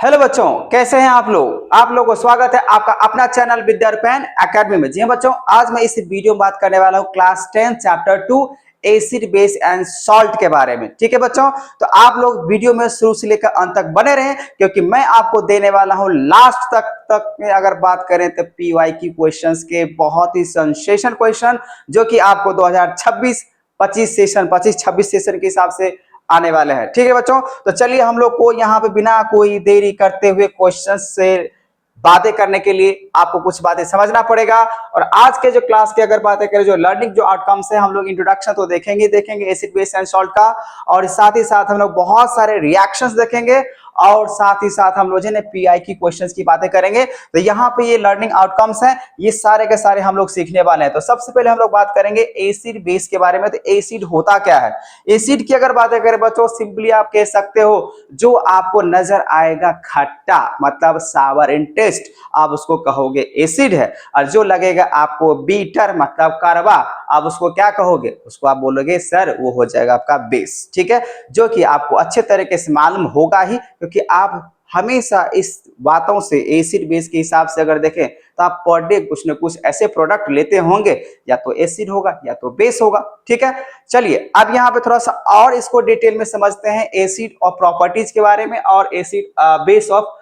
Hello बच्चों, कैसे हैं आप लोग। आप लोगों को स्वागत है आपका अपना चैनल विद्यारपैन एकेडमी में। जी हाँ बच्चों, आज मैं इस वीडियो में बात करने वाला हूँ class 10 chapter 2 acid base and salt के बारे में। ठीक है बच्चों, तो आप लोग वीडियो में शुरू से लेकर अंत तक बने रहें, क्योंकि मैं आपको देने वाला हूँ लास्ट तक में अगर बात करें तो PYQ क्वेश्चंस के बहुत ही सेंसेशन क्वेश्चन, जो कि आपको 2026-25 सेशन 25-26 सेशन के हिसाब से आने वाले हैं। ठीक है बच्चों, तो चलिए हम लोग को यहाँ पे बिना कोई देरी करते हुए क्वेश्चन से बातें करने के लिए आपको कुछ बातें समझना पड़ेगा। और आज के जो क्लास की अगर बातें करें, जो लर्निंग जो आउटकम्स है, हम लोग इंट्रोडक्शन तो देखेंगे एसिड बेस एंड सॉल्ट का, और साथ ही साथ हम लोग बहुत सारे रिएक्शंस देखेंगे, और साथ ही साथ हम लोग PI की क्वेश्चंस की बातें करेंगे। तो यहाँ पे ये लर्निंग आउटकम्स हैं, ये सारे के सारे हम लोग सीखने वाले हैं। तो सबसे पहले हम लोग बात करेंगे एसिड बेस के बारे में। तो एसिड होता क्या है। एसिड की अगर बातें करें बच्चों, सिंपली आप कह सकते हो जो आपको नजर आएगा खट्टा, मतलब सावर इन टेस्ट, आप उसको कहोगे एसिड है। और जो लगेगा आपको बीटर, मतलब कड़वा, आप उसको क्या कहोगे, उसको आप बोलोगे सर वो हो जाएगा आपका बेस। ठीक है, जो कि आपको अच्छे तरीके से मालूम होगा ही, क्योंकि आप हमेशा इस बातों से एसिड बेस के हिसाब से अगर देखें तो आप पर डे कुछ न कुछ ऐसे प्रोडक्ट लेते होंगे, या तो एसिड होगा या तो बेस होगा। ठीक है, चलिए अब यहाँ पे थोड़ा सा और इसको डिटेल में समझते हैं एसिड और प्रॉपर्टीज के बारे में, और acid base of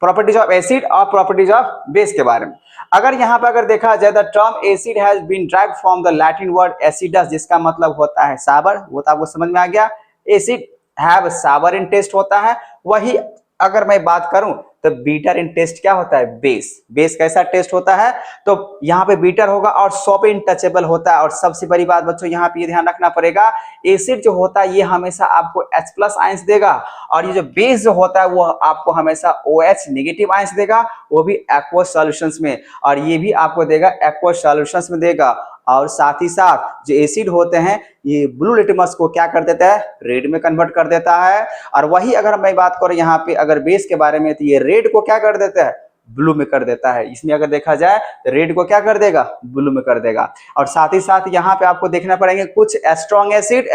properties of acid और प्रॉपर्टीज ऑफ बेस के बारे में। अगर यहाँ पर अगर देखा जाए, the term acid has been derived from the Latin word acidus, जिसका मतलब होता है सावर। वो तो आपको समझ में आ गया, acid have sour in taste होता है। वही अगर मैं बात करूं तो बीटर इन टेस्ट क्या होता है, बेस। बेस कैसा टेस्ट होता है, तो यहाँ पे बीटर होगा और सॉप इनटचेबल होता है। और सबसे बड़ी बात बच्चों यहाँ पे ये ध्यान रखना पड़ेगा, एसिड जो होता है ये हमेशा आपको H+ आयंस देगा, और ये जो बेस जो होता है वो आपको हमेशा OH नेगेटिव आयंस देगा, वो भी एक्वस सॉल्यूशंस में, और ये भी आपको देगा एक्वस सॉल्यूशंस में देगा। और साथ ही साथ जो एसिड होते हैं ये ब्लू लिटमस को क्या कर देता है, रेड में कन्वर्ट कर देता है। और वही अगर मैं बात करूं यहाँ पे अगर बेस के बारे में, तो ये रेड को क्या कर देता है, ब्लू में कर देता है। इसमें अगर देखा जाए तो रेड को क्या कर देगा, ब्लू में कर देगा। और साथ ही साथ यहाँ पे आपको देखना पड़ेंगे कुछ स्ट्रॉन्ग एसिड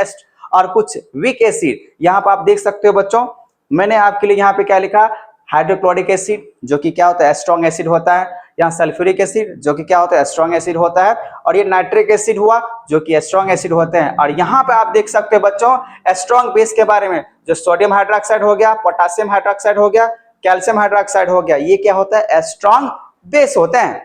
और कुछ वीक एसिड। यहाँ पे आप देख सकते हो बच्चों, मैंने आपके लिए यहाँ पे क्या लिखा, हाइड्रोक्लोरिक एसिड जो कि क्या होता है, स्ट्रॉन्ग एसिड होता है। यहाँ सल्फ्यूरिक एसिड जो कि क्या होता है, स्ट्रॉन्ग एसिड होता है। और ये नाइट्रिक एसिड हुआ जो कि स्ट्रॉन्ग एसिड होते हैं। और यहाँ पे आप देख सकते हैं बच्चों स्ट्रॉन्ग बेस के बारे में, जो सोडियम हाइड्रोक्साइड हो गया, पोटेशियम हाइड्रोक्साइड हो गया, कैल्शियम हाइड्रोक्साइड हो गया, ये क्या होता है, स्ट्रॉन्ग बेस होते हैं।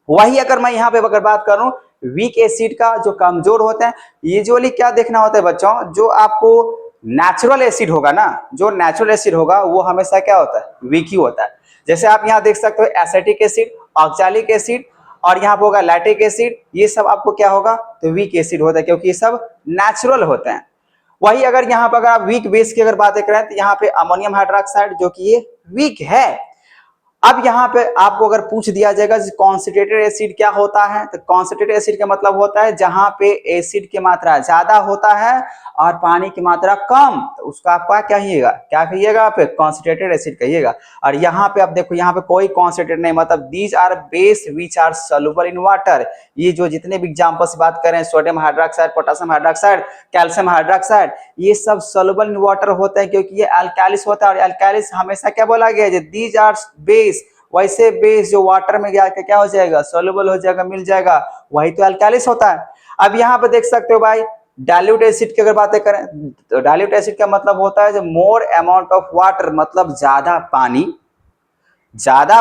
वही अगर मैं यहाँ पे अगर बात करूं वीक एसिड का, जो कमजोर होते हैं, यूजुअली क्या देखना होता है बच्चों, जो आपको नेचुरल एसिड होगा ना, जो नेचुरल एसिड होगा वो हमेशा क्या होता है, वीक ही होता है। जैसे आप यहाँ देख सकते हो एसिटिक एसिड, ऑक्सैलिक एसिड, और यहाँ पे होगा लैक्टिक एसिड, ये सब आपको क्या होगा, तो वीक एसिड होता है, क्योंकि ये सब नेचुरल होते हैं। वही अगर यहाँ पर अगर आप वीक बेस की अगर बातें करें, तो यहाँ पे अमोनियम हाइड्रोक्साइड जो कि ये वीक है। अब यहाँ पे आपको अगर पूछ दिया जाएगा कॉन्सेंट्रेटेड एसिड क्या होता है, तो कॉन्सेंट्रेटेड एसिड का मतलब होता है जहां पे एसिड की मात्रा ज्यादा होता है और पानी की मात्रा कम, तो उसका आपका क्या कहिएगा, क्या कहिएगा, आप कॉन्सेंट्रेटेड एसिड कहिएगा। और यहाँ पे आप देखो, यहाँ पे कोई कॉन्सेंट्रेट नहीं, मतलब these are base which are soluble in water. ये जो जितने भी एग्जांपल से बात करें, sodium hydroxide, potassium hydroxide, calcium hydroxide, ये सब सॉल्युबल इन वाटर होता है, क्योंकि ये अल्कालिस होता है। और अल्कालिस हमेशा क्या बोला गया है, दीज आर बेस, वैसे बेस जो वाटर में गया क्या हो जाएगा, सोल्यूबल हो जाएगा, मिल जाएगा, वही तो अल्कालिस होता है। अब यहाँ पे देख सकते हो भाई, डाइल्यूट एसिड की अगर बातें करें, तो डाइल्यूट एसिड का मतलब होता है जो मोर अमाउंट ऑफ वाटर, मतलब ज्यादा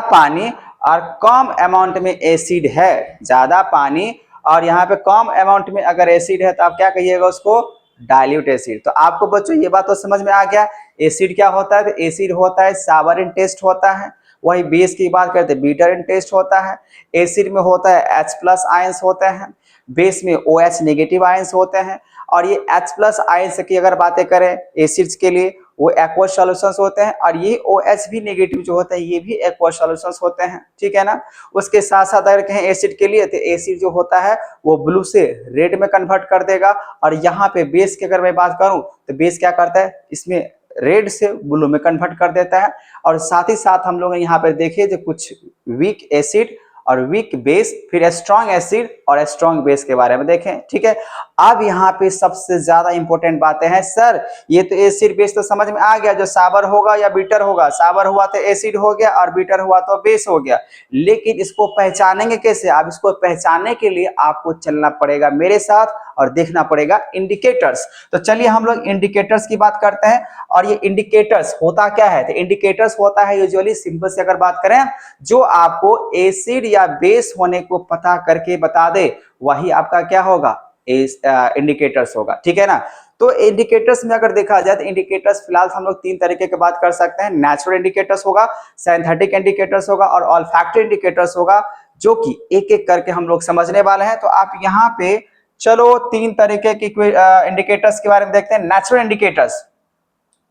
पानी और कम अमाउंट में एसिड है, ज्यादा पानी और यहाँ पे कम अमाउंट में अगर एसिड है, तो आप क्या कहिएगा उसको, डाइल्यूट एसिड। तो आपको बच्चों ये बात तो समझ में आ गया, एसिड क्या होता है, तो एसिड होता है सावर इन टेस्ट होता है। वही बेस की बात करते हैं, बीटर इन टेस्ट होता है। एसिड में होता है H+ आयंस होते हैं, बेस में OH नेगेटिव आयंस होते हैं। और ये H+ आयंस की अगर बातें करें एसिड्स के लिए, वो एक्वस सॉल्यूशंस होते हैं, और ये OH भी नेगेटिव जो होते हैं ये भी एक्वस सॉल्यूशंस होते हैं। ठीक है ना। उसके साथ साथ अगर कहें एसिड के लिए, तो एसिड जो होता है वो ब्लू से रेड में कन्वर्ट कर देगा। और यहाँ पे बेस की अगर मैं बात करूं, तो बेस क्या करता है, इसमें रेड से ब्लू में कन्वर्ट कर देता है। और साथ ही साथ हम लोग यहाँ पे देखे जो कुछ वीक एसिड और वीक बेस, फिर स्ट्रॉन्ग एसिड और स्ट्रॉन्ग बेस के बारे में देखें। ठीक है, अब यहाँ पे सबसे ज्यादा इंपॉर्टेंट बातें हैं सर, ये तो एसिड बेस तो समझ में आ गया, जो साबर होगा या बीटर होगा, साबर हुआ तो एसिड हो गया और बीटर हुआ तो बेस हो गया, लेकिन इसको पहचानेंगे कैसे? अब इसको पहचानने के लिए आपको चलना पड़ेगा मेरे साथ और देखना पड़ेगा इंडिकेटर्स। तो चलिए हम लोग इंडिकेटर्स की बात करते हैं। और ये इंडिकेटर्स होता क्या है? तो इंडिकेटर्स होता है यूजुअली, सिंपल से अगर बात करें, जो आपको एसिड या बेस होने को पता करके बता दे, वही आपका क्या होगा? इंडिकेटर्स होगा, ठीक है ना। तो इंडिकेटर्स में अगर देखा जाए तो इंडिकेटर्स फिलहाल हम लोग तीन तरीके के बात कर सकते हैं। नेचुरल इंडिकेटर्स होगा, सिंथेटिक इंडिकेटर्स होगा और ऑल्फैक्टरी इंडिकेटर्स होगा, जो कि एक एक करके हम लोग समझने वाले हैं। तो आप यहाँ पे चलो तीन तरीके की इंडिकेटर्स के बारे में देखते हैं। नेचुरल इंडिकेटर्स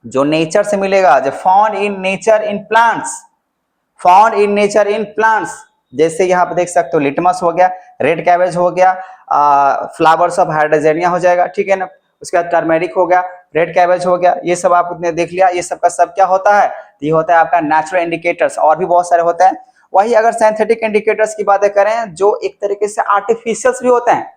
जो नेचर से मिलेगा, जो found in nature in plants, found in nature in plants, जैसे यहाँ पे देख सकते हो लिटमस हो गया, रेड कैबेज हो गया, फ्लावर्स ऑफ हाइड्रोजेनिया हो जाएगा, ठीक है ना। उसके बाद टर्मेरिक हो गया, रेड कैबेज हो गया, ये सब आपने देख लिया। ये सब का सब क्या होता है? ये होता है आपका नेचुरल इंडिकेटर्स। और भी बहुत सारे होते हैं। वही अगर सिंथेटिक इंडिकेटर्स की बातें करें, जो एक तरीके से आर्टिफिशियल्स भी होते हैं।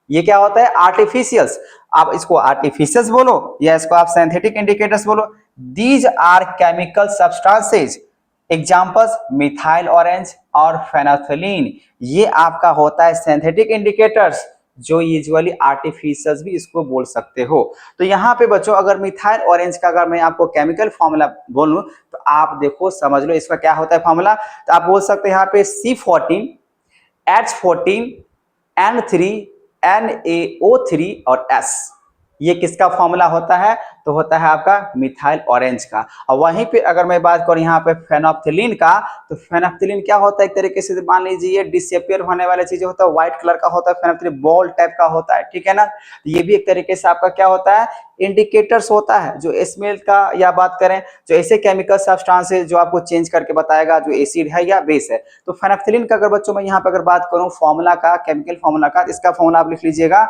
ये क्या होता है? आर्टिफिशियल्स। आप इसको आर्टिफिशियल्स बोलो या इसको आप सिंथेटिक इंडिकेटर्स बोलो। These are chemical substances, examples methyl orange और फेनाथलीन। ये आपका होता है सिंथेटिक इंडिकेटर्स, जो यूजुअली आर्टिफिशियल्स भी इसको बोल सकते हो। तो यहाँ पे बच्चों अगर मिथाइल ऑरेंज का अगर मैं आपको केमिकल फॉर्मूला बोलूं, तो आप देखो समझ लो इसका क्या होता है फॉर्मूला। तो आप बोल सकते हैं यहाँ पे C14 H14 N3 NaO3 और S, ये किसका फॉर्मूला होता है? तो होता है आपका मिथाइल ऑरेंज का। और वहीं पे अगर मैं बात करूं यहाँ पे फेनोप्थिलीन का, तो फेनोप्थिलीन क्या होता है? एक तरीके से मान लीजिए डिसअपियर होने वाला चीज होता है, व्हाइट कलर का होता है फेनोप्थिलीन, बॉल टाइप का होता है, ठीक है ना। ये भी एक तरीके से आपका क्या होता है? इंडिकेटर्स होता है, जो स्मेल का या बात करें, जो ऐसे केमिकल सब्सटेंस है जो आपको चेंज करके बताएगा जो एसिड है या बेस है। तो फेनोप्थिलीन का अगर बच्चों मैं यहाँ पे अगर बात करूं फॉर्मूला का, केमिकल फॉर्मूला का, इसका फॉर्मूला आप लिख लीजिएगा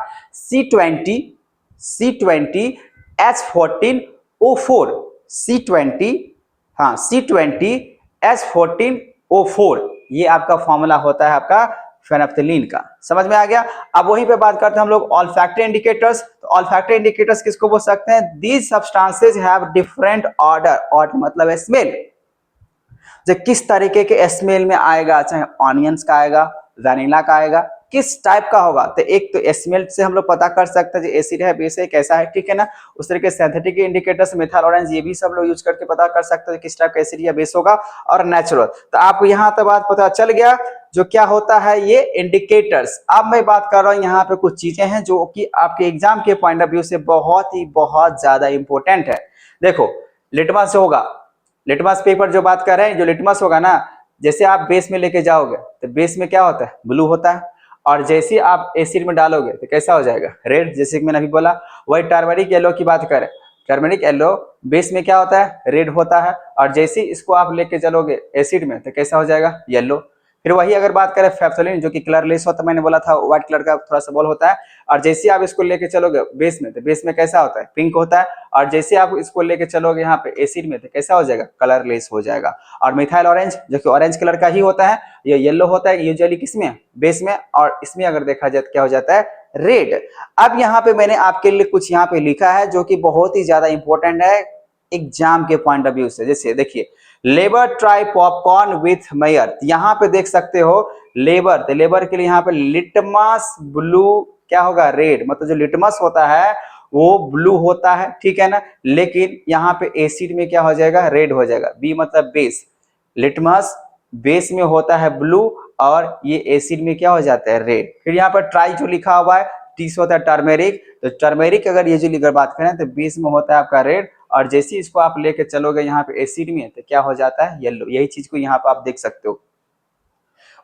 C20 H14O4, C20 हाँ C20 H14O4, ये आपका फॉर्मूला होता है आपका फेनोप्थिलीन का। समझ में आ गया। अब वहीं पे बात करते हैं हम लोग ऑल्फैक्टरी इंडिकेटर्स। तो ऑल्फैक्टरी इंडिकेटर्स किसको बोल सकते हैं? These substances have different order, order मतलब स्मेल, जो किस तरीके के स्मेल में आएगा, चाहे ऑनियंस का आएगा, वैनिला का आएगा, किस टाइप का होगा। तो एक तो स्मेल से हम लोग पता कर सकते हैं जो एसिड है बेस है कैसा है, ठीक है ना। उस तरीके से सिंथेटिक इंडिकेटर्स मिथाइल ऑरेंज, ये भी सब लोग यूज करके पता कर सकते हैं किस टाइप का एसिड या बेस होगा। और नेचुरल, तो आपको यहाँ तक बात पता चल गया जो क्या होता है ये इंडिकेटर्स। अब मैं बात कर रहा हूँ यहाँ पे कुछ चीजें हैं जो कि आपके एग्जाम के पॉइंट ऑफ व्यू से बहुत ज्यादा इंपॉर्टेंट है। देखो लिटमस होगा, लिटमस पेपर जो बात कर रहे हैं, जो लिटमस होगा ना, जैसे आप बेस में लेके जाओगे तो बेस में क्या होता है? ब्लू होता है। और जैसे आप एसिड में डालोगे तो कैसा हो जाएगा? रेड, जैसे कि मैंने अभी बोला। वही टर्मरिक येलो की बात करें, टर्मरिक येलो बेस में क्या होता है? रेड होता है। और जैसे इसको आप लेके चलोगे एसिड में तो कैसा हो जाएगा? येलो। फिर वही अगर बात करें फेप्सोलिन, जो कि कलरलेस होता है, मैंने बोला था व्हाइट कलर का थोड़ा सा बॉल होता है। और जैसे आप इसको लेके चलोगे बेस में तो बेस में कैसा होता है? पिंक होता है। और जैसे आप इसको लेके चलोगे यहाँ पे एसिड में तो कैसा हो जाएगा? कलरलेस हो जाएगा। और मिथाइल ऑरेंज जो कि ऑरेंज कलर का ही होता है, ये येलो होता है यूजुअली किसमें? बेस में। और इसमें अगर देखा जाए तो क्या हो जाता है? रेड। अब यहाँ पे मैंने आपके लिए कुछ यहाँ पे लिखा है जो कि बहुत ही ज्यादा इंपॉर्टेंट है एग्जाम के पॉइंट ऑफ व्यू से। जैसे देखिए labour try popcorn with mayor, यहाँ पे देख सकते हो लेबर, तो लेबर के लिए यहाँ पे लिटमस ब्लू क्या होगा? रेड। मतलब जो लिटमस होता है वो ब्लू होता है, ठीक है ना। लेकिन यहाँ पे एसिड में क्या हो जाएगा? रेड हो जाएगा। बी मतलब बेस, लिटमस बेस में होता है ब्लू और ये एसिड में क्या हो जाता है? रेड। फिर यहाँ पर ट्राई जो लिखा हुआ है, टी से होता है टर्मेरिक, तो टर्मेरिक अगर ये जो अगर बात करें तो बेस में होता है आपका रेड। और जैसे इसको आप लेके चलोगे यहाँ पे एसिड में तो क्या हो जाता है? येलो। यही चीज को यहाँ पे आप देख सकते हो।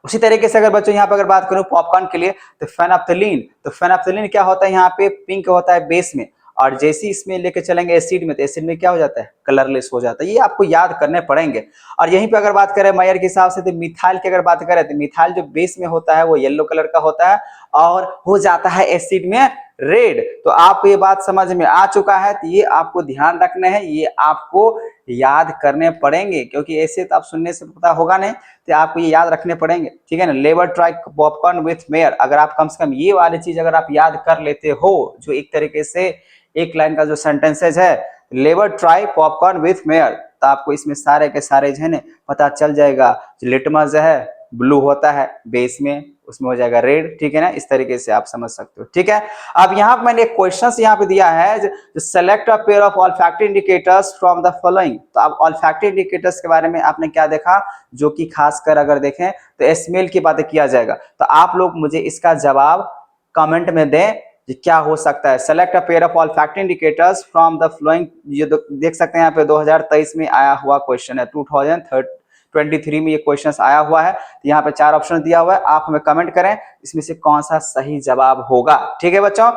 उसी तरीके से अगर बच्चों यहाँ पे अगर बात करूं पॉपकॉर्न के लिए, तो फेनाप्थलीन, तो फेनाप्थलीन क्या होता है? यहाँ पे पिंक होता है बेस में। और जैसे इसमें लेके चलेंगे एसिड में तो एसिड में क्या हो जाता है? कलरलेस हो जाता है। ये आपको याद करने पड़ेंगे। और यहीं पे अगर बात करें मेयर के हिसाब से, तो मिथाइल की अगर बात करें तो मिथाइल जो बेस में होता है वो येलो कलर का होता है और हो जाता है एसिड में रेड। तो आपको ये बात समझ में आ चुका है, तो ये आपको ध्यान रखना है, ये आपको याद करने पड़ेंगे, क्योंकि ऐसे तो आप सुनने से पता होगा नहीं, तो आपको ये याद रखने पड़ेंगे, ठीक है ना। लेवर ट्राई पॉपकॉर्न विथ मेयर, अगर आप कम से कम ये वाली चीज अगर आप याद कर लेते हो, जो एक तरीके से एक लाइन का जो सेंटेंसेज है, लेवर ट्राई पॉपकॉर्न विथ मेयर, तो आपको इसमें सारे के सारे जो है ना पता चल जाएगा। जो लिटमस है ब्लू होता है बेस में, उसमें हो जाएगा रेड, ठीक है ना। इस तरीके से आप समझ सकते हो, ठीक है। अब यहाँ पे मैंने एक क्वेश्चन यहाँ पे दिया है, select a pair of olfactory indicators from the following. तो अब ऑल्फैक्टरी इंडिकेटर्स के बारे में आपने क्या देखा, जो कि खासकर अगर देखें तो स्मेल की बातें किया जाएगा। तो आप लोग मुझे इसका जवाब कमेंट में दें कि क्या हो सकता है। Select a pair of olfactory indicators from the flowing, ये देख सकते हैं यहाँ पे 2023 में आया हुआ क्वेश्चन है, 2023 में ये क्वेश्चन आया हुआ है। यहाँ पे 4 ऑप्शन दिया हुआ है, आप हमें कमेंट करें इसमें से कौन सा सही जवाब होगा, ठीक है बच्चों।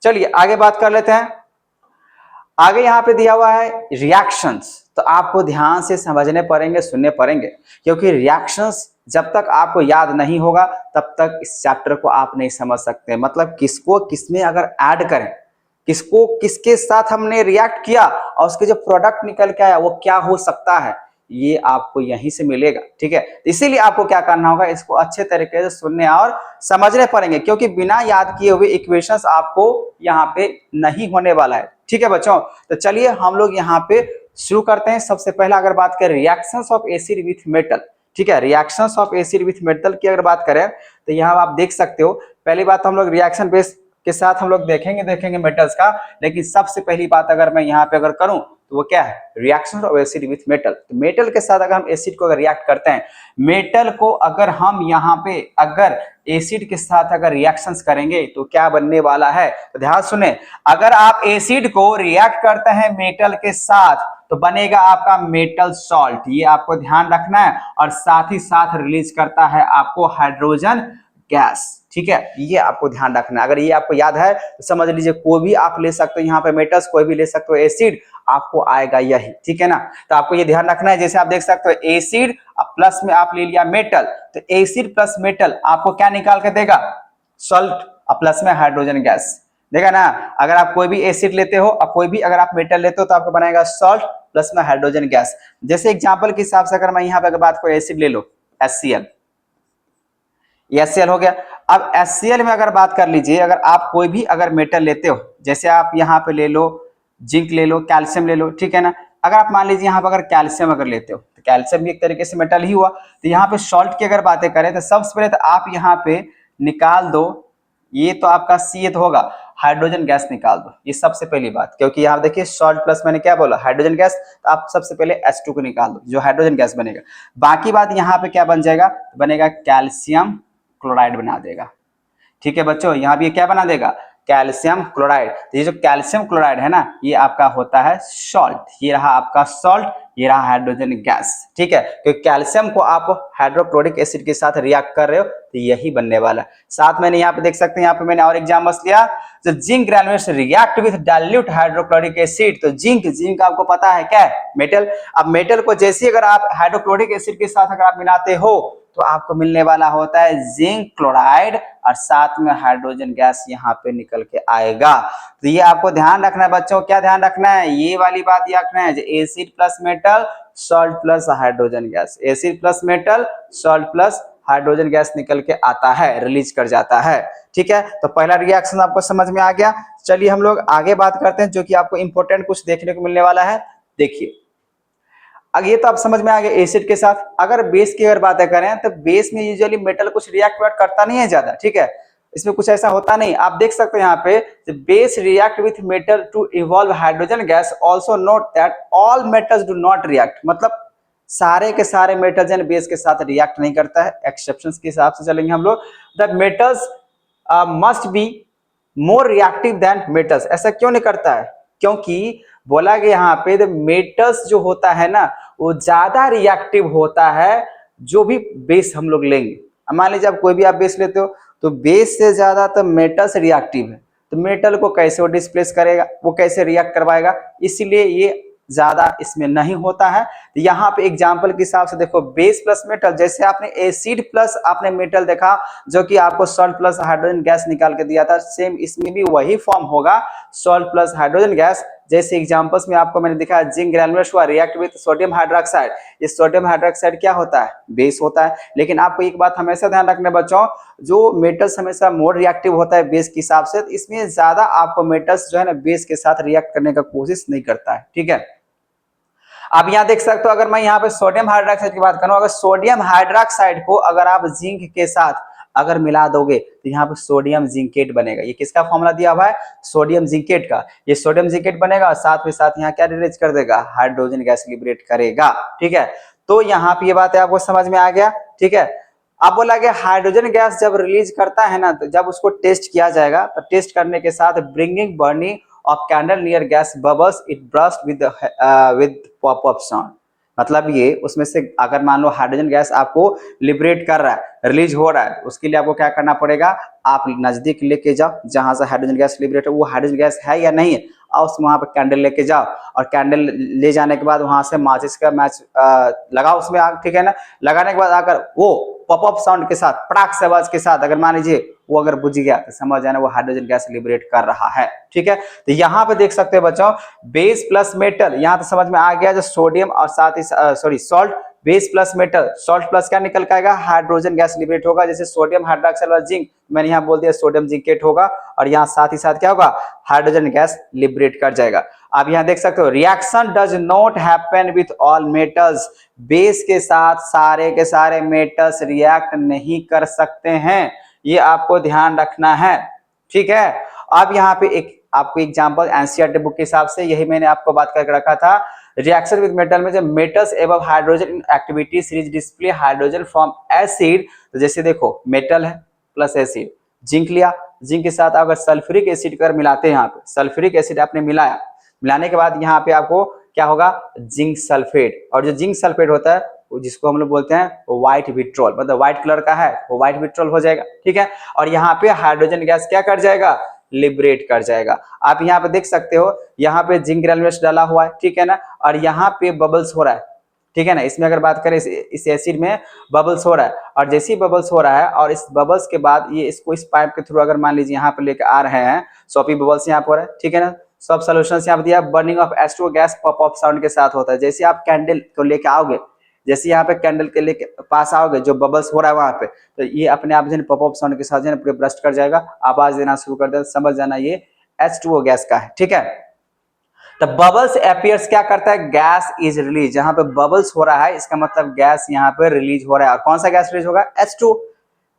चलिए आगे बात कर लेते हैं। आगे यहाँ पे दिया हुआ है रिएक्शंस, तो आपको ध्यान से समझने पड़ेंगे, सुनने पड़ेंगे, क्योंकि रिएक्शंस जब तक आपको याद नहीं होगा तब तक इस चैप्टर को आप नहीं समझ सकते। मतलब किसको किसमें अगर ऐड करें, किसको किसके साथ हमने रिएक्ट किया और उसके जो प्रोडक्ट निकल के आया वो क्या हो सकता है, ये आपको यहीं से मिलेगा, ठीक है। इसीलिए आपको क्या करना होगा, इसको अच्छे तरीके से सुनने और समझने पड़ेंगे, क्योंकि बिना याद किए हुए इक्वेशंस आपको यहाँ पे नहीं होने वाला है, ठीक है बच्चों। तो चलिए हम लोग यहाँ पे शुरू करते हैं। सबसे पहला अगर बात करें reactions of acid with metal, ठीक है, reactions of acid with metal की अगर बात करें तो यहाँ आप देख सकते हो, पहली बात हम लोग रिएक्शन बेस के साथ हम लोग देखेंगे मेटल्स का, लेकिन सबसे पहली बात अगर मैं यहाँ पे अगर करूं तो वो क्या है, reaction of acid with metal. तो मेटल के साथ अगर हम एसिड को अगर रिएक्ट करते हैं, मेटल को अगर हम यहाँ पे अगर एसिड के साथ अगर रिएक्शंस करेंगे तो क्या बनने वाला है, तो ध्यान सुने। अगर आप एसिड को रिएक्ट करते हैं मेटल के साथ तो बनेगा आपका मेटल सॉल्ट, ये आपको ध्यान रखना है, और साथ ही साथ रिलीज करता है आपको हाइड्रोजन गैस, ठीक है, ये आपको ध्यान रखना है। अगर ये आपको याद है तो समझ लीजिए कोई भी आप ले सकते हो यहाँ पे मेटल्स, कोई भी ले सकते हो एसिड, आपको आएगा यही, ठीक है ना। तो आपको ये ध्यान रखना है, जैसे आप देख सकते हो एसिड प्लस में आप ले लिया मेटल, तो एसिड प्लस मेटल आपको क्या निकाल के देगा, सॉल्ट प्लस में हाइड्रोजन गैस देगा ना। अगर आप कोई भी एसिड लेते हो और कोई भी अगर आप मेटल लेते हो तो आपको बनाएगा सॉल्ट प्लस में हाइड्रोजन गैस। जैसे एग्जांपल के हिसाब से अगर मैं यहाँ पे अगर बात करूं, एसिड ले लो HCl, HCl हो गया। अब HCl में अगर बात कर लीजिए, अगर आप कोई भी अगर मेटल लेते हो, जैसे आप यहाँ पे ले लो जिंक ले लो, कैल्शियम ले लो, ठीक है ना। अगर आप मान लीजिए यहाँ पर अगर कैल्शियम अगर लेते हो तो कैल्शियम भी एक तरीके से मेटल ही हुआ। तो यहाँ पे सॉल्ट की अगर बातें करें तो सबसे पहले तो आप यहाँ पे निकाल दो, ये तो आपका C होगा, हाइड्रोजन गैस निकाल दो, ये सबसे पहली बात, क्योंकि यहाँ देखिए सॉल्ट प्लस मैंने क्या बोला हाइड्रोजन गैस, तो आप सबसे पहले H2 को निकाल दो, जो हाइड्रोजन गैस बनेगा। बाकी बात यहाँ पे क्या बन जाएगा, बनेगा कैल्शियम क्लोराइड बना देगा, ठीक है बच्चों। यहाँ भी क्या बना देगा, कैल्शियम क्लोराइड। तो ये जो कैल्शियम क्लोराइड है ना, ये आपका होता है सॉल्ट, ये रहा आपका सॉल्ट, ये रहा हाइड्रोजन गैस, ठीक है। क्योंकि कैल्शियम को आप हाइड्रोक्लोरिक एसिड के साथ रिएक्ट कर रहे हो तो यही बनने वाला है। साथ मैंने यहाँ पे देख सकते हैं, यहाँ पे मैंने और एग्जांपल्स लिया, जो zinc granulates react with dilute hydrochloric acid. तो जिंक आपको पता है क्या है, मेटल। अब मेटल को जैसे अगर आप हाइड्रोक्लोरिक एसिड के साथ अगर आप मिलाते हो तो आपको मिलने वाला होता है जिंक क्लोराइड, और साथ में हाइड्रोजन गैस यहाँ पे निकल के आएगा। तो ये आपको ध्यान रखना है बच्चों, क्या ध्यान रखना है, ये वाली बात याद रखना है, acid plus metal salt plus hydrogen gas, acid plus metal salt plus hydrogen gas निकल के आता है, रिलीज कर जाता है, ठीक है। तो पहला रिएक्शन आपको समझ में आ गया। चलिए हम लोग आगे बात करते हैं, जो कि आपको इंपॉर्टेंट कुछ देखने को मिलने वाला है। देखिए अब ये तो आप समझ में आ गया एसिड के साथ। अगर बेस की अगर बातें करें तो बेस में यूजुअली मेटल कुछ रिएक्ट करता नहीं है ज्यादा, ठीक है, इसमें कुछ ऐसा होता नहीं। आप देख सकते हैं यहाँ पे base react with metal to evolve hydrogen gas, also note that all metals do not react. मतलब सारे के सारे मेटल्स बेस के साथ रिएक्ट नहीं करता है, एक्सेप्शंस के हिसाब से चलेंगे हम लोग। The metals must be more reactive than metals. ऐसा क्यों नहीं करता है, क्योंकि बोला गया यहाँ पे द मेटल्स जो होता है ना वो ज्यादा रिएक्टिव होता है जो भी बेस हम लोग लेंगे। मान लीजिए आप कोई भी आप बेस लेते हो तो बेस से ज्यादा तो मेटल्स रिएक्टिव है, तो मेटल को कैसे वो डिस्प्लेस करेगा, वो कैसे रिएक्ट करवाएगा, इसीलिए ये ज्यादा इसमें नहीं होता है। तो यहाँ पे एग्जांपल के हिसाब से देखो, बेस प्लस मेटल, जैसे आपने एसिड प्लस आपने मेटल देखा जो कि आपको सॉल्ट प्लस हाइड्रोजन गैस निकाल के दिया था, सेम इसमें भी वही फॉर्म होगा, सॉल्ट प्लस हाइड्रोजन गैस। जैसे एग्जांपल्स में आपको मैंने दिखाया, जिंक ग्रैन्युलेट्स हुआ रिएक्ट विद सोडियम हाइड्रोक्साइड। ये सोडियम हाइड्रोक्साइड क्या होता है? बेस होता है। लेकिन आपको एक बात हमेशा ध्यान रखना बच्चों, जो मेटल्स हमेशा मोर रिएक्टिव होता है बेस के हिसाब से, तो इसमें ज्यादा आपको मेटल्स जो है ना बेस के साथ रिएक्ट करने का कोशिश नहीं करता है, ठीक है। आप यहाँ देख सकते हो, अगर मैं यहाँ पे सोडियम हाइड्रोक्साइड की बात करूं, अगर सोडियम हाइड्रोक्साइड को अगर आप जिंक के साथ अगर मिला दोगे तो यहाँ पे सोडियम जिंकेट बनेगा। ये किसका फॉर्मूला दिया हुआ है? सोडियम जिंकेट का। ये सोडियम जिंकेट बनेगा और साथ में साथ यहाँ क्या रिलीज कर देगा? हाइड्रोजन गैस लिबरेट करेगा, ठीक है। तो यहाँ पे ये बात है आपको समझ में आ गया, ठीक है। अब बोला गया हाइड्रोजन गैस जब रिलीज करता है ना, तो जब उसको टेस्ट किया जाएगा, तो टेस्ट करने के साथ bringing burning of candle near gas bubbles it burst with pop up sound. मतलब ये उसमें से अगर मान लो हाइड्रोजन गैस आपको लिबरेट कर रहा है, रिलीज हो रहा है, उसके लिए आपको क्या करना पड़ेगा? आप नजदीक लेके जाओ जहां से हाइड्रोजन गैस लिबरेट है, वो हाइड्रोजन गैस है या नहीं है, और उस वहां पर कैंडल लेके जाओ, और कैंडल ले जाने के बाद वहां से माचिस का मैच लगाओ उसमें आग, ठीक है ना। लगाने के बाद आकर वो पॉपअप साउंड के साथ, पटाख से आवाज के साथ अगर मान लीजिए वो अगर बुझ गया तो समझ जाना वो हाइड्रोजन गैस लिबरेट कर रहा है, ठीक है। तो यहाँ पे देख सकते हैं बच्चों, बेस प्लस मेटल, यहाँ तो समझ में आ गया, जो सोडियम और साथ ही sorry salt, base plus metal, salt plus क्या निकल के आएगा? हाइड्रोजन गैस लिबरेट होगा। जैसे सोडियम हाइड्रोक्साइड और जिंक, मैंने यहाँ बोल दिया सोडियम जिंकेट होगा, और यहाँ साथ ही साथ क्या होगा? हाइड्रोजन गैस लिबरेट कर जाएगा। आप यहाँ देख सकते हो, reaction does not happen with all metals. Base के साथ सारे के सारे मेटल्स रिएक्ट नहीं कर सकते हैं, ये आपको ध्यान रखना है, ठीक है। अब यहाँ पे एक आपको एग्जांपल एनसीईआरटी बुक के हिसाब से यही मैंने आपको बात करके रखा था। रिएक्शन विद मेटल में जब metals above hydrogen in activity series display hydrogen from acid, तो जैसे देखो मेटल है प्लस एसिड, जिंक लिया, जिंक के साथ अगर सल्फ्यूरिक एसिड कर मिलाते हैं, यहाँ पे सल्फ्यूरिक एसिड आपने मिलाया, मिलाने के बाद यहाँ पे आपको क्या होगा? Zinc sulphate. और जो जिंक सल्फेट होता है जिसको हम लोग बोलते हैं व्हाइट विट्रोल, मतलब व्हाइट कलर का है, वो व्हाइट विट्रोल हो जाएगा, ठीक है। और यहाँ पे हाइड्रोजन गैस क्या कर जाएगा? लिबरेट कर जाएगा। आप यहाँ पे देख सकते हो, यहाँ पे जिंक ग्रैन्युलेट्स डाला हुआ है, ठीक है ना, और यहाँ पे बबल्स हो रहा है, ठीक है ना। इसमें अगर बात करें इस एसिड में बबल्स हो रहा है, और जैसे ही बबल्स हो रहा है और इस बबल्स के बाद ये इसको इस पाइप के थ्रू अगर मान लीजिए यहाँ पे लेकर आ रहे हैं, सोपी बबल्स यहाँ पर हो रहा है, ठीक है ना। सब सोल्यूशन यहाँ पे दिया, burning of H2O gas pop up sound के साथ होता है। जैसे आप कैंडल को लेके आओगे, जैसे यहाँ पे कैंडल के लेके पास आओगे, जो बबल्स हो रहा है वहां पे, तो ये अपने आप जो है पॉप अप साउंड के साथ जो है पूरे ब्रस्ट कर जाएगा, आवाज देना शुरू कर देगा, समझ जाना ये H2O गैस का है, ठीक है। तो बबल्स अपीयर्स क्या करता है? Gas is release. जहां पे बबल्स हो रहा है इसका मतलब गैस यहाँ पे रिलीज हो रहा है, और कौन सा गैस रिलीज होगा? H2,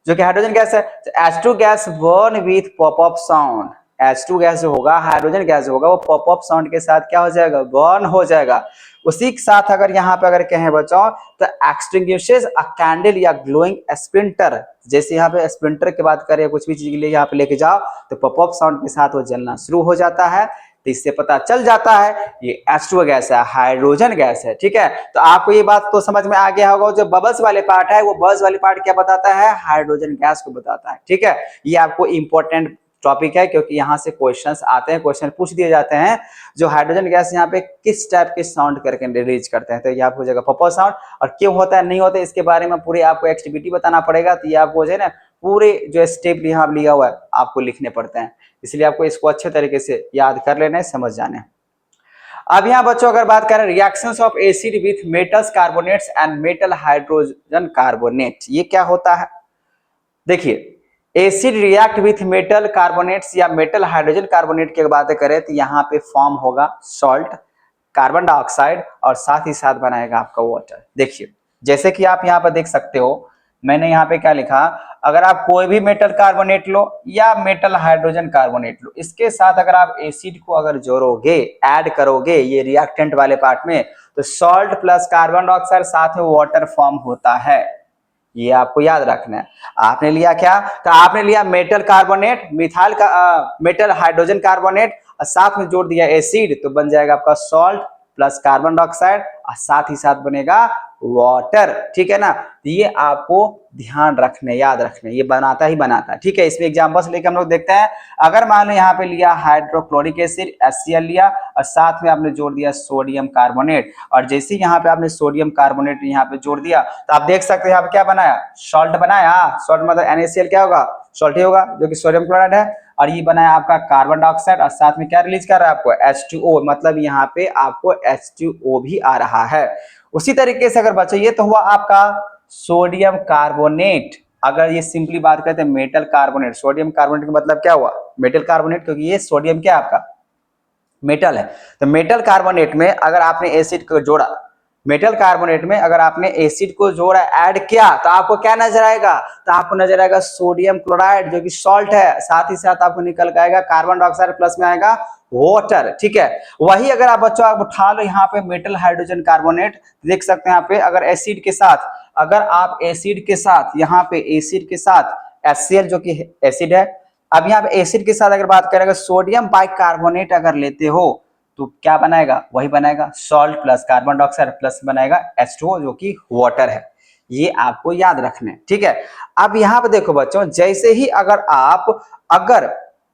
जो कि हाइड्रोजन गैस है। तो H2 gas burn with pop up sound. H2 gas जो होगा, हाइड्रोजन गैस होगा, वो पॉप अप साउंड के साथ क्या हो जाएगा? बर्न हो जाएगा। उसी के साथ अगर यहाँ पे अगर कहें बच्चों, तो एक्सटिंग्विशेस अ कैंडल या ग्लोइंग स्प्लिंटर। जैसे यहाँ पे स्प्लिंटर की बात करें, कुछ भी चीज के लिए यहाँ पे लेके जाओ, तो पॉप अप साउंड के साथ वो जलना शुरू हो जाता है। तो इससे पता चल जाता है ये H2O गैस है, हाइड्रोजन गैस है, ठीक है। तो आपको ये बात तो समझ में आ गया होगा, जो बबल्स वाले पार्ट है, वो बबल्स वाले पार्ट क्या बताता है? हाइड्रोजन गैस को बताता है, ठीक है। ये आपको इंपॉर्टेंट टॉपिक है, क्योंकि यहाँ से क्वेश्चंस आते हैं, क्वेश्चन पूछ दिए जाते हैं, जो हाइड्रोजन गैस यहाँ पे किस टाइप के साउंड करके रिलीज करते हैं। तो ये आपको हो जाएगा पॉप अप साउंड, और क्यों होता है नहीं होता है इसके बारे में पूरे आपको एक्टिविटी बताना पड़ेगा। तो ये आपको जो है ना पूरे जो स्टेप यहाँ लिया हुआ है आपको लिखने पड़ते हैं, इसलिए आपको इसको अच्छे तरीके से याद कर लेना है, समझ जाना है। अब यहाँ बच्चों अगर बात करें reactions of acid with metals carbonates and metal hydrogen carbonate, ये क्या होता है? देखिए, acid react with metal carbonates या मेटल हाइड्रोजन कार्बोनेट की बातें करें तो यहाँ पे फॉर्म होगा सॉल्ट, कार्बन डाइऑक्साइड, और साथ ही साथ बनाएगा आपका वाटर। देखिए, जैसे कि आप यहाँ पर देख सकते हो, मैंने यहाँ पे क्या लिखा, अगर आप कोई भी मेटल कार्बोनेट लो या मेटल हाइड्रोजन कार्बोनेट लो, इसके साथ अगर आप एसिड को अगर जोड़ोगे, ऐड करोगे ये रिएक्टेंट वाले पार्ट में, तो सॉल्ट प्लस कार्बन डाइऑक्साइड साथ में वाटर फॉर्म होता है। ये आपको याद रखना है। आपने लिया क्या? तो आपने लिया मेटल कार्बोनेट, मिथाइल का मेटल हाइड्रोजन कार्बोनेट, और साथ में जोड़ दिया एसिड, तो बन जाएगा आपका सॉल्ट प्लस कार्बन डाइऑक्साइड और साथ ही साथ बनेगा वाटर, ठीक है ना। तो ये आपको ध्यान रखने, याद रखने, ये बनाता ही बनाता है, ठीक है। इसमें एग्जांपल्स लेके हम लोग देखते हैं। अगर मान लो यहाँ पे लिया हाइड्रोक्लोरिक एसिड HCl लिया और साथ में आपने जोड़ दिया सोडियम कार्बोनेट, और जैसे यहाँ पे आपने सोडियम कार्बोनेट यहाँ पे जोड़ दिया तो आप देख सकते हैं यहाँ पे क्या बनाया, सॉल्ट बनाया। सॉल्ट मतलब NaCl क्या होगा, सॉल्ट ही होगा, जो कि सोडियम क्लोराइड है। और ये बनाया आपका कार्बन डाइऑक्साइड और साथ में क्या रिलीज कर रहा है आपको, H2O, मतलब यहाँ पे आपको H2O भी आ रहा है। उसी तरीके से अगर बच्चों ये तो हुआ आपका सोडियम कार्बोनेट। अगर ये सिंपली बात करते हैं मेटल कार्बोनेट, सोडियम कार्बोनेट का मतलब क्या हुआ, मेटल कार्बोनेट, क्योंकि ये सोडियम क्या आपका मेटल है। तो मेटल कार्बोनेट में अगर आपने एसिड को जोड़ा, मेटल कार्बोनेट में अगर आपने एसिड को जोड़ा, ऐड किया, तो आपको क्या नजर आएगा, तो आपको नजर आएगा सोडियम क्लोराइड जो कि सॉल्ट है, साथ ही साथ आपको निकल के आएगा कार्बन डाइऑक्साइड, प्लस में आएगा वाटर, ठीक है। वही अगर आप बच्चों आप उठा लो यहाँ पे मेटल हाइड्रोजन कार्बोनेट, देख सकते हैं यहाँ पे अगर एसिड के साथ, अगर आप एसिड के साथ यहाँ पे एसिड के साथ HCl जो कि एसिड है, अब यहाँ पे एसिड के साथ अगर बात करें, अगर सोडियम बाइकार्बोनेट अगर लेते हो तो क्या बनाएगा, वही बनाएगा salt plus carbon dioxide plus बनाएगा H2O जो कि वाटर है। ये आपको याद रखने, ठीक है। अब यहाँ पे देखो बच्चों, जैसे ही अगर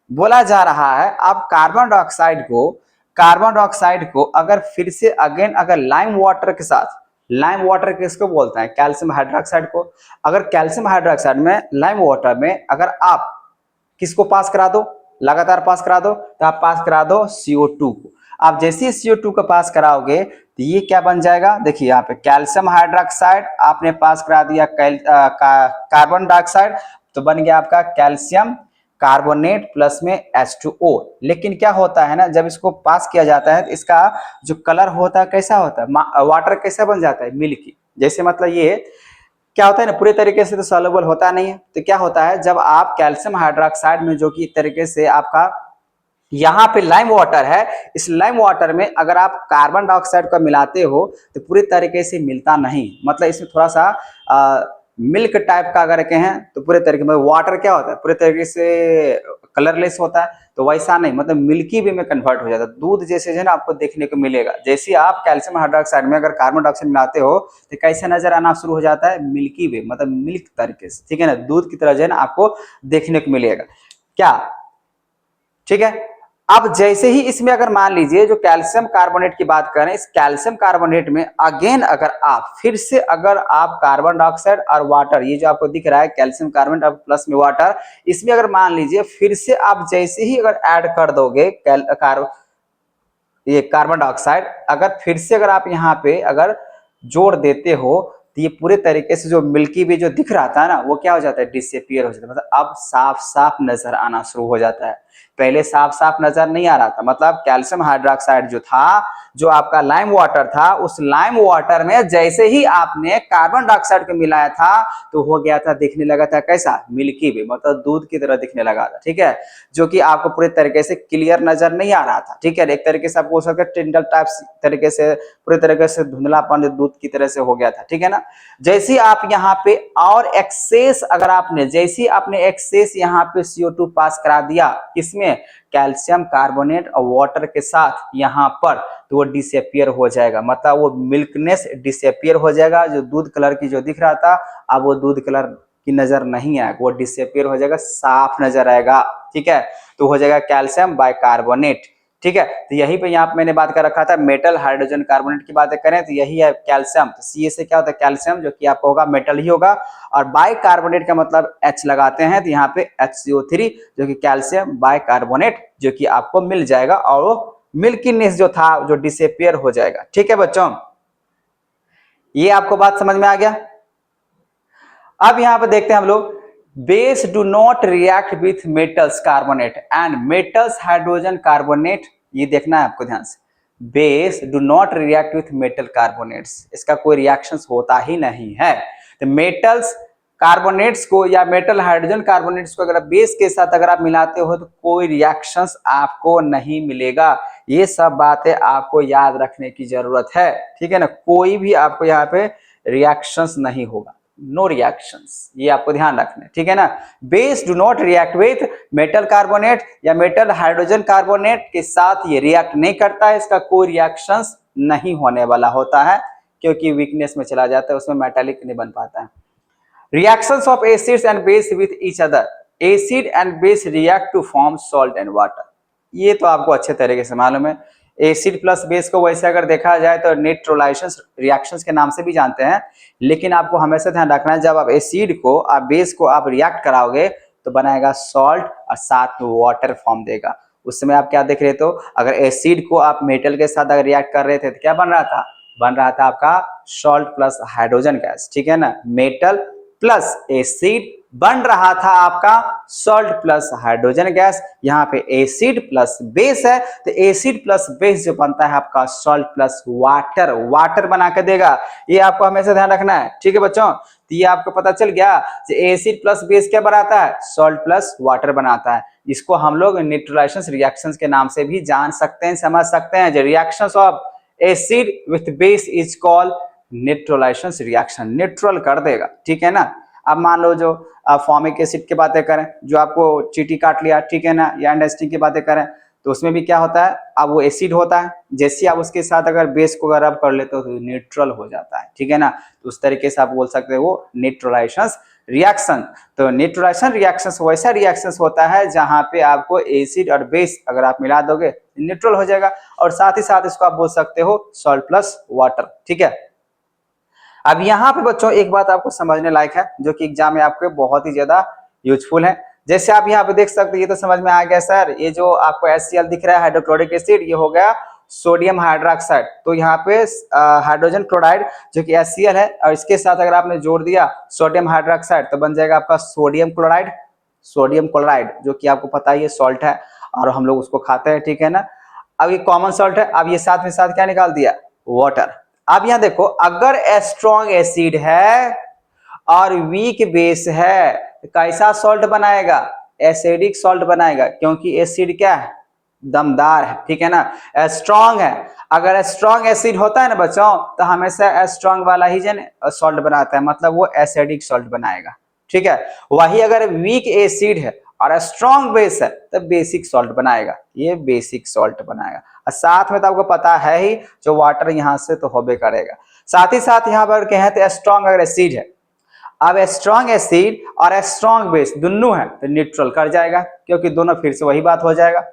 बोला जा रहा है आप कार्बन डाइऑक्साइड को अगर फिर से अगेन अगर लाइम वाटर के साथ, लाइम वाटर किसको बोलते हैं, कैल्शियम हाइड्रोक्साइड को, अगर कैल्शियम हाइड्रोक्साइड में लाइम वाटर में अगर आप किसको पास करा दो, लगातार पास करा दो, तो आप पास करा दो CO2 को। आप जैसे ही CO2 को पास कराओगे तो ये क्या बन जाएगा, देखिए यहाँ पे कैल्शियम हाइड्रोक्साइड आपने पास करा दिया कार्बन डाइऑक्साइड, तो बन गया आपका कैल्शियम कार्बोनेट प्लस में H2O। लेकिन क्या होता है ना, जब इसको पास किया जाता है तो इसका जो कलर होता है कैसा होता है, वाटर कैसा बन जाता है, मिल्की जैसे, मतलब ये क्या होता है ना, पूरे तरीके से तो सॉल्युबल होता नहीं है। तो क्या होता है, जब आप कैल्शियम हाइड्रोक्साइड में जो कि एक तरीके से आपका यहाँ पे लाइम वाटर है, इस लाइम वाटर में अगर आप कार्बन डाइऑक्साइड को मिलाते हो तो पूरी तरीके से मिलता नहीं, मतलब इसमें थोड़ा सा मिल्क टाइप का अगर कहें तो पूरे तरीके में, वाटर क्या होता है पूरे तरीके से कलरलेस होता है, तो वैसा नहीं, मतलब मिल्की वे में कन्वर्ट हो जाता है, दूध जैसे जो है ना आपको देखने को मिलेगा। जैसे आप कैल्शियम हाइड्रोक्साइड में अगर कार्बन डाइऑक्साइड मिलाते हो तो कैसे नजर आना शुरू हो जाता है, मिल्की वे, मतलब मिल्क तरीके से, ठीक है ना, दूध की तरह जो है ना आपको देखने को मिलेगा क्या, ठीक है। अब जैसे ही इसमें अगर मान लीजिए जो कैल्शियम कार्बोनेट की बात करें, इस कैल्शियम कार्बोनेट में अगेन अगर आप फिर से अगर आप कार्बन डाइऑक्साइड और वाटर, ये जो आपको दिख रहा है कैल्शियम कार्बोनेट और प्लस में वाटर, इसमें अगर मान लीजिए फिर से आप जैसे ही अगर ऐड कर दोगे ये कार्बन डाइऑक्साइड, अगर फिर से अगर आप यहाँ पे अगर जोड़ देते हो तो ये पूरे तरीके से जो मिल्की वे जो दिख रहा था ना, वो क्या हो जाता है, डिसअपीयर हो जाता है, मतलब अब साफ साफ नजर आना शुरू हो जाता है। पहले साफ साफ नजर नहीं आ रहा था, मतलब कैल्शियम हाइड्रोक्साइड जो था, जो आपका लाइम वाटर था, उस लाइम वाटर में जैसे ही आपने कार्बन डाइऑक्साइड को मिलाया था तो हो गया था, दिखने लगा था कैसा, मिल्की वे, मतलब दूध की तरह दिखने लगा था, ठीक है, जो कि आपको पूरे तरीके से क्लियर नजर नहीं आ रहा था, ठीक है। एक तरीके से आप बोल सकते टिंडल टाइप तरीके से, पूरे तरीके से धुंधलापन दूध की तरह से हो गया था, ठीक है ना। जैसे आप यहाँ पे और एक्सेस अगर आपने, जैसे आपने एक्सेस यहाँ पे CO2 पास करा दिया किसमें, कैल्शियम कार्बोनेट और वाटर के साथ यहाँ पर, तो वो डिसअपीयर हो जाएगा, मतलब वो मिल्कनेस डिसअपीयर हो जाएगा, जो दूध कलर की जो दिख रहा था अब वो दूध कलर की नजर नहीं आएगा, वो डिसअपीयर हो जाएगा, साफ नजर आएगा, ठीक है। तो हो जाएगा कैल्शियम बाइकार्बोनेट, ठीक है। तो यही पे यहाँ पे मैंने बात कर रखा था मेटल हाइड्रोजन कार्बोनेट की बातें करें तो यही है कैल्शियम, तो सी से क्या होता है कैल्शियम, जो कि आपको होगा मेटल ही होगा, और बाइकार्बोनेट का मतलब H लगाते हैं तो यहाँ पे HCO3 जो कि कैल्शियम बाइकार्बोनेट जो कि आपको मिल जाएगा, और वो मिल्कीनेस जो था जो डिसअपीयर हो जाएगा, ठीक है बच्चों। ये आपको बात समझ में आ गया। अब यहाँ पे देखते हैं हम लोग, base do not react with metals carbonate and metals hydrogen carbonate, ये देखना है आपको ध्यान से, base do not react with metal carbonates, इसका कोई रिएक्शन होता ही नहीं है। तो मेटल्स कार्बोनेट्स को या मेटल हाइड्रोजन कार्बोनेट्स को अगर बेस के साथ अगर आप मिलाते हो तो कोई रिएक्शंस आपको नहीं मिलेगा। ये सब बातें आपको याद रखने की जरूरत है, ठीक है ना, कोई भी आपको यहाँ पे रिएक्शंस नहीं होगा। नो रिएक्शंस, ये आपको ध्यान रखना है, ठीक है ना। Base do not react with metal carbonate या मेटल हाइड्रोजन कार्बोनेट के साथ ये रिएक्ट नहीं करता है, इसका कोई रिएक्शंस नहीं होने वाला होता है क्योंकि वीकनेस में चला जाता है, उसमें मेटालिक नहीं बन पाता है। Reactions of acids and base with each other, acid and base react to form salt and water, ये तो आपको अच्छे तरीके से मालूम है। एसिड प्लस बेस को वैसे अगर देखा जाए तो न्यूट्रलाइजेशन रिएक्शंस के नाम से भी जानते हैं, लेकिन आपको हमेशा ध्यान रखना है जब आप एसिड को आप बेस को आप रिएक्ट कराओगे तो बनाएगा सॉल्ट और साथ में वाटर फॉर्म देगा। उस समय आप क्या देख रहे थे, अगर एसिड को आप मेटल के साथ अगर रिएक्ट कर रहे थे तो क्या बन रहा था, बन रहा था आपका सॉल्ट प्लस हाइड्रोजन गैस, ठीक है ना। मेटल प्लस एसिड बन रहा था आपका सॉल्ट प्लस हाइड्रोजन गैस। यहाँ पे एसिड प्लस बेस है तो एसिड प्लस बेस जो बनता है आपका सॉल्ट प्लस वाटर, वाटर बना के देगा। ये आपको हमेशा ध्यान रखना है, ठीक है बच्चों। तो ये आपको पता चल गया कि एसिड प्लस बेस क्या बनाता है, सॉल्ट प्लस वाटर बनाता है। इसको हम लोग न्यूट्रलाइजेशन रिएक्शंस के नाम से भी जान सकते हैं, समझ सकते हैं। जो reactions of acid with base is called neutralization reaction, neutral कर देगा, ठीक है ना। अब मान लो जो फॉर्मिक एसिड की बातें करें, जो आपको चींटी काट लिया, ठीक है ना, या एंडास्टिंग की बातें करें तो उसमें भी क्या होता है, अब वो एसिड होता है, जैसे आप उसके साथ अगर बेस को अगर रब कर लेते हो तो न्यूट्रल हो जाता है, ठीक है ना। तो उस तरीके से आप बोल सकते हो वो न्यूट्रलाइजेशन रिएक्शन। तो न्यूट्रलाइजेशन रिएक्शन वैसा रिएक्शन होता है जहां पे आपको एसिड और बेस अगर आप मिला दोगे न्यूट्रल हो जाएगा, और साथ ही साथ इसको आप बोल सकते हो सॉल्ट प्लस वाटर, ठीक है। अब यहाँ पे बच्चों एक बात आपको समझने लायक है जो कि एग्जाम में आपके बहुत ही ज्यादा यूजफुल है। जैसे आप यहाँ पे देख सकते हैं, ये तो समझ में आ गया सर, ये जो आपको HCl दिख रहा है हाइड्रोक्लोरिक एसिड, ये हो गया सोडियम हाइड्रोक्साइड। तो यहाँ पे हाइड्रोजन क्लोराइड जो कि HCl है और इसके साथ अगर आपने जोड़ दिया सोडियम हाइड्रोक्साइड तो बन जाएगा आपका सोडियम क्लोराइड। सोडियम क्लोराइड जो कि आपको पता ही है सॉल्ट है और हम लोग उसको खाते हैं, ठीक है ना। अब ये कॉमन सॉल्ट है, अब ये साथ में साथ क्या निकाल दिया, वाटर। अब यहां देखो, अगर स्ट्रॉन्ग एसिड है और वीक बेस है तो कैसा सॉल्ट बनाएगा, एसिडिक सॉल्ट बनाएगा, क्योंकि एसिड क्या है, दमदार है, ठीक है ना, स्ट्रॉन्ग है। अगर स्ट्रॉन्ग एसिड होता है ना बच्चों तो हमेशा स्ट्रॉन्ग वाला ही जन सॉल्ट बनाता है, मतलब वो एसिडिक सॉल्ट बनाएगा, ठीक है। वही अगर वीक एसिड है और स्ट्रॉन्ग बेस है तो बेसिक सॉल्ट बनाएगा, ये बेसिक सॉल्ट बनाएगा। और साथ में तो आपको पता है ही जो वाटर यहां से तो होबे करेगा। साथ ही साथ यहाँ पर कहते हैं स्ट्रॉन्ग अगर एसिड है, अब स्ट्रॉन्ग एसिड और स्ट्रॉन्ग बेस दोनों है तो न्यूट्रल कर जाएगा, क्योंकि दोनों फिर से वही बात हो जाएगा,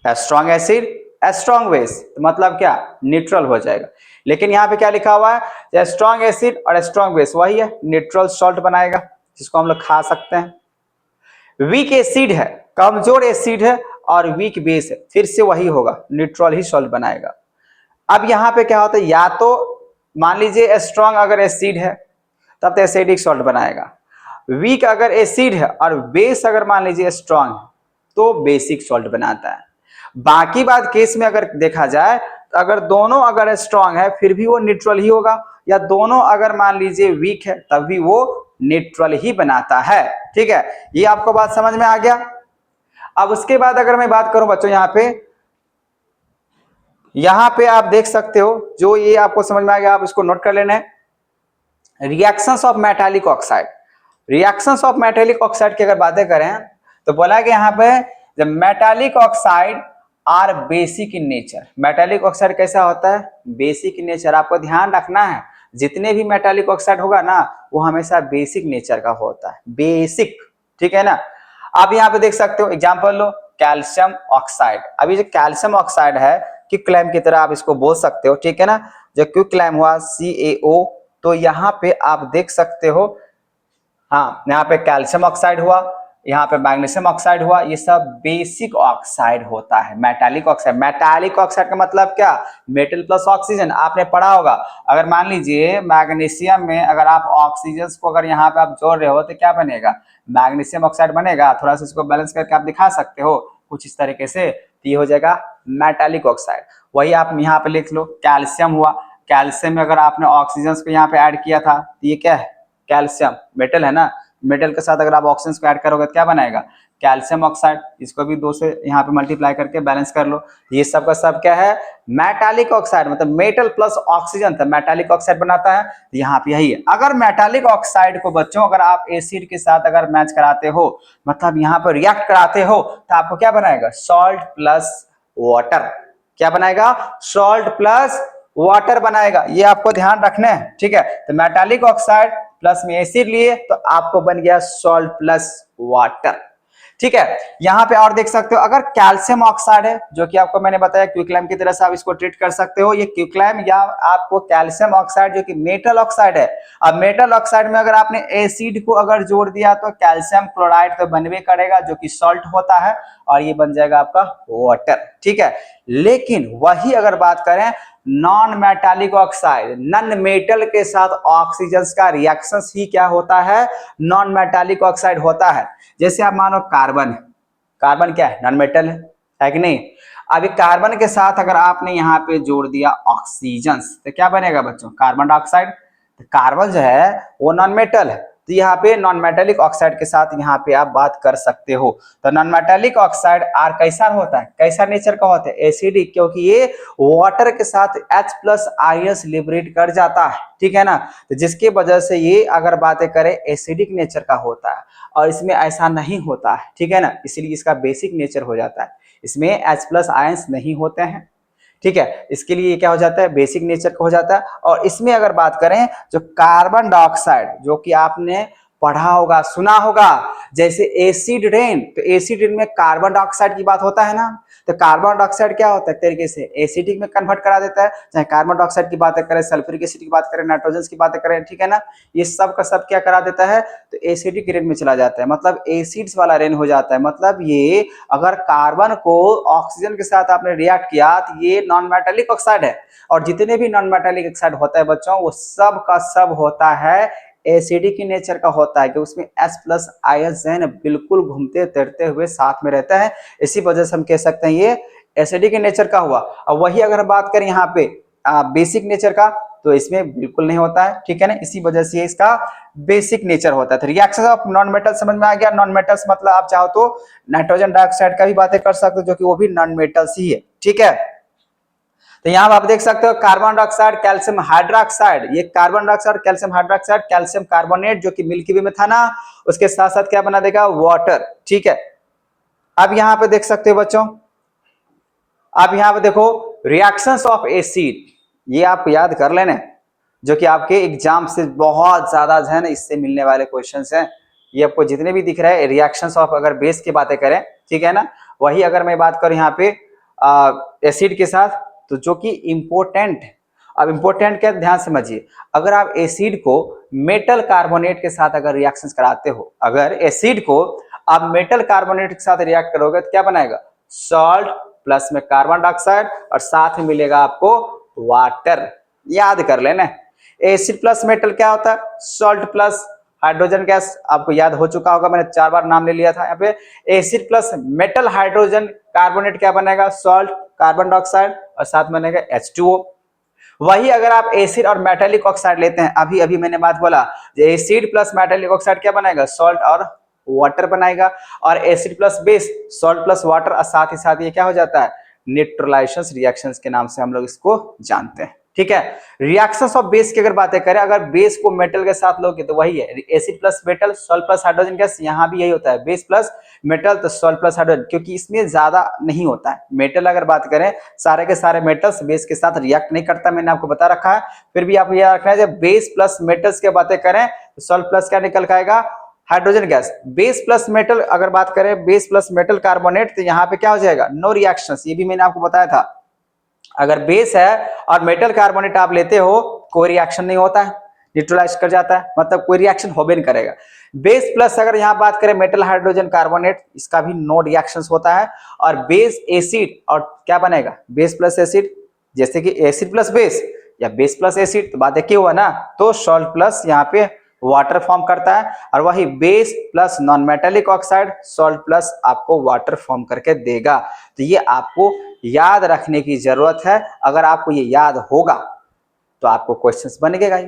स्ट्रॉन्ग एसिड स्ट्रॉन्ग बेस, तो मतलब क्या, न्यूट्रल हो जाएगा। लेकिन यहाँ पे क्या लिखा हुआ है, स्ट्रॉन्ग एसिड और स्ट्रॉन्ग बेस वही है, न्यूट्रल सॉल्ट बनाएगा जिसको हम लोग खा सकते हैं। वीक एसिड है, कमजोर एसिड है और वीक बेस है, फिर से वही होगा, न्यूट्रल ही सॉल्ट बनाएगा। अब यहाँ पे क्या होता है, या तो मान लीजिए स्ट्रॉन्ग अगर एसिड है तब तो एसिडिक सॉल्ट बनाएगा, वीक अगर एसिड है और बेस अगर मान लीजिए स्ट्रॉन्ग है तो बेसिक सॉल्ट बनाता है। बाकी बात केस में अगर देखा जाए तो अगर दोनों अगर स्ट्रॉन्ग है फिर भी वो न्यूट्रल ही होगा, या दोनों अगर मान लीजिए वीक है तब भी वो न्यूट्रल ही बनाता है, ठीक है। ये आपको बात समझ में आ गया। अब उसके बाद अगर मैं बात करूं बच्चों, यहां पे आप देख सकते हो, जो ये आपको समझ में आ गया आप इसको नोट कर लेना है। Reactions of metallic oxide, reactions of metallic oxide की अगर बातें करें तो बोला कि यहाँ पे जब metallic oxide are basic in nature, metallic oxide कैसा होता है, बेसिक इन नेचर। आपको ध्यान रखना है जितने भी मेटालिक ऑक्साइड होगा ना वो हमेशा बेसिक नेचर का होता है, बेसिक, ठीक है ना। आप यहाँ पे देख सकते हो एग्जांपल लो, कैल्शियम ऑक्साइड। अभी जो कैल्शियम ऑक्साइड है क्विक क्लाइम की तरह आप इसको बोल सकते हो, ठीक है ना। जो क्विक क्लाइम हुआ CaO, तो यहाँ पे आप देख सकते हो, हाँ यहाँ पे कैल्शियम ऑक्साइड हुआ, यहाँ पे मैग्नीशियम ऑक्साइड हुआ, ये सब बेसिक ऑक्साइड होता है। मेटालिक ऑक्साइड, मेटालिक ऑक्साइड का मतलब क्या, मेटल प्लस ऑक्सीजन, आपने पढ़ा होगा। अगर मान लीजिए मैग्नीशियम में अगर आप ऑक्सीजन को अगर यहाँ पे आप जोड़ रहे हो तो क्या बनेगा, मैग्नीशियम ऑक्साइड बनेगा। थोड़ा सा इसको बैलेंस करके आप दिखा सकते हो कुछ इस तरीके से, तो ये हो जाएगा मेटालिक ऑक्साइड। वही आप यहाँ पे लिख लो, कैल्शियम हुआ, कैल्शियम में अगर आपने ऑक्सीजन को यहाँ पे ऐड किया था तो ये क्या है, कैल्शियम, मेटल है ना, मेटल के साथ अगर आप ऑक्सीजन को ऐड करोगे तो क्या बनाएगा, कैल्शियम ऑक्साइड, इसको भी 2 से यहाँ पे मल्टीप्लाई करके बैलेंस कर लो। ये सब का सब क्या है, मेटालिक ऑक्साइड, मतलब मेटल प्लस ऑक्सीजन तो मेटालिक ऑक्साइड बनाता है। तो यहाँ पे यही है। अगर मेटालिक ऑक्साइड को बच्चों अगर आप एसिड के साथ अगर मैच कराते हो, मतलब यहाँ पर रिएक्ट कराते हो, तो आपको क्या बनाएगा, सॉल्ट प्लस वाटर। क्या बनाएगा, सॉल्ट प्लस वाटर बनाएगा। ये आपको ध्यान रखना है, ठीक है। तो मेटालिक ऑक्साइड प्लस में एसिड लिए तो आपको बन गया सॉल्ट प्लस वाटर, ठीक है। यहां पे और देख सकते हो, अगर कैल्शियम ऑक्साइड है, जो कि आपको मैंने बताया क्विकलाइम की तरह से आप इसको ट्रीट कर सकते हो। ये क्विकलाइम या आपको कैल्शियम ऑक्साइड जो कि मेटल ऑक्साइड है। अब मेटल ऑक्साइड में अगर आपने एसिड को अगर जोड़ दिया तो कैल्शियम क्लोराइड तो बनवे करेगा, जो कि सॉल्ट होता है, और ये बन जाएगा आपका वाटर, ठीक है। लेकिन वही अगर बात करें non metallic oxide, non metal के साथ ऑक्सीजन का रिएक्शन ही क्या होता है, नॉन मेटालिक ऑक्साइड होता है। जैसे आप मानो कार्बन, कार्बन क्या है, नॉन मेटल है कि नहीं। अभी कार्बन के साथ अगर आपने यहाँ पे जोड़ दिया ऑक्सीजन, तो क्या बनेगा बच्चों, कार्बन डाइऑक्साइड। तो कार्बन जो है वो नॉन मेटल है, तो यहाँ पे नॉन मेटालिक ऑक्साइड के साथ यहाँ पे आप बात कर सकते हो। तो नॉन मेटालिक ऑक्साइड आर कैसा होता है, कैसा नेचर का होता है, एसिडिक, क्योंकि ये वाटर के साथ H+IS लिबरेट कर जाता है, ठीक है ना। तो जिसकी वजह से ये अगर बातें करें एसिडिक नेचर का होता है, और इसमें ऐसा नहीं होता है, ठीक है ना। इसलिए इसका बेसिक नेचर हो जाता है, इसमें H+आयंस नहीं होते हैं, ठीक है। इसके लिए क्या हो जाता है, बेसिक नेचर का हो जाता है। और इसमें अगर बात करें जो कार्बन डाइऑक्साइड, जो कि आपने पढ़ा होगा, सुना होगा, जैसे एसिड रेन, तो एसिड रेन में कार्बन डाइऑक्साइड की बात होता है ना। तो कार्बन डाइऑक्साइड क्या होता है, तरीके से एसिडिक में कन्वर्ट करा देता है। चाहे कार्बन डाइऑक्साइड की बातें करें, सल्फ्यूरिक एसिड की बात करें, नाइट्रोजन की बातें करें, ठीक है ना, ये सब का सब क्या करा देता है, तो एसिडिक रेन में चला जाता है, मतलब एसिड्स वाला रेन हो जाता है। मतलब ये अगर कार्बन को ऑक्सीजन के साथ आपने रिएक्ट किया तो ये नॉन मेटालिक ऑक्साइड है। और जितने भी नॉन मेटालिक ऑक्साइड होता है बच्चों, वो सब का सब होता है एसिडिक नेचर का होता है, कि उसमें H+IS जो है ना बिल्कुल घूमते तैरते हुए साथ में रहता है। इसी वजह से हम कह सकते हैं ये एसिडिक नेचर का हुआ। और वही अगर बात करें यहाँ पे बेसिक नेचर का, तो इसमें बिल्कुल नहीं होता है, ठीक है ना। इसी वजह से इसका बेसिक नेचर होता है। तो रिएक्शन ऑफ नॉन मेटल समझ में आ गया। नॉन मेटल्स मतलब आप चाहो तो नाइट्रोजन डाइऑक्साइड का भी बातें कर सकते हो, जो कि वो भी नॉन मेटल्स ही है, ठीक है। तो यहाँ आप देख सकते हो कार्बन डाइऑक्साइड, कैल्शियम हाइड्रोक्साइड, ये carbon dioxide, calcium hydroxide, calcium carbonate जो कि मिल्की वे में था ना, उसके साथ साथ क्या बना देगा, वाटर, ठीक है। अब यहाँ पे देख सकते हो बच्चों, अब यहाँ पे देखो रिएक्शंस ऑफ एसिड, ये आप याद कर लेना, जो कि आपके एग्जाम से बहुत ज्यादा है ना, इससे मिलने वाले क्वेश्चंस हैं। ये आपको जितने भी दिख रहे हैं रिएक्शंस ऑफ, अगर बेस की बातें करें, ठीक है ना। वही अगर मैं बात करूं यहाँ पे एसिड के साथ, तो जो कि इंपोर्टेंट, अब इंपोर्टेंट क्या, ध्यान समझिए। अगर आप एसिड को मेटल कार्बोनेट के साथ अगर रिएक्शंस कराते हो, अगर एसिड को आप मेटल कार्बोनेट के साथ रिएक्ट करोगे तो क्या बनाएगा, सॉल्ट प्लस में कार्बन डाइऑक्साइड, और साथ में मिलेगा आपको वाटर। याद कर लेना, एसिड प्लस मेटल क्या होता है, सॉल्ट प्लस हाइड्रोजन गैस, आपको याद हो चुका होगा, मैंने 4 बार नाम ले लिया था यहाँ पे। Acid plus metal hydrogen carbonate क्या बनेगा, सॉल्ट, कार्बन डाइऑक्साइड, और साथ बनेगा H2O। वही अगर आप एसिड और मेटालिक ऑक्साइड लेते हैं, अभी अभी मैंने बात बोला, एसिड प्लस मेटालिक ऑक्साइड क्या बनाएगा, सॉल्ट और वाटर बनाएगा। और acid plus base, salt plus water, और साथ ही साथ ये क्या हो जाता है, न्यूट्रलाइजेशन रिएक्शंस के नाम से हम लोग इसको जानते हैं, ठीक है। रिएक्शंस ऑफ बेस की अगर बातें करें, अगर बेस को मेटल के साथ लोगे तो वही है acid plus metal, salt plus hydrogen gas. यहाँ भी यही होता है, बेस प्लस मेटल तो सॉल्ट प्लस हाइड्रोजन, क्योंकि इसमें ज्यादा नहीं होता है। मेटल अगर बात करें, सारे के सारे मेटल्स बेस के साथ रिएक्ट नहीं करता, मैंने आपको बता रखा है। फिर भी आपको याद रखना है, जब बेस प्लस मेटल्स की बातें करें तो सॉल्ट प्लस क्या निकल आएगा, hydrogen gas. Base plus metal अगर बात करें, बेस प्लस मेटल कार्बोनेट, तो यहाँ पे क्या हो जाएगा, नो रिएक्शंस। ये भी मैंने आपको बताया था, अगर बेस है और मेटल कार्बोनेट आप लेते हो, कोई रिएक्शन नहीं होता है, न्यूट्रलाइज कर जाता है, मतलब कोई रिएक्शन हो भी नहीं करेगा। बेस प्लस अगर यहाँ बात करें मेटल हाइड्रोजन कार्बोनेट, इसका भी नो रिएक्शंस होता है। और बेस एसिड, और क्या बनेगा, बेस प्लस एसिड, जैसे कि एसिड प्लस बेस या बेस प्लस एसिड, तो बात एक ही हुआ ना, तो सॉल्ट प्लस यहाँ पे वाटर फॉर्म करता है। और वही base plus non metallic oxide, salt plus आपको वाटर फॉर्म करके देगा। तो ये आपको याद रखने की जरूरत है। अगर आपको ये याद होगा तो आपको क्वेश्चंस बनेगा ही,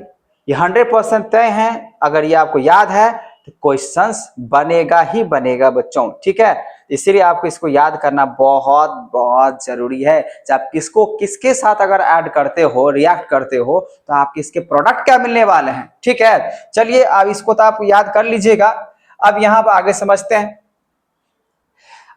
ये 100% तय है। अगर ये आपको याद है क्वेश्चंस बनेगा ही बनेगा बच्चों, ठीक है। इसीलिए आपको इसको याद करना बहुत बहुत जरूरी है। जब आप किसको किसके साथ अगर ऐड करते हो, रिएक्ट करते हो, तो आप किसके प्रोडक्ट क्या मिलने वाले हैं, ठीक है। चलिए अब इसको तो आप याद कर लीजिएगा। अब यहाँ पर आगे समझते हैं।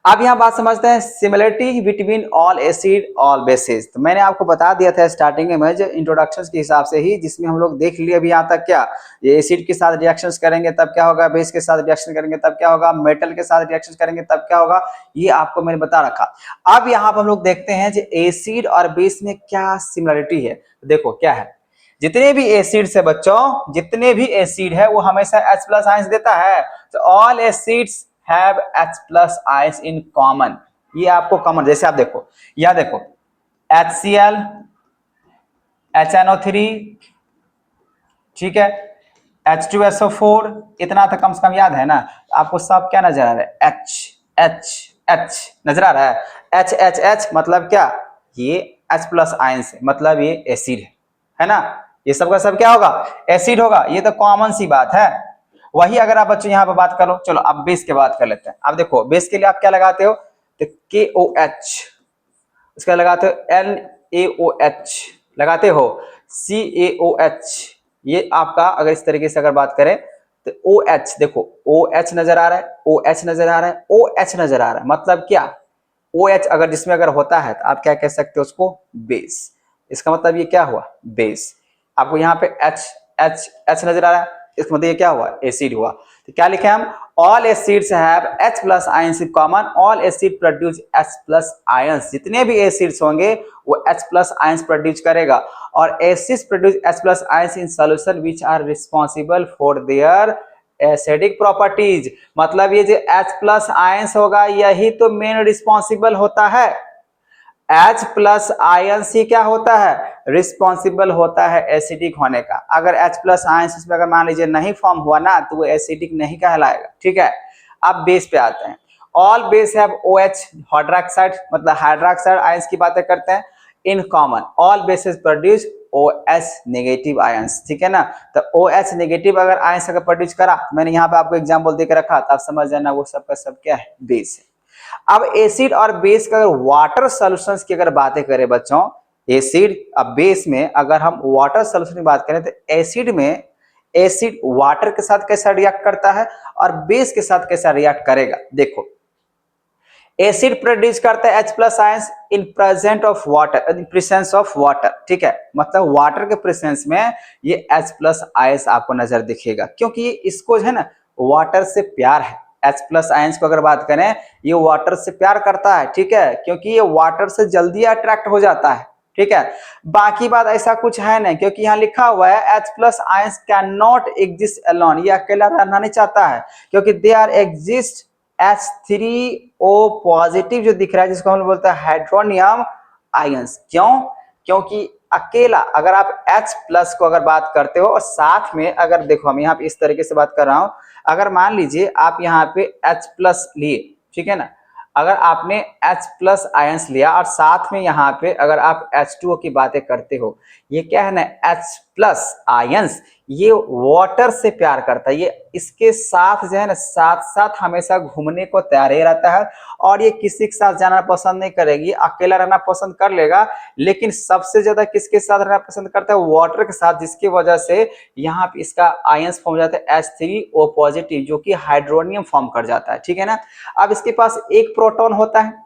अब यहाँ बात समझते हैं similarity between all acid all basis. तो मैंने आपको बता दिया था स्टार्टिंग में जो इंट्रोडक्शन के हिसाब से ही, जिसमें हम लोग देख लिए अभी यहाँ तक क्या, ये एसिड के साथ रिएक्शंस करेंगे तब क्या होगा, बेस के साथ रिएक्शन करेंगे तब क्या होगा, मेटल के साथ रिएक्शन करेंगे तब क्या होगा, ये आपको मैंने बता रखा। अब यहाँ पर हम लोग देखते हैं जो एसिड और बेस में क्या सिमिलरिटी है। देखो क्या है, जितने भी एसिड्स है बच्चों, जितने भी एसिड है वो हमेशा H+ आयंस देता है। तो all acids have H+ ions in common। ये आपको कॉमन, जैसे आप देखो यह देखो HCl, HNO3, ठीक है, H2SO4, इतना तो कम से कम याद है ना। आपको सब क्या नजर आ रहा है, H नजर आ रहा है। H मतलब क्या, ये H+ आयंस है, मतलब ये एसिड है ना। ये सब का सब क्या होगा, एसिड होगा। ये तो कॉमन सी बात है। वही अगर आप बच्चों यहाँ पे बात करो, चलो अब बेस के बात कर लेते हैं। अब देखो बेस के लिए आप क्या लगाते हो, तो KOH, उसका लगाते हो NaOH, लगाते हो CaOH। ये आपका अगर इस तरीके से अगर बात करें तो OH, देखो OH नजर आ रहा है, OH नजर आ रहा है, OH नजर आ रहा है, मतलब क्या, OH अगर जिसमें अगर होता है तो आप क्या कह सकते हो उसको, बेस। इसका मतलब ये क्या हुआ, बेस। आपको यहाँ पे H नजर आ रहा है, इसका मतलब ये क्या हुआ, एसिड हुआ। तो क्या लिखे हम, all acids have H+ ions in common, all acid produce H+ ions. जितने भी एसिड्स होंगे वो H+ आयंस प्रोड्यूस करेगा। और acids produce H+ ions in solution which are responsible for their acidic properties. मतलब ये जो H+ आयंस होगा यही तो मेन रिस्पांसिबल होता है। H+ आयंस ही क्या होता है, रिस्पॉन्सिबल होता है एसिडिक होने का। अगर H+ आयंस इसमें अगर मान लीजिए नहीं फॉर्म हुआ ना, तो वो एसिडिक नहीं कहलाएगा, ठीक है। अब बेस पे आते हैं। All base have OH hydroxide, मतलब हाइड्रोक्साइड आयंस की बातें करते हैं। In common all bases produce OH negative ions, ठीक है ना। तो OH नेगेटिव अगर आयंस अगर प्रोड्यूस करा, मैंने यहाँ पे आपको एग्जाम्पल देकर रखा, तो आप समझ जाना वो सबका सब क्या है, बेस है। अब एसिड और बेस का अगर वाटर सॉल्यूशंस की अगर बातें करें बच्चों, एसिड और बेस में अगर हम वाटर सॉल्यूशन की बात करें, तो एसिड में एसिड वाटर के साथ कैसा रिएक्ट करता है और बेस के साथ कैसा रिएक्ट करेगा। देखो एसिड प्रोड्यूस करता है H+ ions in present of water, in presence of water, ठीक है। मतलब वाटर के प्रेजेंस में ये H+ आयंस आपको नजर दिखेगा, क्योंकि इसको है ना वाटर से प्यार है। H+ आयंस को अगर बात करें, ये वाटर से प्यार करता है, ठीक है, क्योंकि ये वाटर से जल्दी अट्रैक्ट हो जाता है, ठीक है। बाकी बात ऐसा कुछ है नहीं, क्योंकि यहाँ लिखा हुआ है H+ ions can not exist alone, ये अकेला रहना नहीं चाहता है, क्योंकि they are exist H3O positive जो दिख रहा है, जिसको हम बोलते हैं हाइड्रोनियम आयंस। क्यों, क्योंकि अकेला अगर आप H+ को अगर बात करते हो और साथ में अगर देखो, हम यहाँ पे इस तरीके से बात कर रहा हूं, अगर मान लीजिए आप यहाँ पे H+ लिए, ठीक है ना, अगर आपने H+ आयंस लिया और साथ में यहाँ पे अगर आप H2O की बातें करते हो, ये क्या है ना, H+ आयंस ये वाटर से प्यार करता है, ये इसके साथ जो है ना साथ साथ हमेशा घूमने को तैयार ही रहता है, और ये किसी के साथ जाना पसंद नहीं करेगी, अकेला रहना पसंद कर लेगा, लेकिन सबसे ज्यादा किसके साथ रहना पसंद करता है, वाटर के साथ, जिसकी वजह से यहाँ पे इसका आयंस फॉर्म हो जाता है H3O पॉजिटिव, जो कि हाइड्रोनियम फॉर्म कर जाता है, ठीक है ना। अब इसके पास एक प्रोटॉन होता है,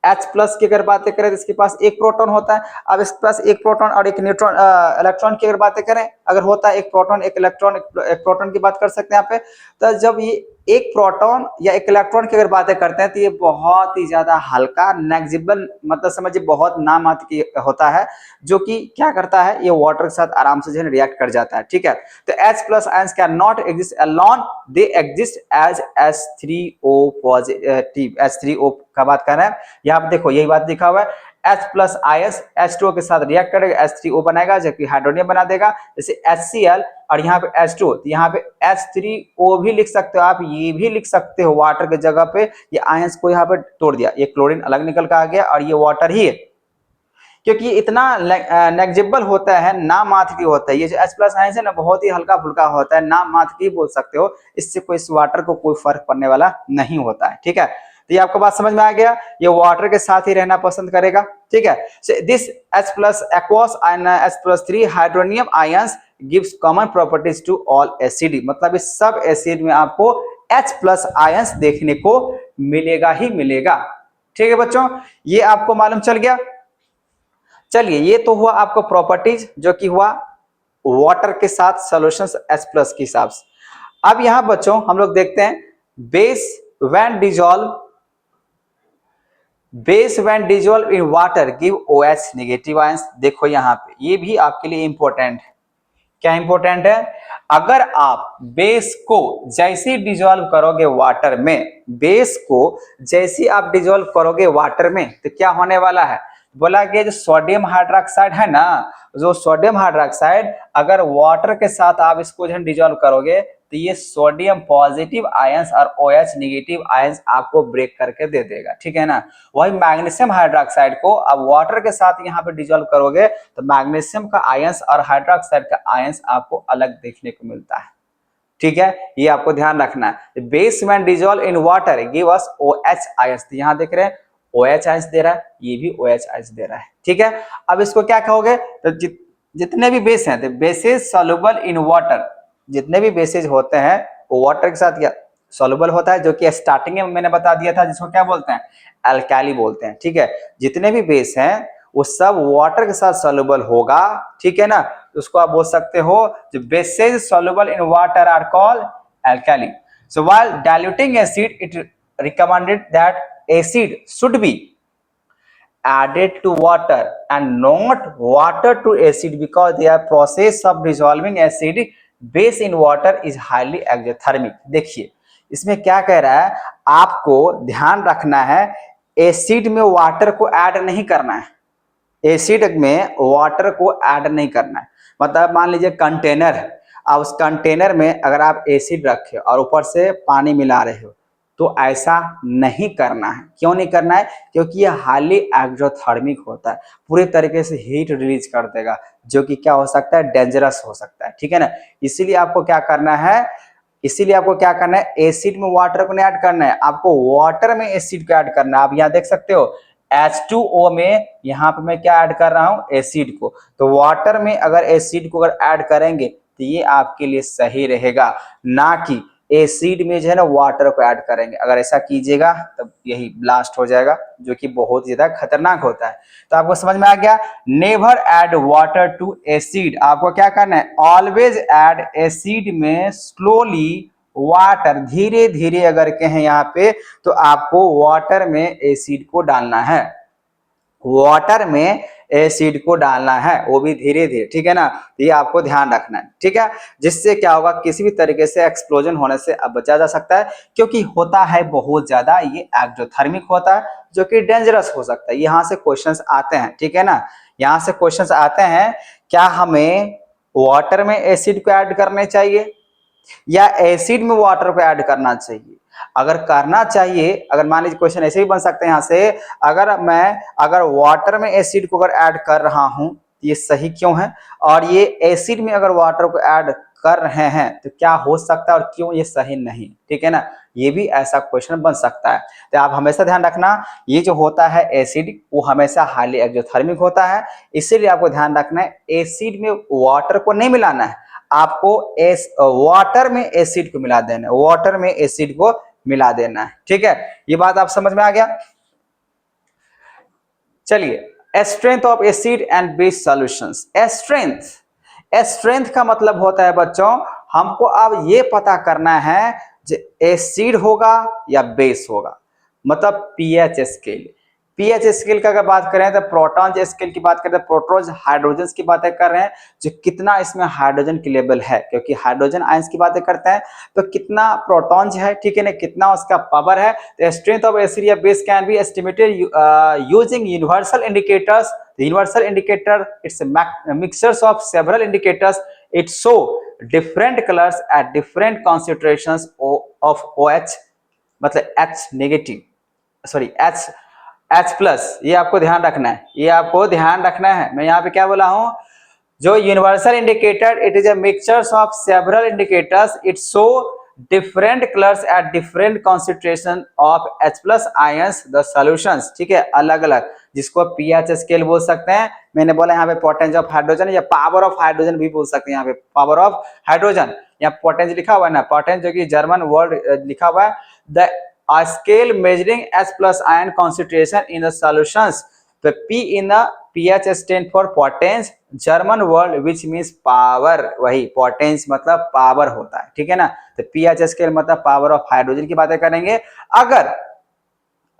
H+ की अगर बातें करें तो इसके पास एक प्रोटॉन होता है। अब इसके पास एक प्रोटॉन और एक न्यूट्रॉन, इलेक्ट्रॉन की अगर बातें करें, अगर होता है एक प्रोटॉन एक इलेक्ट्रॉन, एक प्रोटॉन की बात कर सकते हैं यहाँ पे। तो जब ये एक प्रोटॉन या एक इलेक्ट्रॉन की अगर बातें करते हैं, तो ये बहुत ही ज्यादा हल्का नेग्लिजिबल, मतलब समझिए बहुत नाम मात्र की होता है, जो कि क्या करता है, ये वाटर के साथ आराम से जो है रिएक्ट कर जाता है, ठीक है। तो H+ ions can not exist alone, they exist as H3O positive, H3O का बात कर रहे हैं। यहाँ पे देखो यही बात लिखा हुआ है, H+ आयंस H2O के साथ रिएक्ट करेगा, H3O बनाएगा, जो कि हाइड्रोनियम बना देगा, जैसे HCl, और यहाँ पे H2O, तो यहाँ पे H3O भी लिख सकते हो आप, ये भी लिख सकते हो, वाटर के जगह पे ये आयंस को यहाँ पे तोड़ दिया, ये क्लोरीन अलग निकल के आ गया और ये वाटर ही है। क्योंकि ये इतना नेग्जिबल होता है, नाम मात्र की होता है। ये जो H प्लस आयंस है ना बहुत ही हल्का फुल्का होता है, नाम मात्र की बोल सकते हो, इससे कोई इस वाटर को कोई फर्क पड़ने वाला नहीं होता है। ठीक है, तो ये आपको बात समझ में आ गया, ये वाटर के साथ ही रहना पसंद करेगा। ठीक है, so this H plus aqueous and H+3 hydronium ions gives common properties to all acid, मतलब इस सब एसिड में आपको H प्लस आयंस देखने को मिलेगा ही मिलेगा। ठीक है बच्चों, ये आपको मालूम चल गया। चलिए, ये तो हुआ आपको प्रॉपर्टीज जो कि हुआ वाटर के साथ सॉल्यूशंस H प्लस के हिसाब से। अब यहां बच्चों हम लोग देखते हैं base when dissolve in water give OH negative ions. देखो यहां पे ये भी आपके लिए इंपॉर्टेंट है। क्या इंपॉर्टेंट है? अगर आप बेस को जैसे डिजॉल्व करोगे वाटर में, बेस को जैसे आप डिजॉल्व करोगे वाटर में, तो क्या होने वाला है? बोला कि जो सोडियम हाइड्रोक्साइड है ना, जो सोडियम हाइड्रोक्साइड अगर वाटर के साथ आप इसको जो डिजॉल्व करोगे तो ये सोडियम पॉजिटिव आयंस और OH नेगेटिव आयंस आपको ब्रेक करके दे देगा। ठीक है ना, वही मैग्नीशियम हाइड्रोक्साइड को अब वाटर के साथ यहाँ पे डिजॉल्व करोगे तो मैग्नीशियम का आयंस और हाइड्रोक्साइड का आयंस आपको अलग देखने को मिलता है। ठीक है, ये आपको ध्यान रखना है। Base when dissolve in water give us OH ions, तो यहाँ देख रहे हैं OH आयंस दे रहा है, ये भी OH आयंस दे रहा है। ठीक है, अब इसको क्या कहोगे? तो जितने भी बेस हैं, तो बेसेस सॉल्युबल इन वाटर, जितने भी बेसेज होते हैं वो वाटर के साथ क्या सॉल्युबल होता है, जो कि स्टार्टिंग में मैंने बता दिया था, जिसको क्या बोलते हैं? अल्काली बोलते हैं। ठीक है, जितने भी बेस हैं वो सब वाटर के साथ सॉल्युबल होगा। ठीक है ना, तो उसको आप बोल सकते हो जो bases soluble in water are called alkali. So while diluting acid it recommended that acid should be added to water and not water to acid because their process of dissolving acid base in water is highly exothermic। देखिए इसमें क्या कह रहा है, आपको ध्यान रखना है एसिड में वाटर को ऐड नहीं करना है, एसिड में वाटर को ऐड नहीं करना है। मतलब मान लीजिए कंटेनर है, अब उस कंटेनर में अगर आप एसिड रखे और ऊपर से पानी मिला रहे हो तो ऐसा नहीं करना है। क्यों नहीं करना है? क्योंकि ये हाईली एक्सोथर्मिक होता है, पूरे तरीके से हीट रिलीज कर देगा, जो कि क्या हो सकता है? डेंजरस हो सकता है। ठीक है ना, इसीलिए आपको क्या करना है, एसिड में वाटर को नहीं ऐड करना है, आपको वाटर में एसिड को ऐड करना है। आप यहाँ देख सकते हो H2O में यहाँ पे मैं क्या ऐड कर रहा हूँ? एसिड को। तो वाटर में अगर एसिड को अगर ऐड करेंगे तो ये आपके लिए सही रहेगा, ना कि एसिड में जो है ना वाटर को ऐड करेंगे। अगर ऐसा कीजिएगा तब यही ब्लास्ट हो जाएगा, जो कि बहुत ज्यादा खतरनाक होता है। तो आपको समझ में आ गया, never add water to acid. आपको क्या करना है? ऑलवेज ऐड एसिड में स्लोली वाटर, धीरे धीरे अगर कहें यहाँ पे तो आपको वाटर में एसिड को डालना है, वाटर में एसिड को डालना है, वो भी धीरे धीरे। ठीक है ना, ये आपको ध्यान रखना है। ठीक है, जिससे क्या होगा, किसी भी तरीके से एक्सप्लोजन होने से अब बचा जा सकता है, क्योंकि होता है बहुत ज्यादा ये एक्सोथर्मिक होता है, जो कि डेंजरस हो सकता है। यहाँ से क्वेश्चंस आते हैं। ठीक है ना, यहाँ से क्वेश्चंस आते हैं, क्या हमें वाटर में एसिड को ऐड करने चाहिए या एसिड में वाटर को ऐड करना चाहिए? अगर करना चाहिए, अगर मान लीजिए क्वेश्चन ऐसे भी बन सकते हैं यहाँ से, अगर वाटर में एसिड को अगर ऐड कर रहा हूं ये सही क्यों है, और ये एसिड में अगर वाटर को ऐड कर रहे हैं तो क्या हो सकता है और क्यों ये सही नहीं? ठीक है ना, ये भी ऐसा क्वेश्चन बन सकता है। तो आप हमेशा ध्यान रखना, ये जो होता है एसिड वो हमेशा हाईली एक्सोथर्मिक होता है, इसीलिए आपको ध्यान रखना है एसिड में वाटर को नहीं मिलाना है, आपको वाटर में एसिड को मिला देना है, वाटर में एसिड को मिला देना है। ठीक है, ये बात आप समझ में आ गया। चलिए, strength of acid and base solutions. Strength का मतलब होता है बच्चों, हमको अब ये पता करना है जो एसिड होगा या बेस होगा, मतलब पीएच स्केल। पीएच स्केल का अगर बात करें तो प्रोटॉन स्केल की बात करें तो प्रोटॉन हाइड्रोजन की बातें कर रहे हैं, जो कितना इसमें हाइड्रोजन की लेवल है, क्योंकि हाइड्रोजन आयंस की बातें करते हैं तो कितना प्रोटॉन है। ठीक है ना, कितना उसका पावर है। तो स्ट्रेंथ ऑफ एसिड या base can be estimated using universal indicators. Universal indicator it's mixtures of several indicators, it show different colours at different concentrations of OH, मतलब H negative, sorry H H+, ये आपको ध्यान रखना है, ये आपको ध्यान रखना है। मैं यहाँ पे क्या बोला हूँ, जो universal indicator it is a mixtures of several indicators, it show different colours at different concentration of H+ ions the solutions, ठीक है, अलग अलग, जिसको पीएच स्केल बोल सकते हैं। मैंने बोला यहाँ पे पोटेंशियल ऑफ हाइड्रोजन या पावर ऑफ हाइड्रोजन भी बोल सकते हैं, यहाँ पे पावर ऑफ हाइड्रोजन, यहाँ पोटेंशियल लिखा हुआ है ना, पोटेंशियल जो कि जर्मन वर्ड लिखा हुआ है, the scale measuring H+ ion concentration in the solutions, तो P in the pH stand for potence, German word which means power, वही पोटेंस मतलब पावर होता है, ठीक है ना। तो पीएच स्केल मतलब पावर ऑफ हाइड्रोजन की बातें करेंगे।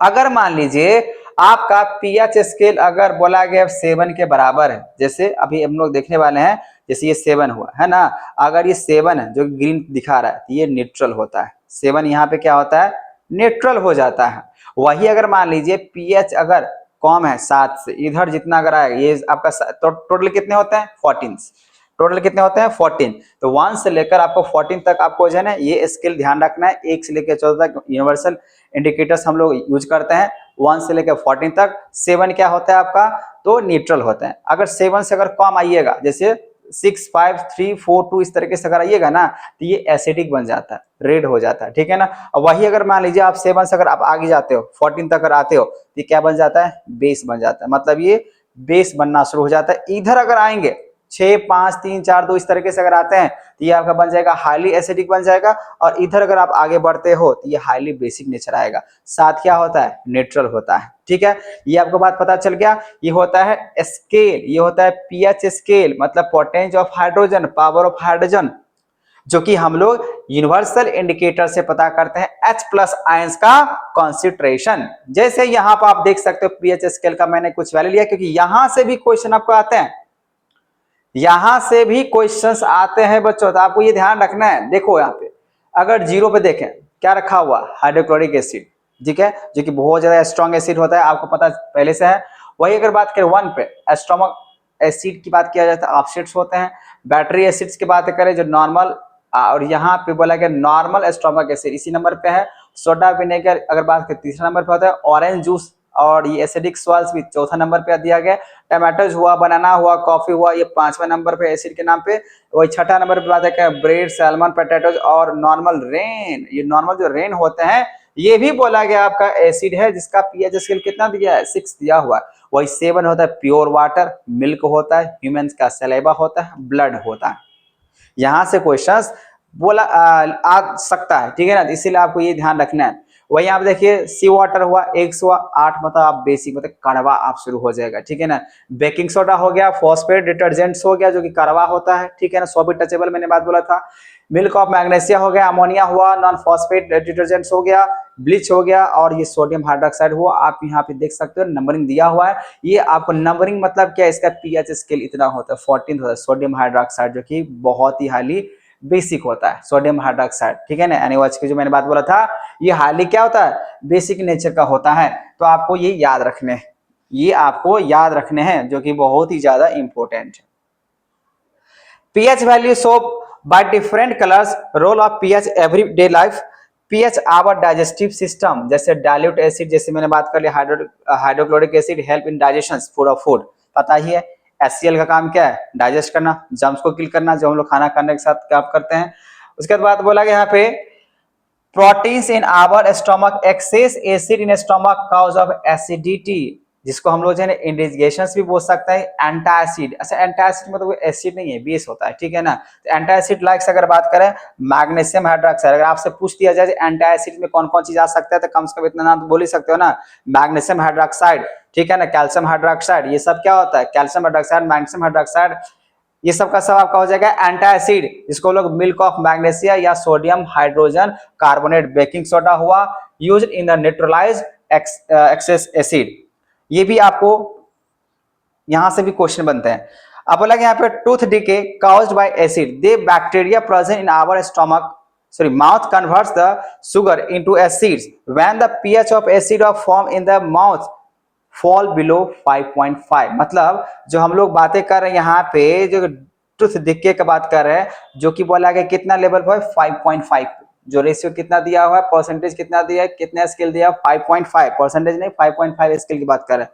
अगर मान लीजिए आपका पीएच स्केल अगर बोला गया 7 के बराबर है, जैसे अभी हम लोग देखने वाले हैं, जैसे ये 7 हुआ है ना, अगर ये 7 है जो ग्रीन दिखा रहा है तो ये न्यूट्रल होता है, 7 यहाँ पे क्या होता है, न्यूट्रल हो जाता है। वही अगर मान लीजिए पीएच अगर कम है 7 से, इधर जितना अगर आएगा, ये आपका टोटल कितने होते हैं 14, टोटल कितने होते हैं 14, तो 1 से लेकर आपको 14 तक आपको जो है ना ये स्केल ध्यान रखना है। 1 से लेकर 14 तक यूनिवर्सल इंडिकेटर्स हम लोग यूज करते हैं, 1 से लेकर 14 तक। 7 क्या होता है आपका, तो न्यूट्रल होता है। अगर 7 से अगर कम आइएगा, जैसे 6, 5, 3, 4, 2 इस तरीके से अगर आइएगा ना, तो ये एसिडिक बन जाता है, रेड हो जाता है, ठीक है ना। और वही अगर मान लीजिए आप 7 से अगर आप आगे जाते हो 14 तक अगर आते हो, तो ये क्या बन जाता है, बेस बन जाता है, मतलब ये बेस बनना शुरू हो जाता है। इधर अगर आएंगे 6, 5, 3, 4, 2 इस तरीके से अगर आते हैं, तो ये आपका बन जाएगा हाईली एसिडिक बन जाएगा। और इधर अगर आप आगे बढ़ते हो तो ये हाईली बेसिक नेचर आएगा, साथ क्या होता है, न्यूट्रल होता है, ठीक है। ये आपको बात पता चल गया। ये होता है स्केल, ये होता है पीएच स्केल, मतलब potential of hydrogen, power of hydrogen, जो कि हम लोग यूनिवर्सल इंडिकेटर से पता करते हैं H+ आयंस का कॉन्सेंट्रेशन। जैसे यहाँ पर आप देख सकते हो पीएच स्केल का मैंने कुछ वैल्यू लिया, क्योंकि यहां से भी क्वेश्चन आपको आते हैं, यहां से भी क्वेश्चंस आते हैं बच्चों, तो आपको ये ध्यान रखना है। देखो यहाँ पे अगर 0 पे देखें क्या रखा हुआ, हाइड्रोक्लोरिक एसिड, ठीक है, जो कि बहुत ज्यादा स्ट्रॉन्ग एसिड होता है, आपको पता पहले से है। वही अगर बात करें 1 पे एस्ट्रोमक एसिड की बात किया जाता है, ऑप्सिट्स होते हैं। बैटरी एसिड्स की बात करें जो नॉर्मल, और यहाँ पे बोला गया नॉर्मल एस्ट्रोमक एसिड इसी नंबर पे है। सोडा विनेगर अगर बात करें तीसरा नंबर पे होता है। ऑरेंज जूस और ये एसिडिक सॉल्ट्स भी चौथा नंबर पे दिया गया। टमाटोज हुआ, बनाना हुआ, कॉफी हुआ, ये 5वें नंबर पे एसिड के नाम पे। वही छठा नंबर पे बात है ब्रेड, सैल्मन, पोटैटोज और नॉर्मल रेन, ये नॉर्मल जो रेन होते हैं ये भी बोला गया आपका एसिड है, जिसका पीएच स्केल कितना दिया है, 6 दिया हुआ है। वही 7 होता है प्योर वाटर, मिल्क होता है, ह्यूमंस का सलेबा होता है, ब्लड होता है। यहां से क्वेश्चंस बोला आ सकता है, ठीक है ना, इसीलिए आपको ये ध्यान रखना है। वही आप देखिए सी वाटर हुआ 1 हुआ 8, मतलब आप बेसिक मतलब कड़वा आप शुरू हो जाएगा, ठीक है ना। बेकिंग सोडा हो गया, फॉस्फेट डिटर्जेंट्स हो गया जो कि कड़वा होता है, ठीक है ना, सो भी टचेबल मैंने बात बोला था। मिल्क ऑफ मैग्नीशिया हो गया, अमोनिया हुआ, नॉन फॉस्फेट डिटर्जेंट्स हो गया, ब्लीच हो गया, और ये सोडियम हाइड्रोक्साइड हुआ। आप यहाँ पे देख सकते हो नंबरिंग दिया हुआ है। ये आपको नंबरिंग मतलब क्या है, इसका पीएच स्केल इतना होता है 14 होता है। सोडियम हाइड्रोक्साइड जो कि बहुत ही हाईली बेसिक होता है, सोडियम हाइड्रोक्साइड, ठीक है ना। NaOH की जो मैंने बात बोला था ये हाईली क्या होता है, बेसिक नेचर का होता है। तो आपको ये याद रखने हैं, ये आपको याद रखने हैं, जो कि बहुत ही ज्यादा इंपॉर्टेंट है। PH value show by different colours, role of pH everyday life. PH our digestive system, जैसे डाइल्यूट एसिड, जैसे मैंने बात कर लिया hydrochloric acid help in digestion food of food, पता ही है। HCl का काम क्या है, डाइजेस्ट करना, जर्म्स को किल करना, जो हम लोग खाना खाने के साथ क्या करते हैं। उसके बाद बोला गया यहाँ पे proteins in our stomach, excess acid in stomach cause of acidity, जिसको हम लोग जो है इंडिगेशन भी बोल सकते हैं। एंटासिड, अच्छा एंटासिड मतलब एसिड नहीं है, बेस होता है, ठीक है ना। तो एंटासिड लाइक्स अगर बात करें मैग्नीशियम हाइड्रोक्साइड, अगर आपसे पूछ दिया जाए एंटासिड में कौन कौन चीज आ सकता है, तो कम से कम इतना नाम तो बोल ही सकते हो ना, मैग्नीशियम हाइड्रोक्साइड, ठीक है ना, कैल्शियम हाइड्रोक्साइड, ये सब क्या होता है, कैल्शियम हाइड्रोक्साइड, मैग्नीशियम हाइड्रोक्साइड, ये सब का सब आपका हो जाएगा एंटासिड, जिसको लोग मिल्क ऑफ मैग्नीशिया या sodium hydrogen carbonate, baking soda हुआ, used in the neutralize excess acid. ये भी आपको यहां से भी क्वेश्चन बनते हैं। अब बोला यहाँ पे tooth decay caused by acid, they bacteria present in our stomach, sorry mouth converts the sugar into acids when the pH of acid of form in the mouth fall below 5.5। मतलब जो हम लोग बातें कर रहे हैं यहाँ पे, जो टूथ डिके की बात कर रहे हैं, जो कि बोला गया कितना लेवल पर 5.5, जो रेशियो कितना दिया हुआ है, परसेंटेज कितना दिया है, कितना स्केल दिया है, 5.5 परसेंटेज नहीं 5.5 स्केल की बात कर रहे हैं।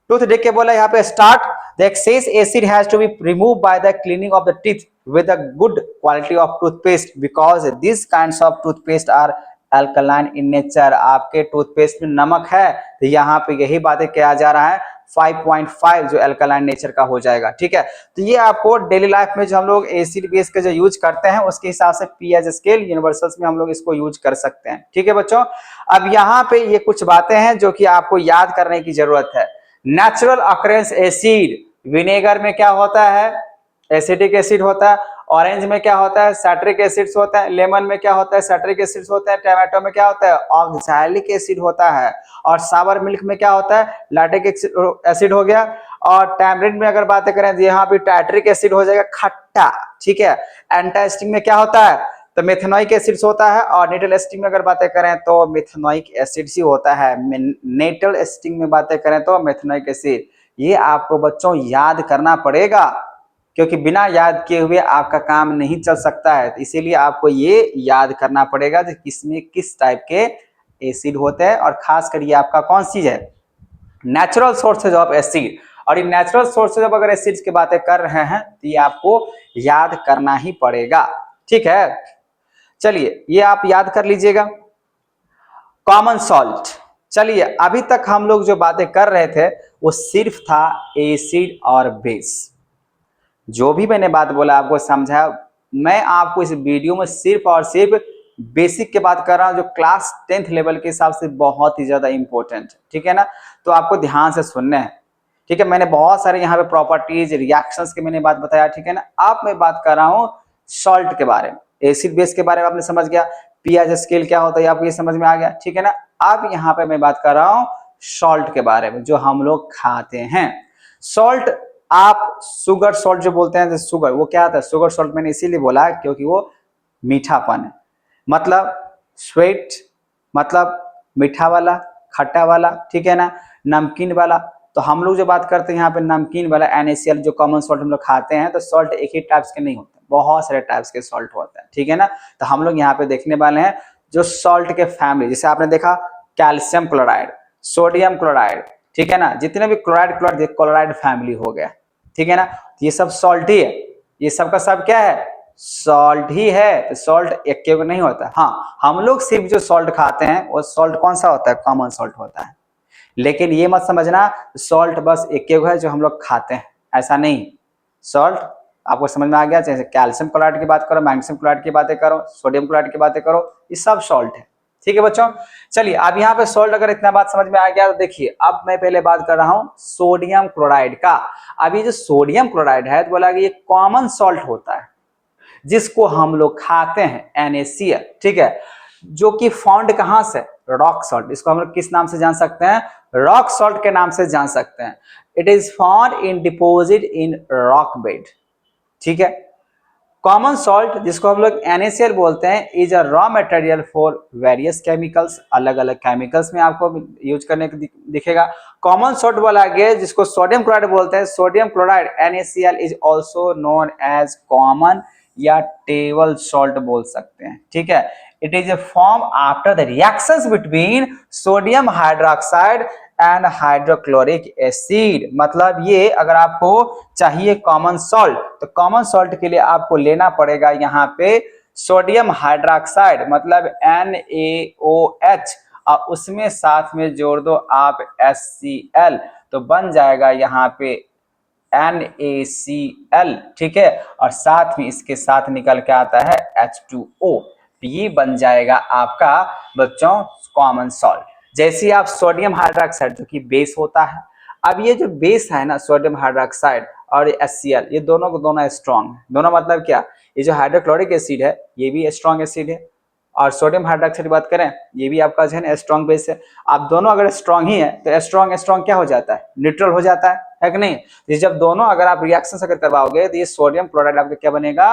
टूथ देख के बोला यहाँ पे start the excess acid has to be remove by the cleaning of the teeth with a good quality of toothpaste because this kinds of toothpaste are alkaline in nature. आपके टूथपेस्ट में नमक है तो यहाँ पे यही बातें किया जा रहा है 5.5 जो अल्कलाइन नेचर का हो जाएगा। ठीक है, तो ये आपको डेली लाइफ में जो हम लोग एसिड बेस का जो यूज करते हैं उसके हिसाब से पीएच स्केल यूनिवर्सल्स में हम लोग इसको यूज कर सकते हैं। ठीक है बच्चों, अब यहाँ पे ये कुछ बातें हैं जो कि आपको याद करने की जरूरत है। नेचुरल ऑकरेंस एसिड, विनेगर में क्या होता है, एसिटिक एसिड होता है। ऑरेंज में क्या होता है, साइट्रिक एसिड्स होता है। लेमन में क्या होता है, साइट्रिक एसिड्स होता है। टमाटो में क्या होता है, ऑक्सैलिक एसिड होता है। और सावर मिल्क में क्या होता है, लैक्टिक एसिड हो गया। और टैमरिंड में अगर बातें करें तो यहाँ पे टाइट्रिक एसिड हो जाएगा, खट्टा। ठीक है, एंटास्टिंग में क्या होता है, तो मेथनोइक एसिड्स होता है। और नेटल एस्टिंग में अगर बातें करें तो मेथनोइक एसिड ही होता है। नेटल एस्टिंग में बातें करें तो मेथनोइक एसिड। ये आपको बच्चों याद करना पड़ेगा क्योंकि बिना याद किए हुए आपका काम नहीं चल सकता है। तो इसीलिए आपको ये याद करना पड़ेगा कि किसमें किस टाइप के एसिड होते हैं और खास कर ये आपका कौन सी है, नेचुरल सोर्सेज ऑफ एसिड। और ये नेचुरल सोर्सेज ऑफ अगर एसिड्स की बातें कर रहे हैं तो ये आपको याद करना ही पड़ेगा। ठीक है, चलिए ये आप याद कर लीजिएगा। कॉमन सॉल्ट, चलिए अभी तक हम लोग जो बातें कर रहे थे वो सिर्फ था एसिड और बेस। जो भी मैंने बात बोला आपको समझाया, मैं आपको इस वीडियो में सिर्फ और सिर्फ बेसिक की बात कर रहा हूं जो क्लास 10th लेवल के हिसाब से बहुत ही ज्यादा इंपॉर्टेंट है। ठीक है ना, तो आपको ध्यान से सुनना है। ठीक है, मैंने बहुत सारे यहाँ पे प्रॉपर्टीज रिएक्शंस के मैंने बात बताया। ठीक है ना, अब मैं बात कर रहा हूँ सॉल्ट के बारे में। एसिड बेस के बारे में आपने समझ गया, पीएच स्केल क्या होता है आपको ये समझ में आ गया। ठीक है ना, अब यहाँ पे मैं बात कर रहा हूँ सॉल्ट के बारे में जो हम लोग खाते हैं। सॉल्ट आप शुगर सॉल्ट जो बोलते हैं, शुगर वो क्या आता है, शुगर सॉल्ट मैंने इसीलिए बोला क्योंकि वो मीठापन है, मतलब स्वीट मतलब मीठा वाला, खट्टा वाला। ठीक है ना, नमकीन वाला। तो हम लोग जो बात करते हैं यहाँ पे नमकीन वाला NaCl जो कॉमन सॉल्ट हम लोग खाते हैं, तो सॉल्ट एक ही टाइप्स के नहीं होते, बहुत सारे टाइप्स के सॉल्ट होते हैं। ठीक है ना, तो हम लोग यहाँ पे देखने वाले हैं जो सॉल्ट के फैमिली, जैसे आपने देखा कैल्शियम क्लोराइड, सोडियम क्लोराइड। ठीक है ना, जितने भी क्लोराइड फैमिली हो गया। ठीक है ना, तो ये सब सॉल्ट ही है, ये सब का सब क्या है, सॉल्ट ही है। सॉल्ट एक के नहीं होता। हाँ, हम लोग सिर्फ जो सॉल्ट खाते हैं वो सॉल्ट कौन सा होता है, कॉमन सॉल्ट होता है। लेकिन ये मत समझना सॉल्ट बस एक है जो हम लोग खाते हैं, ऐसा नहीं। सॉल्ट आपको समझ में आ गया, जैसे कैल्शियम क्लोराइड की बात करो, मैग्नीशियम क्लोराइड की बातें करो, सोडियम क्लोराइड की बातें करो, ये सब सॉल्ट है। ठीक है बच्चों, चलिए अब यहाँ पे सॉल्ट अगर इतना बात समझ में आ गया तो देखिए अब मैं पहले बात कर रहा हूँ सोडियम क्लोराइड का। अब ये जो सोडियम क्लोराइड है तो बोला कि ये कॉमन सॉल्ट होता है जिसको हम लोग खाते हैं NaCl। ठीक है, जो कि फाउंड कहां से, रॉक सॉल्ट। इसको हम लोग किस नाम से जान सकते हैं, रॉक सॉल्ट के नाम से जान सकते हैं। It is found in deposit in rock bed. ठीक है, कॉमन सॉल्ट जिसको हम लोग NaCl बोलते हैं is a raw material for various chemicals. अलग अलग केमिकल्स में आपको यूज करने को दिखेगा। कॉमन सॉल्ट बोला गया जिसको सोडियम क्लोराइड बोलते हैं। Sodium chloride NaCl is also known as common या टेबल सॉल्ट बोल सकते हैं। ठीक है, it is a form after the reactions between sodium hydroxide and hydrochloric acid. मतलब ये अगर आपको चाहिए कॉमन सॉल्ट तो कॉमन सॉल्ट के लिए आपको लेना पड़ेगा यहाँ पे सोडियम हाइड्रोक्साइड मतलब NaOH और उसमें साथ में जोड़ दो आप HCl तो बन जाएगा यहाँ पे NaCl। ठीक है, और साथ में इसके साथ निकल के आता है H2O। ये बन जाएगा आपका बच्चों कॉमन सॉल्ट। जैसे आप सोडियम हाइड्रोक्साइड जो कि बेस होता है, अब ये जो बेस है ना सोडियम हाइड्रोक्साइड और HCl ये दोनों को दोनों स्ट्रॉन्ग है। दोनों मतलब क्या, ये जो हाइड्रोक्लोरिक एसिड है ये भी स्ट्रॉन्ग एसिड है और सोडियम हाइड्रोक्साइड की बात करें ये भी आपका जो है स्ट्रॉन्ग बेस है। आप दोनों अगर स्ट्रॉन्ग ही है तो स्ट्रॉन्ग क्या हो जाता है, न्यूट्रल हो जाता है कि नहीं। तो जब दोनों अगर आप रिएक्शन अगर करवाओगे तो ये सोडियम क्लोराइड आपका क्या बनेगा,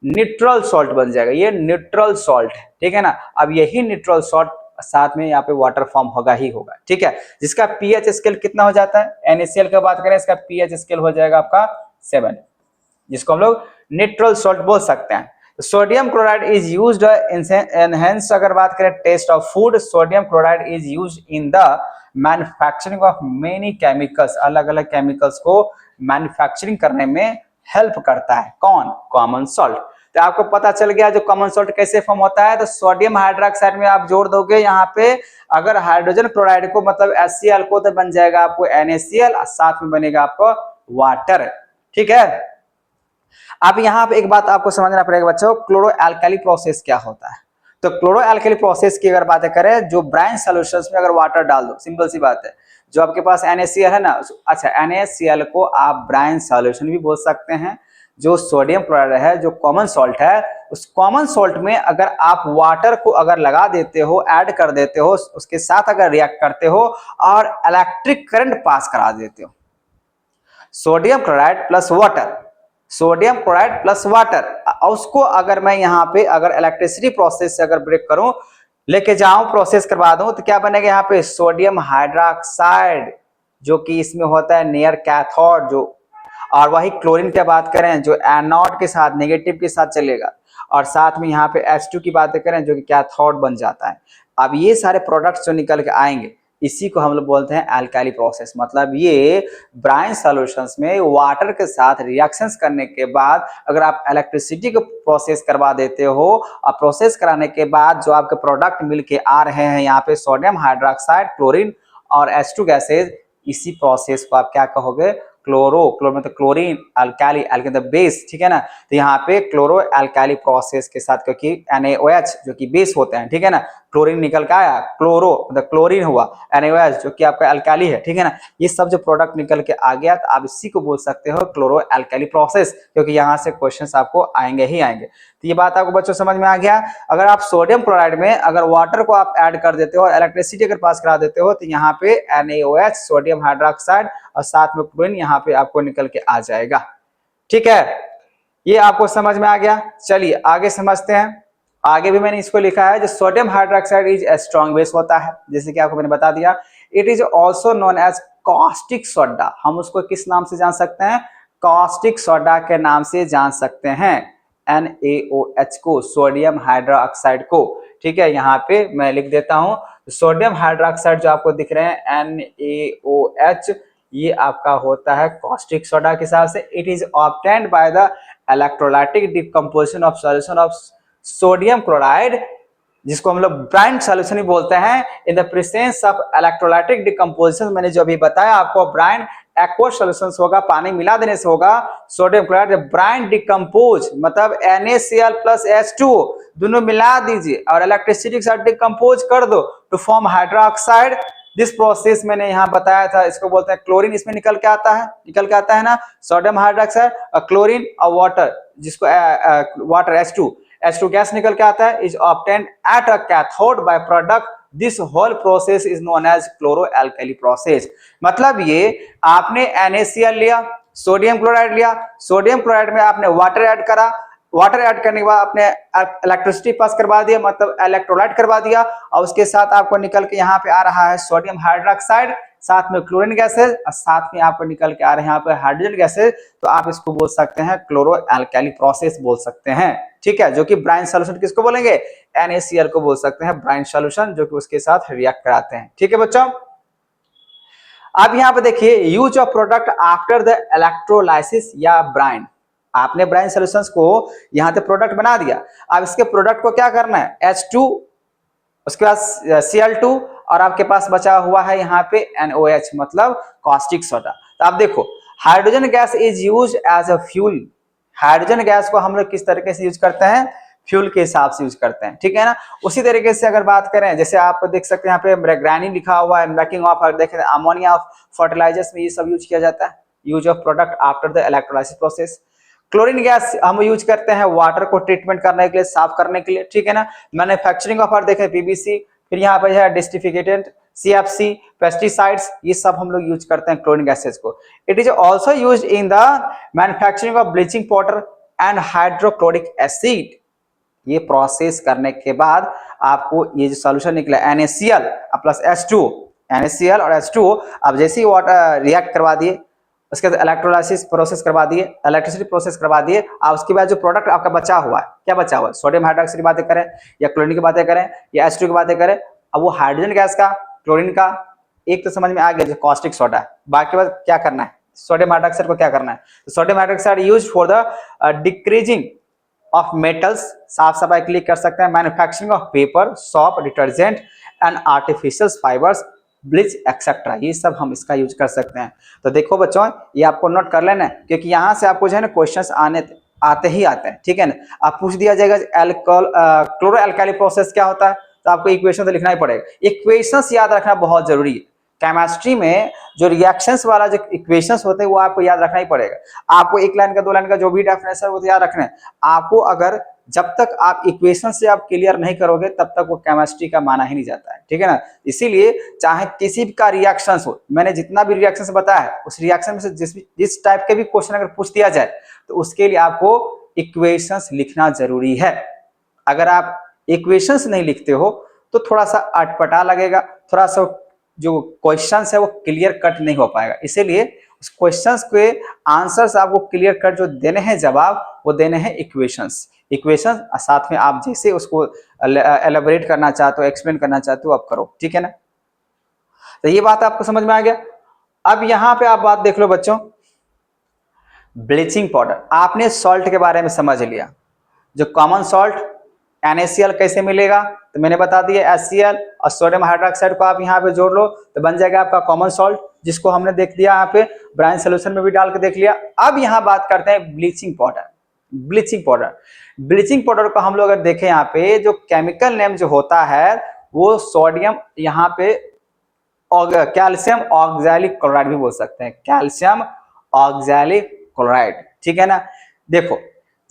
न्यूट्रल सॉल्ट बन जाएगा। ये न्यूट्रल सॉल्ट है। ठीक है ना, अब यही न्यूट्रल सॉल्ट साथ में यहाँ पे वाटर फॉर्म होगा ही होगा। ठीक है, जिसका पीएच स्केल कितना हो जाता है, NaCl की बात करें इसका पीएच स्केल हो जाएगा आपका 7, जिसको हम लोग न्यूट्रल सॉल्ट बोल सकते हैं। तो sodium chloride is used enhance, अगर बात करें taste of food, sodium chloride is used in the manufacturing of many chemicals, अलग अलग केमिकल्स को मैन्युफैक्चरिंग करने में हेल्प करता है। कौन? Common salt. तो आपको पता चल गया जो कॉमन सॉल्ट कैसे फॉर्म होता है। तो सोडियम हाइड्रोक्साइड में आप जोड़ दोगे यहाँ पे अगर हाइड्रोजन क्लोराइड को, मतलब HCl को, तो बन जाएगा आपको NaCl और साथ में बनेगा आपको वाटर। ठीक है। अब यहाँ पे एक बात आपको समझना पड़ेगा बच्चों, क्लोरो एल्काली प्रोसेस क्या होता है। तो क्लोरो एल्काली प्रोसेस की अगर बातें करें, जो ब्राइन सॉल्यूशंस में अगर वाटर डाल दो, सिंपल सी बात है, जो आपके पास NaCl है ना, अच्छा NaCl को आप ब्राइन सॉल्यूशन भी बोल सकते हैं। जो सोडियम क्लोराइड है, जो कॉमन सॉल्ट है, उस कॉमन सॉल्ट में अगर आप वाटर को अगर लगा देते हो, ऐड कर देते हो, उसके साथ अगर रिएक्ट करते हो और इलेक्ट्रिक करंट पास करा देते हो, sodium chloride plus water, sodium chloride plus water, उसको अगर मैं यहाँ पे अगर इलेक्ट्रिसिटी प्रोसेस से अगर ब्रेक करूं, लेके जाऊं, प्रोसेस करवा दूं, तो क्या बनेगा यहाँ पे सोडियम हाइड्रोक्साइड, जो कि इसमें होता है नियर कैथोड जो, और वही क्लोरीन की बात करें जो एनोड के साथ नेगेटिव के साथ चलेगा, और साथ में यहाँ पे H2 की बातें करें जो कि कैथोड बन जाता है। अब ये सारे प्रोडक्ट्स जो निकल के आएंगे, इसी को हम लोग बोलते हैं अल्काली प्रोसेस। मतलब ये ब्राइन सॉल्यूशंस में वाटर के साथ रिएक्शंस करने के बाद अगर आप इलेक्ट्रिसिटी को प्रोसेस करवा देते हो, और प्रोसेस कराने के बाद जो आपके प्रोडक्ट मिल के आ रहे हैं यहाँ पे सोडियम हाइड्रोक्साइड, क्लोरीन और H2 गैसेज, इसी प्रोसेस को आप क्या कहोगे? क्लोरो मतलब क्लोरीन, अल्काली, अल्काली मतलब बेस। ठीक है ना। तो यहाँ पे क्लोरो अल्काली प्रोसेस के साथ, क्योंकि NaOH जो कि बेस होते हैं, ठीक है ना, क्लोरीन निकल के आया, क्लोरो मतलब क्लोरीन हुआ, NaOH जो कि आपका अल्काली है, ठीक है ना, ये सब जो प्रोडक्ट निकल के आ गया, तो आप इसी को बोल सकते हो क्लोरो अल्काली प्रोसेस, क्योंकि यहाँ से क्वेश्चन आपको आएंगे ही आएंगे। तो ये बात आपको बच्चों समझ में आ गया। अगर आप सोडियम क्लोराइड में अगर वाटर को आप ऐड कर देते हो और इलेक्ट्रिसिटी अगर पास करा देते हो, तो यहाँ पे NaOH सोडियम हाइड्रोक्साइड और साथ में क्लोरीन यहाँ पे आपको निकल के आ जाएगा। ठीक है, ये आपको समझ में आ गया। चलिए आगे समझते हैं। आगे भी मैंने इसको लिखा है, जो sodium hydroxide is a strong base होता है, जैसे कि आपको मैंने बता दिया। It is also known as caustic soda. हम उसको किस नाम से जान सकते हैं? कॉस्टिक सोडा के नाम से जान सकते हैं। NaOH को, सोडियम हाइड्रोक्साइड को। ठीक है, यहाँ पे मैं लिख देता हूं, सोडियम हाइड्रोक्साइड जो आपको दिख रहे हैं NaOH, ये आपका होता है कॉस्टिक सोडा के हिसाब से। It is obtained by the electrolytic decomposition of solution of sodium chloride, जिसको हम लोग ब्राइन सॉल्यूशन भी बोलते हैं, in the presence of electrolytic decomposition. मैंने जो अभी बताया आपको, ब्राइन एक्वस सॉल्यूशंस होगा, पानी मिला देने से होगा। सोडियम क्लोराइड ब्राइन डिकम्पोज मतलब NaCl प्लस H2 दोनों मिला दीजिए और इलेक्ट्रिसिटी के साथ डिकम्पोज कर दो to form hydroxide. This process मैंने यहाँ बताया था, इसको बोलते हैं क्लोरीन। इसमें निकल के आता है ना, सोडियम हाइड्रोक्साइड और क्लोरीन और वाटर, जिसको वाटर H2 गैस निकल के आता है, is obtained at a cathode by product. This whole process is known as chloro alkali process. मतलब ये आपने NaCl लिया, सोडियम क्लोराइड लिया, सोडियम क्लोराइड में आपने वाटर ऐड करा, वाटर ऐड करने के बाद आपने इलेक्ट्रिसिटी पास करवा दिया, मतलब इलेक्ट्रोलाइट करवा दिया, और उसके साथ आपको निकल के यहाँ पे आ रहा है सोडियम हाइड्रोक्साइड, साथ में क्लोरीन गैसेज, और साथ में आपको निकल के आ रहे हैं यहाँ पे हाइड्रोजन गैसेज। तो आप इसको बोल सकते हैं क्लोरो एल्काली प्रोसेस बोल सकते हैं। ठीक है, जो कि ब्राइन सॉल्यूशन किसको बोलेंगे? NaCl को बोल सकते हैं ब्राइन सॉल्यूशन, जो कि उसके साथ रिएक्ट कराते हैं। ठीक है बच्चों, अब यहाँ पे देखिए, use of product after the electrolysis या ब्राइन। आपने ब्राइन सॉल्यूशंस को यहाँ पे प्रोडक्ट बना दिया, अब इसके प्रोडक्ट को क्या करना है? H2, उसके बाद Cl2, और आपके पास बचा हुआ है यहाँ पे NaOH मतलब कॉस्टिक सोडा। तो आप देखो, hydrogen gas is use as a fuel. Hydrogen gas को हम लोग किस तरीके से यूज करते हैं? फ्यूल के हिसाब से यूज करते हैं। ठीक है ना। उसी तरीके से अगर बात करें, जैसे आप देख सकते हैं यहाँ पे ग्रैनी लिखा हुआ है, मेकिंग ऑफ, देखें अमोनिया फर्टिलाइजर्स में ये सब यूज किया जाता है। Use of product after the electrolysis process. Chlorine gas हम यूज करते हैं वाटर को ट्रीटमेंट करने के लिए, साफ करने के लिए। ठीक है ना। मैन्युफैक्चरिंग ऑफ देखें PVC, फिर यहाँ पे है डिस्टिफिकेटेंट, CFC, पेस्टिसाइड्स, ये सब हम लोग यूज करते हैं क्लोरीन गैसेज को। It is also use in the manufacturing of bleaching powder and hydrochloric acid. ये प्रोसेस करने के बाद आपको ये जो सॉल्यूशन निकला NaCl प्लस H2, NaCl और H2, अब जैसे ही वाटर रिएक्ट करवा दिए, उसके बाद इलेक्ट्रोलाइसिस प्रोसेस करवा दिए, इलेक्ट्रिसिटी प्रोसेस करवा दिए, और उसके बाद जो प्रोडक्ट आपका बचा हुआ है, क्या बचा हुआ है, सोडियम हाइड्रोक्साइड की बातें करें या क्लोरीन की बातें करें या H2 की बातें करें, अब वो हाइड्रोजन गैस का, क्लोरीन का, एक तो समझ में आ गया जो कॉस्टिक सोडा है। बाकी बात क्या करना है, सोडियम हाइड्रोक्साइड को क्या करना है, तो sodium hydroxide use for the decreasing of metals, साफ सफाई के लिए कर सकते हैं, manufacturing of paper, shop, detergent and artificial fibres, bleach etcetera, ये सब हम इसका यूज कर सकते हैं। तो देखो बच्चों, ये आपको नोट कर लेना है, क्योंकि यहाँ से आपको जो है ना क्वेश्चंस आते ही आते हैं, ठीक है ना। आप पूछ दिया जाएगा क्लोरो एल्काइल प्रोसेस क्या होता है, तो आपको इक्वेशन तो लिखना ही पड़ेगा। इक्वेशंस याद रखना बहुत जरूरी है। केमिस्ट्री में जो रिएक्शंस वाला जो इक्वेशंस होते हैं वो आपको याद रखना ही पड़ेगा। आपको एक लाइन का, दो लाइन का जो भी डेफिनेशन वो तो याद रखना है आपको। अगर जब तक आप इक्वेशन से आप क्लियर नहीं करोगे तब तक वो केमिस्ट्री का माना ही नहीं जाता है, ठीक है ना। इसीलिए चाहे किसी का रिएक्शन हो, मैंने जितना भी रिएक्शन बताया है उस रिएक्शन में से जिस टाइप के भी क्वेश्चन अगर पूछ दिया जाए तो उसके लिए आपको इक्वेशंस लिखना जरूरी है। अगर आप इक्वेशंस नहीं लिखते हो तो थोड़ा सा अटपटा लगेगा, थोड़ा सा जो क्वेश्चंस है वो क्लियर कट नहीं हो पाएगा। इसीलिए उस क्वेश्चंस के आंसर्स आपको क्लियर कट जो देने हैं, जवाब वो देने हैं इक्वेशंस। इक्वेशंस साथ में आप जैसे उसको एलेबोरेट करना चाहते हो, एक्सप्लेन करना चाहते हो, आप करो, ठीक है ना। तो ये बात आपको समझ में आ गया। अब यहाँ पे आप बात देख लो बच्चों, ब्लीचिंग पाउडर, आपने सॉल्ट के बारे में समझ लिया। जो कॉमन सॉल्ट NaCl कैसे मिलेगा, तो मैंने बता दिया HCl और सोडियम हाइड्रोक्साइड को आप यहाँ पे जोड़ लो तो बन जाएगा आपका कॉमन सॉल्ट, जिसको हमने देख दिया यहाँ पे ब्राइन सोल्यूशन में भी डाल के देख लिया। अब यहाँ बात करते हैं bleaching powder. Bleaching powder, bleaching powder को हम लोग अगर देखें यहाँ पे जो केमिकल नेम जो होता है वो सोडियम, यहाँ पे कैल्शियम ऑक्सैलिक क्लोराइड भी बोल सकते हैं, कैल्शियम ऑक्सैलिक क्लोराइड, ठीक है ना। देखो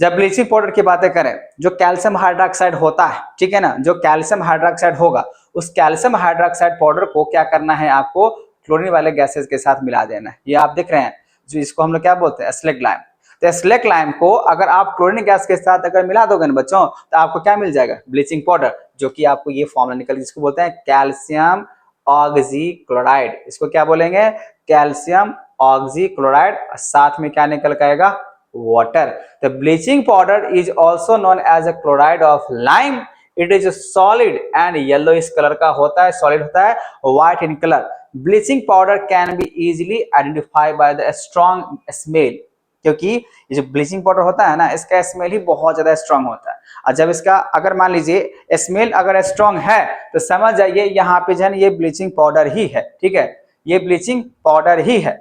जब ब्लीचिंग पाउडर की बातें करें, जो कैल्शियम हाइड्रोक्साइड होता है, ठीक है ना, जो कैल्शियम हाइड्रोक्साइड होगा उस कैल्शियम हाइड्रोक्साइड पाउडर को क्या करना है, आपको क्लोरीन वाले गैसेस के साथ मिला देना है। ये आप देख रहे हैं जो इसको हम लोग क्या बोलते हैं, स्लेक लाइम। तो स्लेक लाइम को अगर आप क्लोरीन गैस के साथ अगर मिला दोगे ना बच्चों तो आपको क्या मिल जाएगा, ब्लीचिंग पाउडर, जो कि आपको ये फॉर्मूला निकल, जिसको बोलते हैं कैल्शियम ऑक्सी क्लोराइड। इसको क्या बोलेंगे, कैल्शियम ऑक्सी क्लोराइड, साथ में क्या निकल के आएगा, water. The bleaching powder is also known as a chloride of lime. It is a solid and yellowish color का होता है, solid होता है, white in color. Bleaching powder can be easily identified by the strong smell. क्योंकि ये जो bleaching powder होता है ना, इसका स्मेल ही बहुत ज्यादा स्ट्रांग होता है। और जब इसका अगर मान लीजिए स्मेल अगर स्ट्रांग है तो समझ जाइए यहाँ पे जो है ये ब्लीचिंग पाउडर ही है, ठीक है, ये ब्लीचिंग पाउडर ही है।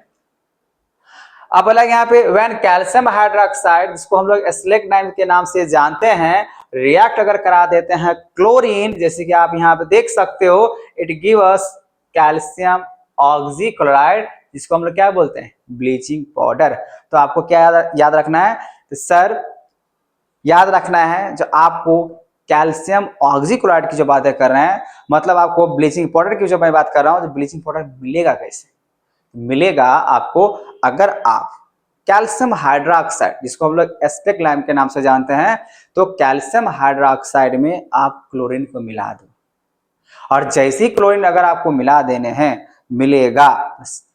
अब बोला यहाँ पे व्हेन कैल्शियम हाइड्रोक्साइड, जिसको हम लोग स्लेक लाइम के नाम से जानते हैं, रिएक्ट अगर करा देते हैं क्लोरीन, जैसे कि आप यहाँ पे देख सकते हो, it give us calcium oxy chloride, जिसको हम लोग क्या बोलते हैं, ब्लीचिंग पाउडर। तो आपको क्या याद रखना है, तो सर याद रखना है जो आपको कैल्शियम ऑक्सी क्लोराइड की जो बातें कर रहे हैं, मतलब आपको ब्लीचिंग पाउडर की जो मैं बात कर रहा हूँ, जो ब्लीचिंग पाउडर मिलेगा कैसे, मिलेगा आपको अगर आप कैल्शियम हाइड्रोक्साइड, जिसको हम लोग स्लेक लाइम के नाम से जानते हैं, तो कैल्शियम हाइड्रोक्साइड में आप क्लोरीन को मिला दो, और जैसे ही क्लोरीन अगर आपको मिला देने हैं मिलेगा,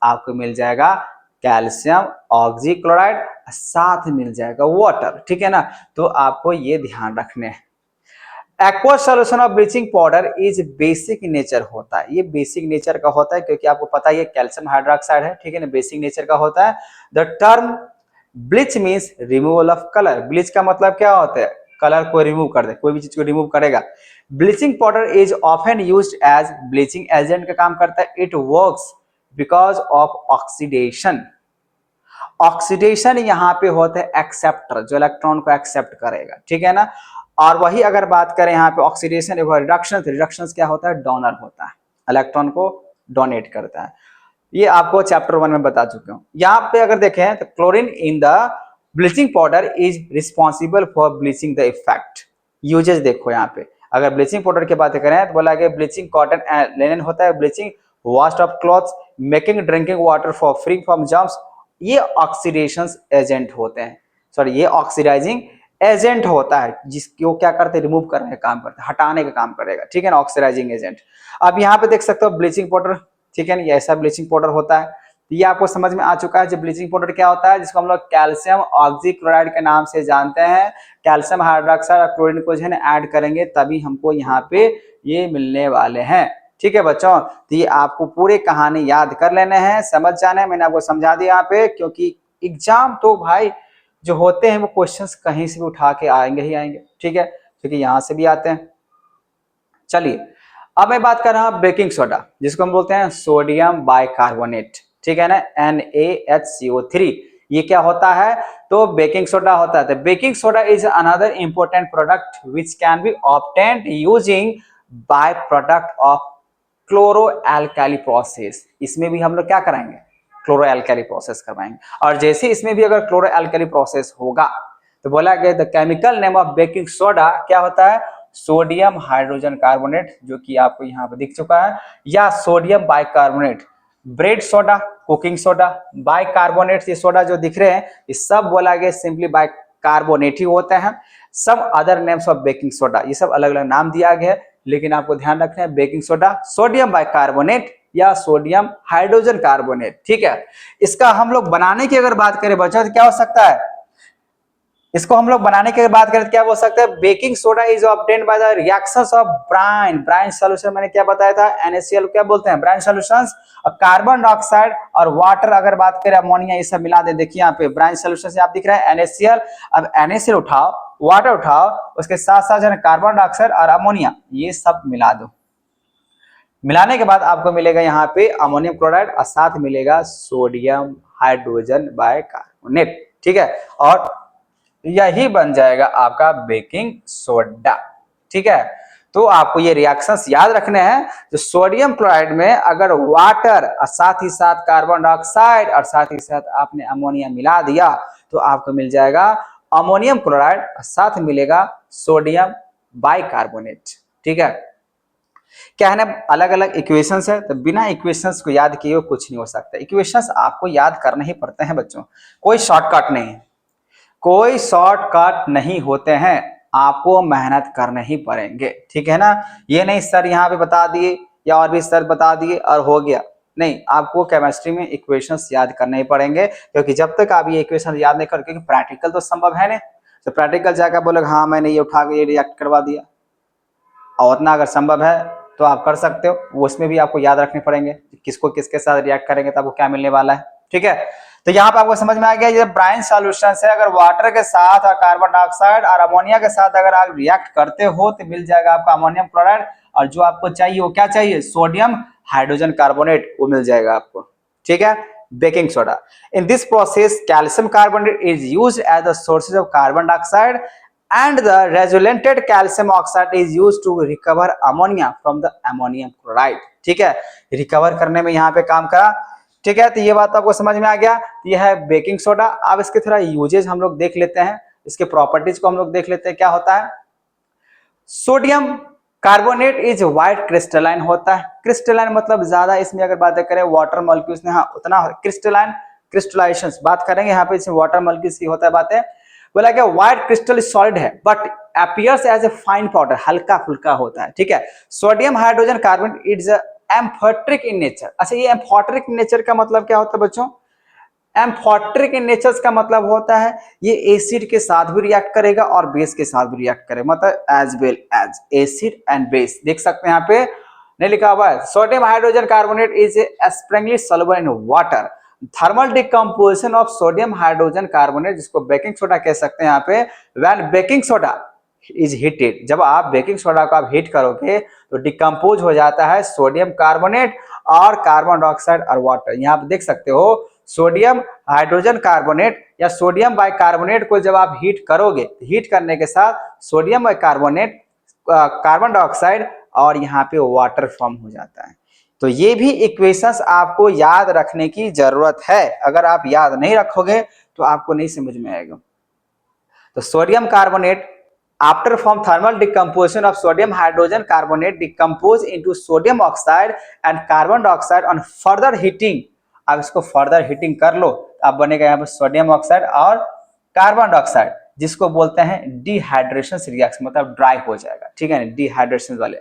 आपको मिल जाएगा कैल्शियम ऑक्सी क्लोराइड, साथ मिल जाएगा वाटर, ठीक है ना। तो आपको ये ध्यान रखने हैं। Aqua solution of bleaching powder is basic nature होता है, ये बेसिक नेचर का होता है क्योंकि आपको पता है ये कैल्शियम हाइड्रोक्साइड है, ठीक है ना, बेसिक नेचर का होता है। The term bleach means removal of colour, bleach का मतलब क्या होता है, कलर को रिमूव कर दे, कोई भी चीज को रिमूव करेगा। Bleaching powder is often used as bleaching agent का काम करता है। It works because of oxidation, oxidation यहाँ पे होता है एक्सेप्टर, जो इलेक्ट्रॉन को एक्सेप्ट करेगा, ठीक है ना। और वही अगर बात करें यहाँ पे ऑक्सीडेशन एक रिडक्शन, रिडक्शन क्या होता है, डोनर होता है, इलेक्ट्रॉन को डोनेट करता है। ये आपको चैप्टर 1 में बता चुके हूँ। यहाँ पे अगर देखें तो chlorine in the bleaching powder is responsible for bleaching the effect. Uses देखो यहाँ पे, अगर ब्लीचिंग पाउडर की बातें करें तो बोला गया ब्लीचिंग कॉटन एंड लिनन होता है, bleaching wash off clothes, making drinking water for free from germs, ये ऑक्सीडेशन एजेंट होते हैं, सॉरी ये ऑक्सीडाइजिंग एजेंट होता है, जिसको क्या करते हैं, रिमूव करने का काम करते हैं, हटाने का काम करेगा, ठीक है ना, ऑक्सीडाइजिंग एजेंट। अब यहाँ पे देख सकते हो ब्लीचिंग पाउडर, ठीक है ना, ये ऐसा ब्लीचिंग पाउडर होता है, ये आपको समझ में आ चुका है। जो ब्लीचिंग पाउडर क्या होता है, जिसको हम लोग कैल्शियम ऑक्सीक्लोराइड के नाम से जानते हैं। कैल्शियम हाइड्रोक्साइड और क्लोरीन को जो है ऐड करेंगे तभी हमको यहाँ पे ये मिलने वाले हैं। ठीक है बच्चों, तो ये आपको पूरे कहानी याद कर लेने हैं, समझ जाना है। मैंने आपको समझा दिया यहाँ पे, क्योंकि एग्जाम तो भाई जो होते हैं वो क्वेश्चंस कहीं से भी उठा के आएंगे ही आएंगे। ठीक है, क्योंकि यहाँ से भी आते हैं। चलिए अब मैं बात कर रहा हूँ बेकिंग सोडा, जिसको हम बोलते हैं सोडियम बाइकार्बोनेट। ठीक है ना, NaHCO3। ये क्या होता है, तो बेकिंग सोडा होता है। Baking soda is another important product which can be obtained using by product of chloro alkali process. इसमें भी हम लोग क्या कराएंगे, क्लोरो एल्काली प्रोसेस करवाएंगे। और जैसे इसमें भी अगर क्लोरो एल्काली प्रोसेस होगा तो बोला गया the chemical name of baking soda क्या होता है, सोडियम हाइड्रोजन कार्बोनेट, जो कि आपको यहाँ पर दिख चुका है, या sodium bicarbonate. Bread soda, cooking soda, bicarbonate, ये सोडा जो दिख रहे हैं ये सब बोला गया सिंपली बाइकार्बोनेट ही होते हैं। सब other names of baking soda, ये सब अलग अलग नाम दिया गया है, लेकिन आपको ध्यान रखना है बेकिंग सोडा सोडियम बाइकार्बोनेट या सोडियम हाइड्रोजन कार्बोनेट। ठीक है, इसका हम लोग बनाने की अगर बात करें बच्चों तो क्या हो सकता है, इसको हम लोग बनाने की बात करें तो क्या बोल सकते हैं, baking soda is obtained by the reactions of brine solution. मैंने क्या बताया था, NaCl क्या बोलते हैं, ब्राइन सॉल्यूशंस। और कार्बन डाइऑक्साइड और वाटर अगर बात करें, अमोनिया, ये सब मिला दे। देखिए यहाँ पे ब्राइन सॉल्यूशन से आप दिख रहा है NaCl। अब NaCl उठाओ, वाटर उठाओ, उसके साथ साथ जो है कार्बन डाइऑक्साइड और अमोनिया, ये सब मिला दो। मिलाने के बाद आपको मिलेगा यहाँ पे अमोनियम क्लोराइड और साथ मिलेगा सोडियम हाइड्रोजन बाइकार्बोनेट। ठीक है, और यही बन जाएगा आपका बेकिंग सोडा। ठीक है, तो आपको ये रिएक्शंस याद रखने हैं। जो सोडियम क्लोराइड में अगर वाटर और साथ ही साथ कार्बन डाइऑक्साइड और साथ ही साथ आपने अमोनिया मिला दिया तो आपको मिल जाएगा अमोनियम क्लोराइड और साथ मिलेगा सोडियम बाइकार्बोनेट। ठीक है, क्या है ना, अलग अलग इक्वेशंस है, तो बिना इक्वेशंस को याद किए कुछ नहीं हो सकता। इक्वेशंस आपको याद करने ही पड़ते हैं बच्चों, कोई शॉर्टकट नहीं है, कोई शॉर्टकट नहीं होते हैं, आपको मेहनत करने ही पड़ेंगे। ठीक है ना, ये नहीं सर यहाँ पे बता दिए या और भी सर बता दिए और हो गया, नहीं, आपको केमिस्ट्री में इक्वेशंस याद करने ही पड़ेंगे। क्योंकि जब तक आप ये इक्वेशन याद नहीं कर, क्योंकि प्रैक्टिकल तो संभव है नहीं, तो प्रैक्टिकल जाकर बोलोगे हाँ मैंने ये उठा के ये रिएक्ट करवा दिया, और उतना अगर संभव है तो आप कर सकते हो, उसमें भी आपको याद रखने पड़ेंगे किसको किसके साथ रिएक्ट करेंगे तो आपको क्या मिलने वाला है। ठीक है, तो यहाँ पे आपको समझ में आ गया, ये ब्राइन सॉल्यूशन है, अगर वाटर के साथ और कार्बन डाइऑक्साइड और अमोनिया के साथ अगर आप रिएक्ट करते हो तो मिल जाएगा आपका अमोनियम क्लोराइड, और जो आपको चाहिए वो क्या चाहिए, सोडियम हाइड्रोजन कार्बोनेट, वो मिल जाएगा आपको। ठीक है, baking soda. In this process calcium carbonate is used as the sources of carbon dioxide and the resultant calcium oxide is used to recover ammonia from the ammonium chloride। ठीक है, recover करने में यहाँ पे काम करा। ठीक है, तो ये बात आपको समझ में आ गया, ये है बेकिंग सोडा। अब इसके थोड़ा यूजेज हम लोग देख लेते हैं, इसके प्रॉपर्टीज को हम लोग देख लेते हैं क्या होता है। Sodium carbonate is white crystalline होता है। क्रिस्टलाइन मतलब ज्यादा, इसमें अगर बात करें वाटर मॉलिक्यूल्स ने, हाँ उतना क्रिस्टलाइन, क्रिस्टलाइजेशन बात करेंगे यहाँ पे, इसमें वाटर मॉलिक्यूल्स की होता है बातें। बोला क्या, व्हाइट क्रिस्टल सॉलिड है but appears as a fine powder, हल्का फुल्का होता है। ठीक है, sodium hydrogen carbonate is amphoteric in nature. अच्छा, ये एम्फोट्रिक नेचर का मतलब क्या होता है बच्चों, एम्फोट्रिक इन नेचर का मतलब होता है ये एसिड के साथ भी रिएक्ट करेगा और बेस के साथ भी रिएक्ट करेगा, मतलब as well as acid and base. देख सकते हैं यहाँ पे नहीं लिखा हुआ है, sodium hydrogen carbonate is springly soluble in water. Thermal decomposition of sodium hydrogen carbonate, जिसको बेकिंग सोडा कह सकते हैं यहाँ पे, when baking soda is heated, जब आप बेकिंग सोडा को आप हीट करोगे तो डिकम्पोज हो जाता है सोडियम कार्बोनेट और कार्बन डाइऑक्साइड और वाटर। यहाँ पे देख सकते हो सोडियम हाइड्रोजन कार्बोनेट या सोडियम बाइकार्बोनेट को जब आप हीट करोगे, हीट करने के साथ सोडियम बाइकार्बोनेट, कार्बन डाइऑक्साइड और यहाँ पे वाटर फॉर्म हो जाता है। तो ये भी इक्वेशंस आपको याद रखने की जरूरत है, अगर आप याद नहीं रखोगे तो आपको नहीं समझ में आएगा। तो sodium carbonate after from thermal decomposition of sodium hydrogen carbonate decompose into sodium oxide and carbon dioxide on further heating। अब इसको फर्दर हीटिंग कर लो, अब बनेगा यहाँ पे सोडियम ऑक्साइड और कार्बन डाइऑक्साइड, जिसको बोलते हैं डिहाइड्रेशन रिएक्शन, मतलब ड्राई हो जाएगा। ठीक है ना, डिहाइड्रेशन वाले।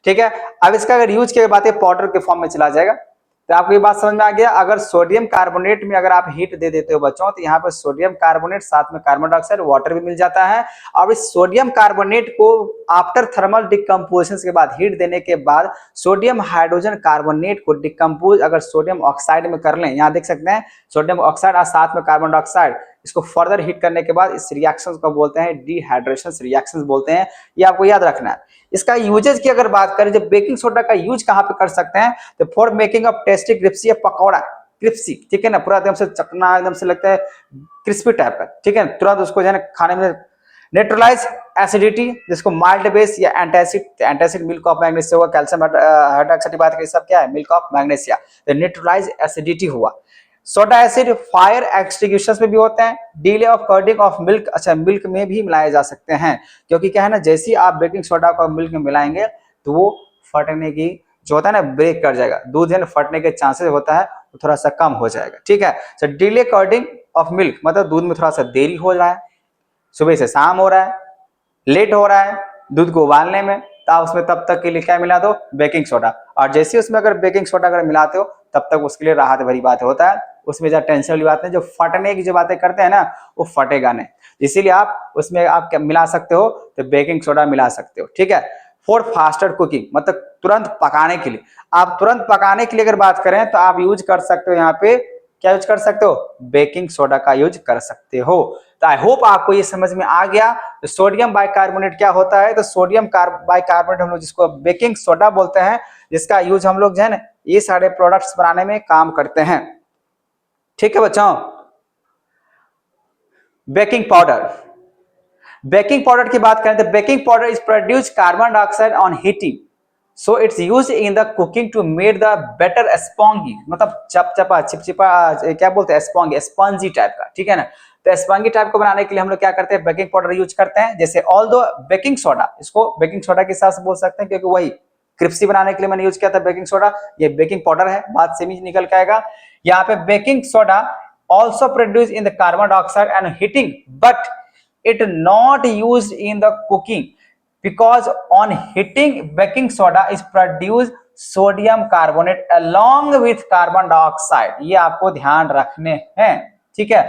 ठीक है, अब इसका अगर यूज की बात है पाउडर के फॉर्म में चला जाएगा, तो आपको ये बात समझ में आ गया। अगर सोडियम कार्बोनेट में अगर आप हीट दे देते हो बच्चों, तो यहाँ पे सोडियम कार्बोनेट साथ में कार्बन डाइऑक्साइड वाटर भी मिल जाता है। और इस सोडियम कार्बोनेट को आफ्टर थर्मल डिकम्पोजिशन के बाद हीट देने के बाद सोडियम हाइड्रोजन कार्बोनेट को डिकम्पोज अगर सोडियम ऑक्साइड में कर लें, यहाँ देख सकते हैं सोडियम ऑक्साइड और साथ में कार्बन डाइऑक्साइड, इसको फर्दर हीट करने के बाद इस रिएक्शन को बोलते हैं डिहाइड्रेशन रिएक्शन बोलते हैं। ये आपको याद रखना है। इसका यूजेज की अगर बात करें, जब बेकिंग सोडा का यूज कहां पे कर सकते हैं, तो for making of tasty crispy या पकौड़ा क्रिस्पी, ठीक है ना, पूरा एकदम से चकना एकदम से लगता है क्रिस्पी टाइप का, ठीक है, तुरंत उसको जो है खाने में। न्यूट्रलाइज एसिडिटी, जिसको माइल्ड बेस या antacid, antacid milk of magnesia हुआ, कैल्शियम हाइड्रोक्साइड बात करें, सब क्या है, मिल्क ऑफ मैग्नीशिया, तो न्यूट्रलाइज एसिडिटी हुआ। सोडा एसिड फायर एक्सटिंग्विशर्स में भी होते हैं। डिले ऑफ कर्डिंग ऑफ मिल्क, अच्छा मिल्क में भी मिलाए जा सकते हैं, क्योंकि क्या है ना, जैसे ही आप बेकिंग सोडा को मिल्क में मिलाएंगे तो वो फटने की जो होता है ना, ब्रेक कर जाएगा, दूध है फटने के चांसेस होता है तो थोड़ा सा कम हो जाएगा, ठीक है। तो डिले कर्डिंग ऑफ मिल्क मतलब दूध में थोड़ा सा देरी हो रहा है, सुबह से शाम हो रहा है, लेट हो रहा है दूध को उबालने में, तो आप उसमें तब तक के लिए क्या मिला दो, बेकिंग सोडा। और जैसे उसमें अगर बेकिंग सोडा अगर मिलाते हो तब तक उसके लिए राहत भरी बात होता है, उसमें ज्यादा टेंशन वाली बात नहीं। जो फटने की जो बातें करते हैं ना, वो फटेगा नहीं, इसीलिए आप उसमें आप मिला सकते हो तो बेकिंग सोडा मिला सकते हो, ठीक है। फॉर फास्टर कुकिंग मतलब तुरंत पकाने के लिए, आप तुरंत पकाने के लिए अगर बात करें तो आप यूज कर सकते हो, यहाँ पे क्या यूज कर सकते हो, बेकिंग सोडा का यूज कर सकते हो। तो आई होप आपको ये समझ में आ गया। तो सोडियम बाइकार्बोनेट क्या होता है, तो सोडियम बाइकार्बोनेट हम लोग जिसको बेकिंग सोडा बोलते हैं, जिसका यूज हम लोग जो है ना ये सारे प्रोडक्ट्स बनाने में काम करते हैं, ठीक है बच्चों। बेकिंग पाउडर, बेकिंग पाउडर की बात करें तो baking powder is produce carbon dioxide on heating, so it's use in the cooking to made the batter spongy, मतलब चपचपा चिपचिपा क्या बोलते हैं, स्पॉन्गी स्पंजी टाइप का, ठीक है ना। तो स्पंजी टाइप को बनाने के लिए हम लोग क्या करते हैं, बेकिंग पाउडर यूज करते हैं। जैसे ऑल दो बेकिंग सोडा, इसको बेकिंग सोडा के हिसाब से बोल सकते हैं, क्योंकि वही क्रिस्पी बनाने के लिए मैंने यूज किया था बेकिंग सोडा, ये बेकिंग पाउडर है, बात सेम ही निकल के आएगा। यहाँ पे baking soda also produced in the carbon dioxide and heating, but it not used in the cooking because on heating baking soda is produced sodium carbonate along with carbon dioxide, ये आपको ध्यान रखने हैं, ठीक है।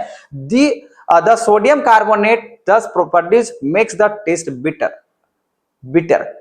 the sodium carbonate thus produce makes the taste bitter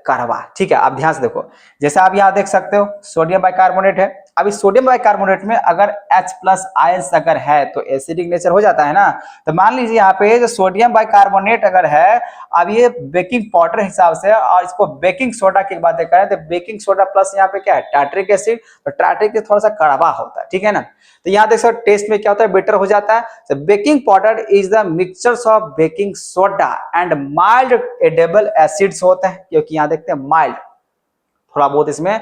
कड़वा, ठीक है। आप ध्यान से देखो, जैसे आप यहाँ देख सकते हो सोडियम बाइकार्बोनेट है। अब इस सोडियम बाइकार्बोनेट में अगर H+ आयंस अगर है तो एसिडिक नेचर हो जाता है ना। तो मान लीजिए यहाँ पे जो सोडियम बाइकार्बोनेट अगर है, अब ये बेकिंग पाउडर हिसाब से और इसको बेकिंग सोडा की बातें करें तो बेकिंग सोडा प्लस यहाँ पे क्या है, टार्ट्रिक एसिड, तो टार्ट्रिक थोड़ा सा कड़वा होता है, ठीक है ना। तो यहाँ देख सकते टेस्ट में क्या होता है, बिटर हो जाता है। तो baking powder is the mixtures of baking soda and mild edible acids होते हैं, क्योंकि यहाँ देखते हैं माइल्ड, थोड़ा बहुत इसमें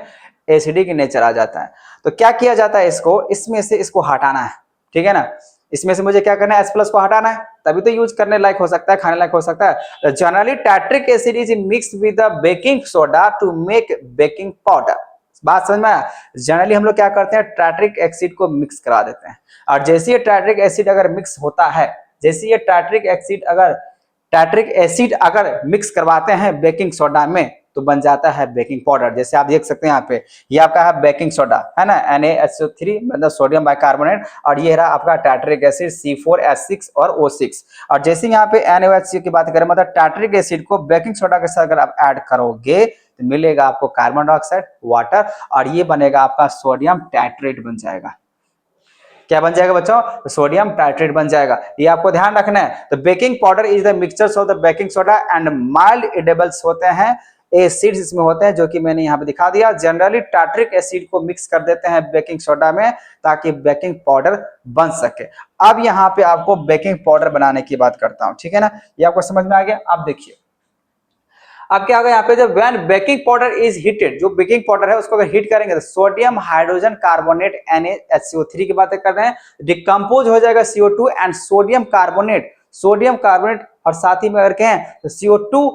एसिडिक नेचर आ जाता है। तो क्या किया जाता है, इसको इसमें से इसको हटाना है, ठीक है ना। इसमें से मुझे क्या करना है, H+ को हटाना है, तभी तो यूज करने लायक हो सकता है, खाने लायक हो सकता है। Generally tartaric acid is mixed with the baking soda to make baking powder, बात समझ में आया। जनरली हम लोग क्या करते हैं, टार्ट्रिक एसिड को मिक्स करा देते हैं, और जैसे ये टार्ट्रिक एसिड अगर मिक्स होता है, जैसे ये टार्ट्रिक एसिड अगर मिक्स करवाते हैं बेकिंग सोडा में तो बन जाता है बेकिंग पाउडर। जैसे आप देख सकते हैं यहाँ पे ये आपका है बेकिंग सोडा है ना, NaHO3 मतलब सोडियम बाइकार्बोनेट, और ये रहा आपका टार्ट्रिक एसिड C4H6 और O6। और जैसे यहाँ पे NaOH की बात करें, मतलब टार्ट्रिक एसिड को बेकिंग सोडा के साथ अगर आप ऐड करोगे तो मिलेगा आपको कार्बन डाइऑक्साइड, वाटर, और ये बनेगा आपका सोडियम टाइट्रेट बन जाएगा। क्या बन जाएगा बच्चों, सोडियम टाइट्रेट बन जाएगा, ये आपको ध्यान रखना है। तो baking powder is the mixtures of the baking soda and mild edibles होते हैं, एसिड्स इसमें होते हैं, जो कि मैंने यहाँ पे दिखा दिया। जनरली टार्ट्रिक एसिड को मिक्स कर देते हैं बेकिंग सोडा में ताकि बेकिंग पाउडर बन सके। अब यहाँ पे आपको बेकिंग पाउडर बनाने की बात करता हूँ, ठीक है ना, ये आपको समझ में आ गया। अब देखिए अब क्या होगा, यहाँ पे जब when baking powder is heated, जो बेकिंग पाउडर है उसको अगर हीट करेंगे तो सोडियम हाइड्रोजन कार्बोनेट NaHCO3 की बातें कर रहे हैं, डिकम्पोज हो जाएगा CO2 एंड सोडियम कार्बोनेट, और साथ ही में अगर कहें तो CO2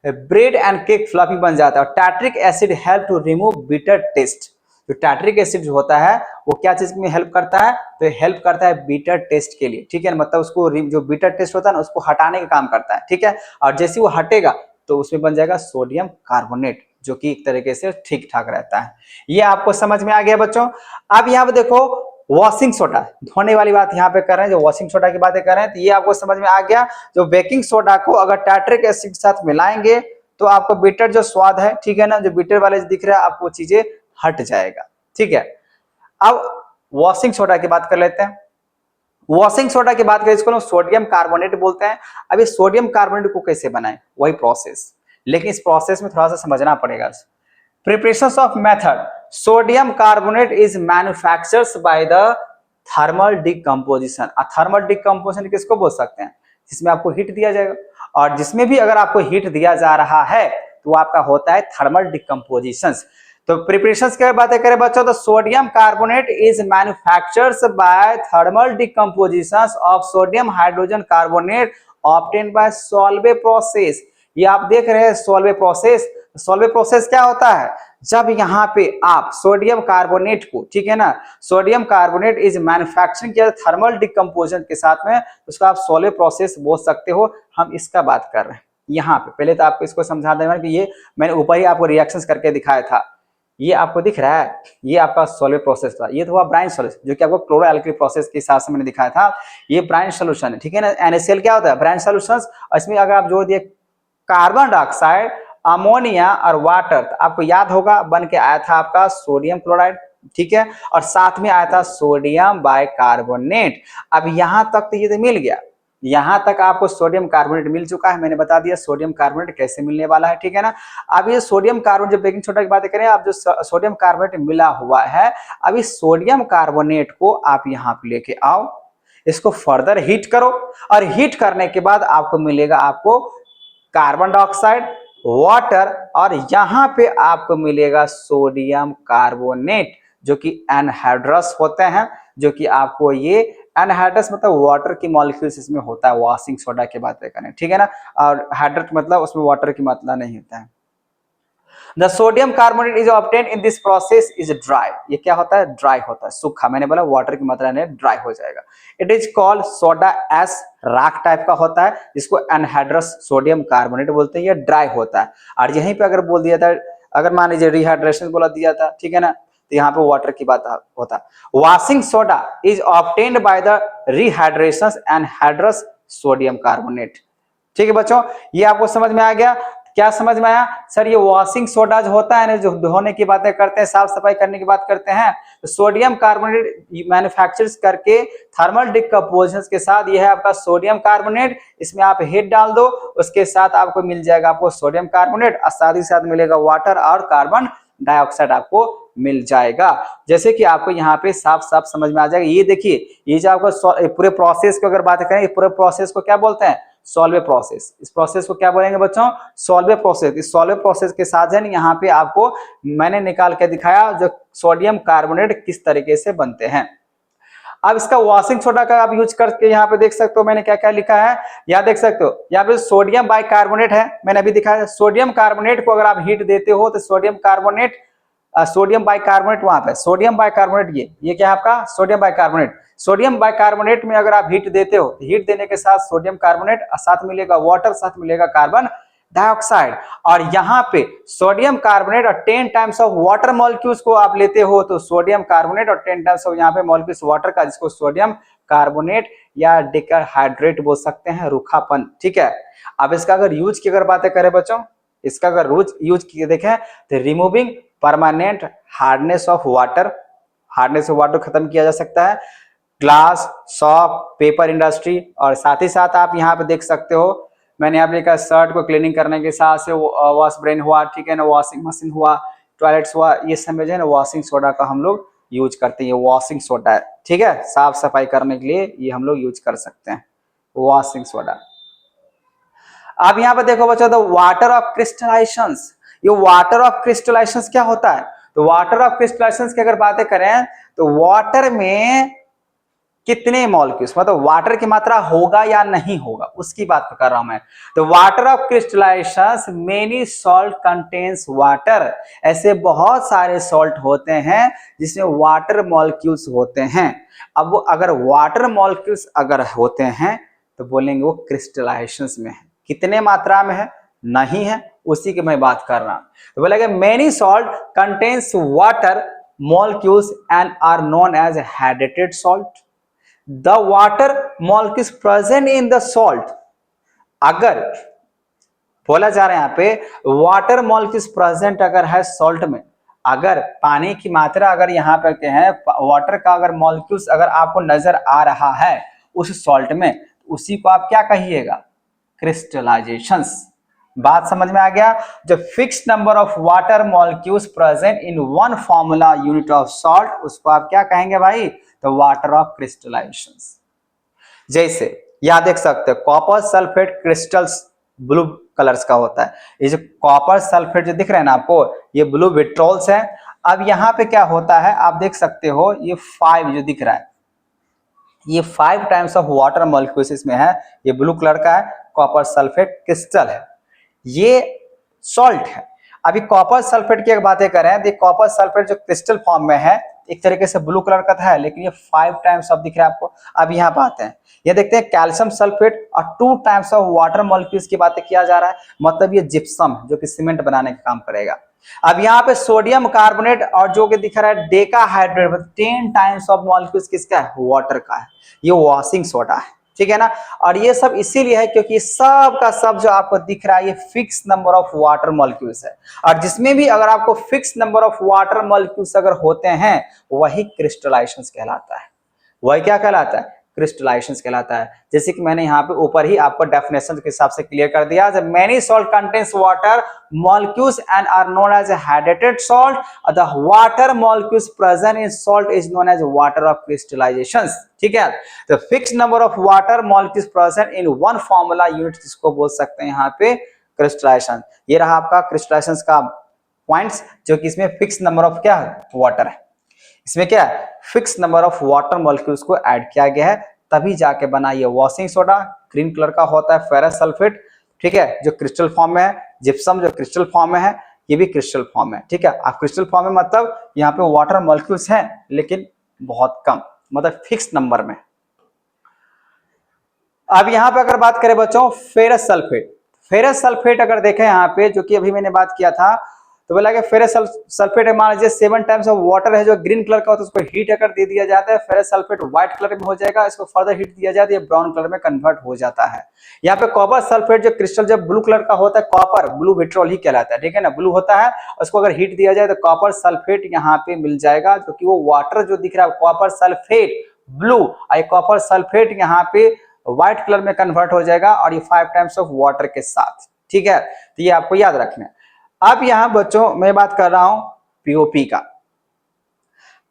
bread and cake fluffy बन जाता है। और tartaric acid help to remove bitter taste, जो टार्ट्रिक एसिड जो होता है वो क्या चीज में हेल्प करता है, तो हेल्प करता है बीटर टेस्ट के लिए, ठीक है, मतलब उसको जो बीटर टेस्ट होता है ना उसको हटाने का काम करता है, ठीक है। और जैसे वो हटेगा तो उसमें बन जाएगा सोडियम कार्बोनेट, जो कि एक तरीके से ठीक ठाक रहता है। ये आपको समझ में आ गया बच्चों। अब यहाँ पे देखो वॉशिंग सोडा, धोने वाली बात यहाँ पे कर रहे हैं, जो वॉशिंग सोडा की बातें कर रहे हैं, तो ये आपको समझ में आ गया। जो बेकिंग सोडा को अगर टार्ट्रिक एसिड के साथ मिलाएंगे तो आपको बिटर जो स्वाद है, ठीक है ना, जो बिटर वाले दिख रहा है आपको चीजें हट जाएगा, ठीक है। अब वॉशिंग सोडा की बात कर लेते हैं। वॉशिंग सोडा की बात करें, इसको लोग सोडियम कार्बोनेट बोलते हैं। अब इस सोडियम कार्बोनेट को कैसे बनाएं, वही प्रोसेस, लेकिन इस प्रोसेस में थोड़ा सा समझना पड़ेगा। Preparation of method, sodium carbonate is manufactured by the thermal decomposition. Thermal decomposition किसको बोल सकते हैं, जिसमें आपको हीट दिया जाएगा, और जिसमें भी अगर आपको हीट दिया जा रहा है तो आपका होता है थर्मल डिकम्पोजिशन। तो प्रिपरेशन की बातें करें बच्चों, तो sodium carbonate is manufactured by thermal decomposition of sodium hydrogen carbonate obtained by Solvay process. ये आप देख रहे हैं सॉल्वे प्रोसेस। सॉल्वे प्रोसेस क्या होता है, जब यहाँ पे आप सोडियम कार्बोनेट को, ठीक है ना, सोडियम कार्बोनेट इज मैन्युफैक्चरिंग किया थर्मल डिकम्पोजिशन के साथ में, उसका आप सॉल्वे प्रोसेस बोल सकते हो। हम इसका बात कर रहे हैं यहाँ पे। पहले तो आपको इसको समझा देना कि ये मैंने ऊपर ही आपको रिएक्शंस करके दिखाया था, ये आपको दिख रहा है, ये आपका सॉल्वे प्रोसेस था। ये तो हुआ ब्राइन सॉल्यूशन, जो कि आपको क्लोरो एल्कली प्रोसेस के हिसाब से मैंने दिखाया था, ये ब्राइन सॉल्यूशन है, ठीक है ना। NaCl क्या होता है, ब्राइन सॉल्यूशन। इसमें अगर आप जोड़ दिए कार्बन डाइऑक्साइड, अमोनिया और वाटर, तो आपको याद होगा बन के आया था आपका सोडियम क्लोराइड, ठीक है, और साथ में आया था सोडियम बाइकार्बोनेट। अब यहां तक तो ये तो मिल गया, यहां तक आपको सोडियम कार्बोनेट मिल चुका है, मैंने बता दिया सोडियम कार्बोनेट कैसे मिलने वाला है, ठीक है ना। अब ये सोडियम कार्बोनेट, जब बेकिंग सोडा की बात करें, अब जो सोडियम कार्बोनेट मिला हुआ है, अब इस सोडियम कार्बोनेट को आप यहाँ पे लेके आओ, इसको फर्दर हीट करो, और हीट करने के बाद आपको मिलेगा आपको कार्बन डाइऑक्साइड, वाटर, और यहां पे आपको मिलेगा सोडियम कार्बोनेट, जो कि एनहाइड्रस होते हैं, जो कि आपको ये एनहाइड्रस मतलब वाटर की मॉलिक्यूल्स इसमें होता है, वॉशिंग सोडा की बातें करें, ठीक है ना। और हाइड्रेट मतलब उसमें वाटर की मात्रा नहीं होता है। The sodium carbonate is obtain in this process is dry. ये क्या होता है, ड्राई होता है, सूखा। मैंने बोला वाटर की मात्रा नहीं, ड्राई हो जाएगा। It is called soda S, राख टाइप का होता है, जिसको एनहाइड्रस सोडियम कार्बोनेट बोलते हैं। ये ड्राई होता है। और यहीं पे अगर बोल दिया था, अगर मान लीजिए रिहाइड्रेशन बोला दिया था, ठीक है ना, तो यहाँ पे वाटर की बात होता है। Washing soda is obtained by the rehydration anhydrous sodium carbonate. ठीक है बच्चों, ये आपको समझ में आ गया। क्या समझ में आया सर, ये वॉशिंग सोडा जो होता है ना, जो धोने की बातें करते हैं, साफ सफाई करने की बात करते हैं, तो सोडियम कार्बोनेट मैन्युफैक्चर करके थर्मल डिकम्पोजिशन के साथ, ये है आपका सोडियम कार्बोनेट। इसमें आप हीट डाल दो, उसके साथ आपको मिल जाएगा आपको सोडियम कार्बोनेट, और साथ ही साथ मिलेगा वाटर और कार्बन डाइऑक्साइड आपको मिल जाएगा। जैसे कि आपको यहाँ पे साफ साफ समझ में आ जाएगा। ये देखिए, ये जो आपको पूरे प्रोसेस की अगर बात करें, पूरे प्रोसेस को क्या बोलते हैं, सॉल्वे प्रोसेस। इस प्रोसेस को क्या बोलेंगे बच्चों, सॉल्वे प्रोसेस। इस सॉल्वे प्रोसेस के साथ है यहाँ पे आपको मैंने निकाल के दिखाया जो सोडियम कार्बोनेट किस तरीके से बनते हैं। अब इसका वॉशिंग सोडा का आप यूज करके यहाँ पे देख सकते हो मैंने क्या क्या लिखा है, यहाँ देख सकते हो, यहाँ पे सोडियम बाइकार्बोनेट है, मैंने अभी दिखाया। सोडियम कार्बोनेट को अगर आप हीट देते हो तो सोडियम कार्बोनेट, सोडियम बाइकार्बोनेट वहां पे, सोडियम बाइकार्बोनेट, ये क्या है आपका सोडियम बाइकार्बोनेट। सोडियम बाइकार्बोनेट में अगर आप हीट देते हो, हीट देने के साथ सोडियम कार्बोनेट, साथ मिलेगा वाटर, साथ मिलेगा कार्बन डाइऑक्साइड, और यहाँ पे सोडियम कार्बोनेट और 10 टाइम्स ऑफ वाटर मॉलिक्यूल्स को आप लेते हो, तो सोडियम कार्बोनेट और 10 टाइम्स ऑफ यहाँ पे मॉलिक्यूल्स वाटर का, जिसको सोडियम कार्बोनेट या डिकार्बोनेट बोल सकते हैं, रूखापन। ठीक है, अब इसका अगर यूज की अगर बातें करें बच्चों, इसका अगर यूज की देखें तो removing permanent hardness of water, hardness of water खत्म किया जा सकता है, ग्लास, सॉप, पेपर इंडस्ट्री, और साथ ही साथ आप यहाँ पे देख सकते हो मैंने यहाँ पे लिखा शर्ट को क्लीनिंग करने के साथ से वॉश ब्रेन हुआ, ठीक है ना, वॉशिंग मशीन हुआ, टॉयलेट्स हुआ, ये सब में जो है ना वॉशिंग सोडा का हम लोग यूज करते हैं। ये वॉशिंग सोडा है, ठीक है, साफ सफाई करने के लिए ये हम लोग यूज कर सकते हैं वॉशिंग सोडा। अब यहाँ पे देखो बच्चों, तो वाटर ऑफ क्रिस्टलाइजेशन, ये वाटर ऑफ क्रिस्टलाइजेशन क्या होता है, तो वाटर ऑफ क्रिस्टलाइजेशन की अगर बातें करें तो वाटर में कितने मॉलिक्यूल्स, मतलब वाटर की मात्रा होगा या नहीं होगा उसकी बात कर रहा हूं मैं। तो water of crystallization, many salt contains water, ऐसे बहुत सारे सॉल्ट होते हैं जिसमें वाटर मॉलिक्यूल्स होते हैं। अब वो अगर वाटर मॉलिक्यूल्स अगर होते हैं तो बोलेंगे वो क्रिस्टलाइजेशन में है। कितने मात्रा में है, नहीं है, उसी की मैं बात कर रहा हूं। तो बोला कि many salt contains water molecules and are known as hydrated salt. The water molecules present in the salt, अगर बोला जा रहा है यहाँ पे वाटर मॉलिक्यूल्स प्रेजेंट अगर है सॉल्ट में, अगर पानी की मात्रा अगर यहाँ पे क्या है वाटर का अगर मॉलिक्यूल्स अगर आपको नजर आ रहा है उस सॉल्ट में, उसी को आप क्या कहिएगा, क्रिस्टलाइजेशंस। बात समझ में आ गया। जो fix number of water molecules present in one formula unit of salt, उसको आप क्या कहेंगे भाई, तो वाटर ऑफ क्रिस्टलाइजेशंस। जैसे यहां देख सकते हो copper sulphate crystals blue colours का होता है। ये जो कॉपर सल्फेट जो दिख रहे हैं ना आपको, ये ब्लू विट्रोल्स है। अब यहाँ पे क्या होता है आप देख सकते हो, ये 5 जो दिख रहा है, ये 5 टाइम्स ऑफ वाटर मॉलिक्यूल्स इसमें है। ये ब्लू कलर का है, कॉपर सल्फेट क्रिस्टल है, ये सॉल्ट है। अभी कॉपर सल्फेट की अगर बातें करें तो कॉपर सल्फेट जो क्रिस्टल फॉर्म में है, एक तरीके से ब्लू कलर का था है, लेकिन ये 5 टाइम्स ऑफ दिख रहा है आपको। अब यहाँ पे आते हैं, ये देखते हैं कैल्शियम सल्फेट और 2 टाइम्स ऑफ वाटर मॉलिक्यूल्स की बातें किया जा रहा है, मतलब ये जिप्सम जो कि सीमेंट बनाने का काम करेगा। अब यहाँ पे सोडियम कार्बोनेट और जो कि दिख रहा है डेकाहाइड्रेट, 10 टाइम्स ऑफ मॉलिक्यूल्स किसका है, वाटर का है, ये वॉशिंग सोडा है, ठीक है ना। और ये सब इसीलिए है क्योंकि सब का सब जो आपको दिख रहा है ये fix number of water molecules है, और जिसमें भी अगर आपको fix number of water molecules अगर होते हैं वही क्रिस्टलाइजेशंस कहलाता है। वही क्या कहलाता है, क्रिस्टलाइजेशंस कहलाता है। जैसे कि मैंने यहाँ पे ऊपर ही आपको डेफिनेशन के हिसाब से क्लियर कर दिया, many salt contains water molecules and are known as a hydrated salt. The water molecules present in salt is known as water of crystallizations, ठीक है। तो fixed number of water molecules present in one formula unit, जिसको बोल सकते हैं यहाँ पे crystallisation. ये रहा आपका क्रिस्टलाइजेशन का पॉइंट्स, जो कि इसमें फिक्स नंबर ऑफ क्या है, वाटर है। इसमें क्या है, fix number of water molecules को ऐड किया गया है, तभी जाके बना ये वॉशिंग सोडा। ग्रीन कलर का होता है फेरस सल्फेट, ठीक है, जो क्रिस्टल फॉर्म में है। जिप्सम जो क्रिस्टल फॉर्म में है, ये भी क्रिस्टल फॉर्म में, ठीक है। आप क्रिस्टल फॉर्म में मतलब यहाँ पे वाटर मॉलिक्यूल्स हैं लेकिन बहुत कम, मतलब फिक्स नंबर में। अब यहाँ पे अगर बात करें बच्चों फेरस सल्फेट, फेरस सल्फेट अगर देखें यहाँ पे, जो कि अभी मैंने बात किया था, तो बोला कि फेरस सल्फेट मान लीजिए 7 टाइम्स ऑफ वाटर है जो ग्रीन कलर का होता है, उसको हीट अगर दे दिया जाता है फेरस सल्फेट व्हाइट कलर में हो जाएगा। इसको फर्दर हीट दिया जाए तो ये ब्राउन कलर में कन्वर्ट हो जाता है। यहाँ पे कॉपर सल्फेट जो क्रिस्टल जब ब्लू कलर का होता है, कॉपर ब्लू विट्रोल ही कहलाता है, ठीक है ना, ब्लू होता है। उसको अगर हीट दिया जाए तो कॉपर सल्फेट यहाँ पे मिल जाएगा, क्योंकि वो वाटर जो दिख रहा है कॉपर सल्फेट ब्लू, और कॉपर सल्फेट यहाँ पे व्हाइट कलर में कन्वर्ट हो जाएगा, और ये 5 टाइम्स ऑफ वाटर के साथ, ठीक है। तो ये आपको याद रखना है। अब यहां बच्चों मैं बात कर रहा हूं पीओपी का।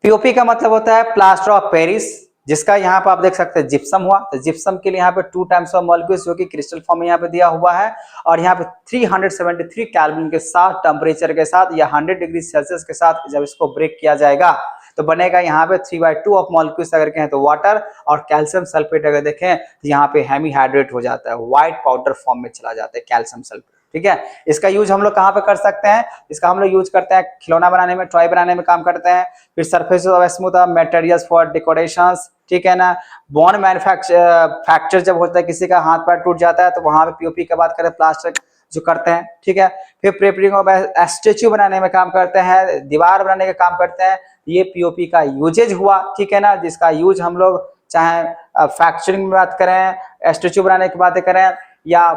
पीओपी का मतलब होता है प्लास्टर ऑफ पेरिस, जिसका यहाँ पे आप देख सकते हैं जिप्सम हुआ। तो जिप्सम के लिए यहाँ पे 2 टाइम्स ऑफ मॉलिक्यूल्स जो कि क्रिस्टल फॉर्म में यहाँ पे दिया हुआ है, और यहाँ पे 373 केल्विन के साथ टेम्परेचर के साथ या 100 डिग्री सेल्सियस के साथ जब इसको ब्रेक किया जाएगा तो बनेगा यहाँ पे 3/2 ऑफ मॉलिक्यूल्स अगर कहें तो वाटर, और कैल्शियम सल्फेट अगर देखें तो यहाँ पे हेमीहाइड्रेट हो जाता है, व्हाइट पाउडर फॉर्म में चला जाता है कैल्शियम सल्फेट, ठीक है। इसका यूज हम लोग कहाँ पे कर सकते हैं, इसका हम लोग यूज करते हैं खिलौना बनाने में, टॉय बनाने में काम करते हैं। फिर surface of smooth materials for decorations, ठीक है ना। बोन मैन्युफैक्चर जब होता है, किसी का हाथ पैर टूट जाता है तो वहां पे पीओपी की बात करें, प्लास्टर जो करते हैं, ठीक है। फिर प्रेपरिंग ऑफ स्टेच्यू बनाने में काम करते हैं, दीवार बनाने का काम करते हैं, ये पीओपी का यूजेज हुआ, ठीक है ना। जिसका यूज हम लोग चाहे फैक्चरिंग में बात करें, स्टेच्यू बनाने की बातें करें, या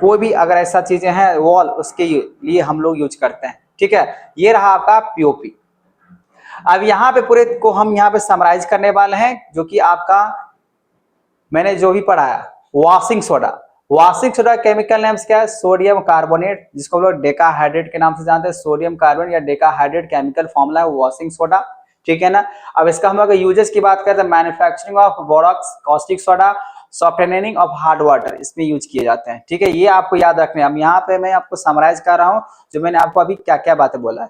कोई भी अगर ऐसा चीजें हैं वॉल, उसके लिए हम लोग यूज करते हैं, ठीक है। ये रहा आपका पीओपी। अब यहाँ पे पूरे को हम यहाँ पे समराइज करने वाले हैं, जो कि आपका मैंने जो भी पढ़ाया washing soda. Washing soda chemical names क्या है, सोडियम कार्बोनेट, जिसको हम लोग डेकाहाइड्रेट के नाम से जानते हैं। सोडियम कार्बोनेट या डेकाहाइड्रेट केमिकल फॉर्मूला है वॉशिंग सोडा, ठीक है ना। अब इसका हम लोग यूजेस की बात करें तो manufacturing of borax, caustic soda, softening of hard water, इसमें यूज किए जाते हैं, ठीक है। ये आपको याद रखने हैं। अब यहाँ पे मैं आपको समराइज कर रहा हूँ जो मैंने आपको अभी क्या क्या बातें बोला है।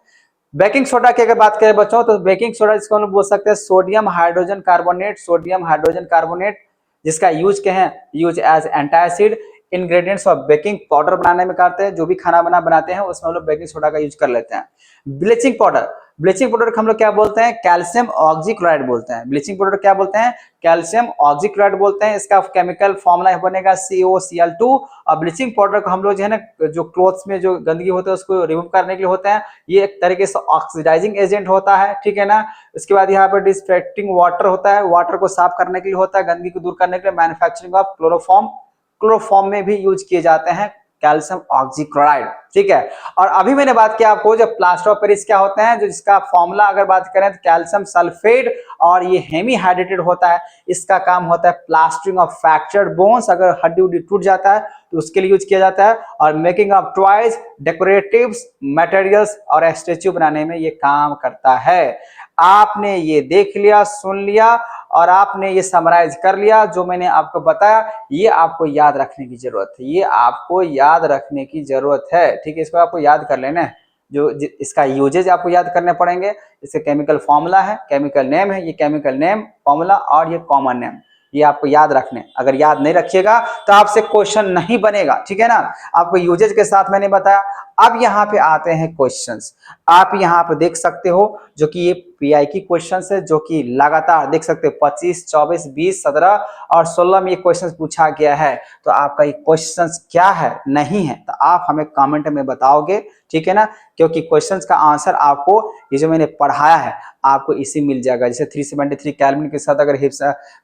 बेकिंग सोडा की अगर बात करें बच्चों, तो बेकिंग सोडा जिसको हम बोल सकते हैं sodium hydrogen carbonate, sodium hydrogen carbonate, जिसका यूज क्या है, use as antacid ingredients of baking powder बनाने में करते हैं। जो भी खाना बनाते हैं उसमें हम लोग बेकिंग सोडा का यूज कर लेते हैं। ब्लीचिंग पाउडर, ब्लीचिंग पाउडर को हम लोग क्या बोलते हैं, कैल्शियम ऑक्सीक्लोराइड बोलते हैं। ब्लीचिंग पाउडर क्या बोलते हैं, कैल्शियम ऑक्सीक्लोराइड बोलते हैं। इसका केमिकल फॉर्मूला बनेगा COCl2। और ब्लीचिंग पाउडर को हम लोग जो है ना, जो क्लोथ्स में जो गंदगी होता है उसको रिमूव करने के लिए होते हैं। ये एक तरीके से ऑक्सीडाइजिंग एजेंट होता है, ठीक है ना। उसके बाद यहाँ पर डिसइंफेक्टिंग वाटर होता है, वाटर को साफ करने के लिए होता है, गंदगी को दूर करने के लिए। मैन्युफैक्चरिंग ऑफ क्लोरोफॉर्म में भी यूज किए जाते हैं कैल्शियम ऑक्सीक्लोराइड, ठीक है। और अभी मैंने बात किया आपको जो प्लास्टर ऑफ पेरिस क्या होते हैं, जो इसका फॉर्मूला अगर बात करें तो कैल्शियम सल्फेट, और ये हेमी हाइड्रेटेड होता है। इसका काम होता है प्लास्टरिंग ऑफ फ्रैक्चर्ड बोन्स, अगर हड्डी उड्डी टूट जाता है तो उसके लिए यूज किया जाता है। और making of toys, decoratives materials और स्टैच्यू बनाने में ये काम करता है। आपने ये देख लिया, सुन लिया और आपने ये समराइज कर लिया जो मैंने आपको बताया। ये आपको याद रखने की जरूरत है, ये आपको याद रखने की जरूरत है, ठीक है। इसको आपको याद कर लेना है, जो इसका यूजेज आपको याद करने पड़ेंगे। इसका केमिकल फॉर्मूला है, केमिकल नेम है, ये केमिकल नेम फॉर्मूला और ये कॉमन नेम, ये आपको याद रखने। अगर याद नहीं रखिएगा तो आपसे क्वेश्चन नहीं बनेगा, ठीक है ना। आपको यूजेज के साथ मैंने बताया। अब यहाँ पे आते हैं क्वेश्चंस। आप यहाँ पे देख सकते हो जो कि ये पीआई की क्वेश्चंस है, जो कि लगातार देख सकते हो 25, 24, 20, 17 और 16 में ये क्वेश्चंस पूछा गया है। तो आपका ये क्वेश्चंस क्या है, नहीं है, तो आप हमें कमेंट में बताओगे, ठीक है ना। क्योंकि क्वेश्चंस का आंसर आपको ये जो मैंने पढ़ाया है आपको इसी मिल जाएगा। जैसे 373 केल्विन के साथ अगर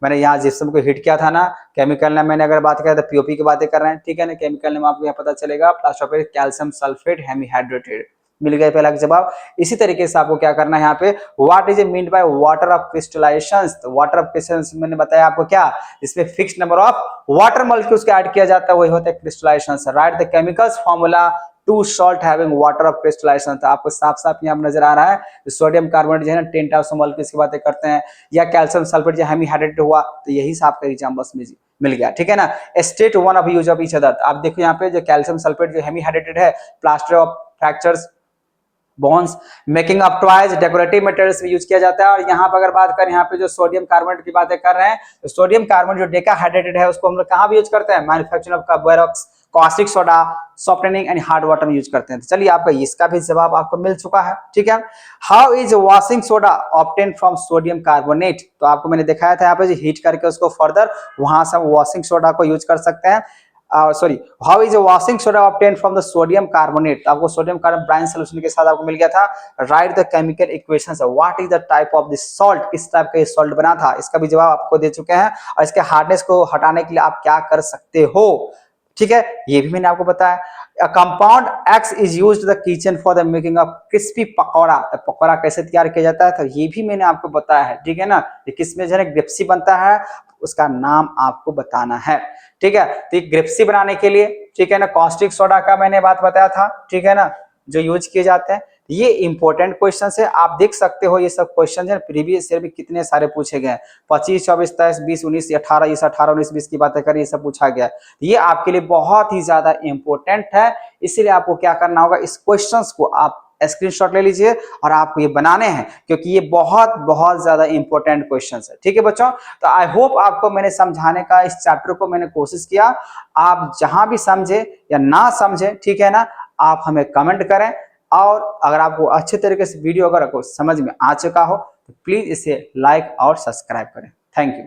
मैंने यहाँ जिप्सम को हिट किया था ना, केमिकल नेम मैंने अगर बात किया तो पीओपी की बातें कर रहे हैं, ठीक है ना। केमिकल नेम आपको यहाँ पता चलेगा, plaster of Paris calcium sulphate hemihydrated, मिल गया पहला जवाब। इसी तरीके से आपको क्या करना है यहाँ पे, what is a meant by water of crystallization. तो वाटर ऑफ क्रिस्टलाइजेशन मैंने बताया आपको क्या, इसमें fixed number of water molecules को ऐड किया जाता है, वही होता है crystallization. Write the chemicals formula to salt having water of crystallization. तो आपको साफ साफ यहाँ नजर आ रहा है, सोडियम कार्बोनेट जो है ना 10 टाइप्स ऑफ मॉलिक्यूल्स की बातें करते हैं, या कैल्शियम सल्फेट जो हेमीहाइड्रेटेड हुआ, तो यही से आपका एग्जाम बस में मिल गया, ठीक है ना। State one of use of each other. आप देखो यहाँ पे जो कैल्शियम सल्फेट जो हेमीहाइड्रेटेड है, plaster of fractures bones, making of toys, decorative materials भी यूज किया जाता है। और यहाँ पर अगर बात करें, यहाँ पे जो सोडियम कार्बोनेट की बातें कर रहे हैं, तो सोडियम कार्बोनेट जो डेकाहाइड्रेटेड है उसको हम लोग कहाँ भी यूज करते हैं, manufacturing of borax, caustic soda, softening and hard water में यूज करते हैं। तो चलिए आपका इसका भी जवाब आपको मिल चुका है, ठीक है। How is washing soda obtain from sodium carbonate. तो आपको मैंने दिखाया था यहाँ पे हीट करके उसको फर्दर वहां से वॉशिंग सोडा को यूज कर सकते हैं। Sorry, how is washing soda obtain from the sodium carbonate. आपको सोडियम कार्बोनेट ब्राइन सोल्यूशन के साथ आपको मिल गया था। Right the chemical equations, what is the type of this salt, किस टाइप का ये सॉल्ट बना था, इसका भी जवाब आपको दे चुके हैं। और इसके हार्डनेस को हटाने के लिए आप क्या कर सकते हो, ठीक है, ये भी मैंने आपको बताया। Compound x is used the kitchen for the making of crispy pakora. तो पकौड़ा कैसे तैयार किया जाता है, तो ये भी मैंने आपको बताया है, ठीक है ना। ये किसमें जो है ग्रिप्सी बनता है, उसका नाम आपको बताना है, ठीक है। तो ये ग्रिप्सी बनाने के लिए, ठीक है ना, कास्टिक सोडा का मैंने बात बताया था, ठीक है ना, जो यूज किए जाते हैं। ये इंपॉर्टेंट क्वेश्चन है, आप देख सकते हो ये सब क्वेश्चन है प्रीवियस ईयर में कितने सारे पूछे गए हैं। 25, 24, 23, 20, 19, 18, ये 18, 19, 20 की बातें करें, ये सब पूछा गया। ये आपके लिए बहुत ही ज्यादा इंपॉर्टेंट है, इसीलिए आपको क्या करना होगा, इस क्वेश्चंस को आप स्क्रीनशॉट ले लीजिए और आपको ये बनाने हैं, क्योंकि ये बहुत बहुत ज्यादा इंपॉर्टेंट क्वेश्चंस है, ठीक है बच्चों। तो आई होप आपको मैंने समझाने का, इस चैप्टर को मैंने कोशिश किया। आप जहां भी समझे या ना समझे, ठीक है ना, आप हमें कमेंट करें। और अगर आपको अच्छे तरीके से वीडियो अगर आपको समझ में आ चुका हो तो प्लीज इसे लाइक और सब्सक्राइब करें। Thank you.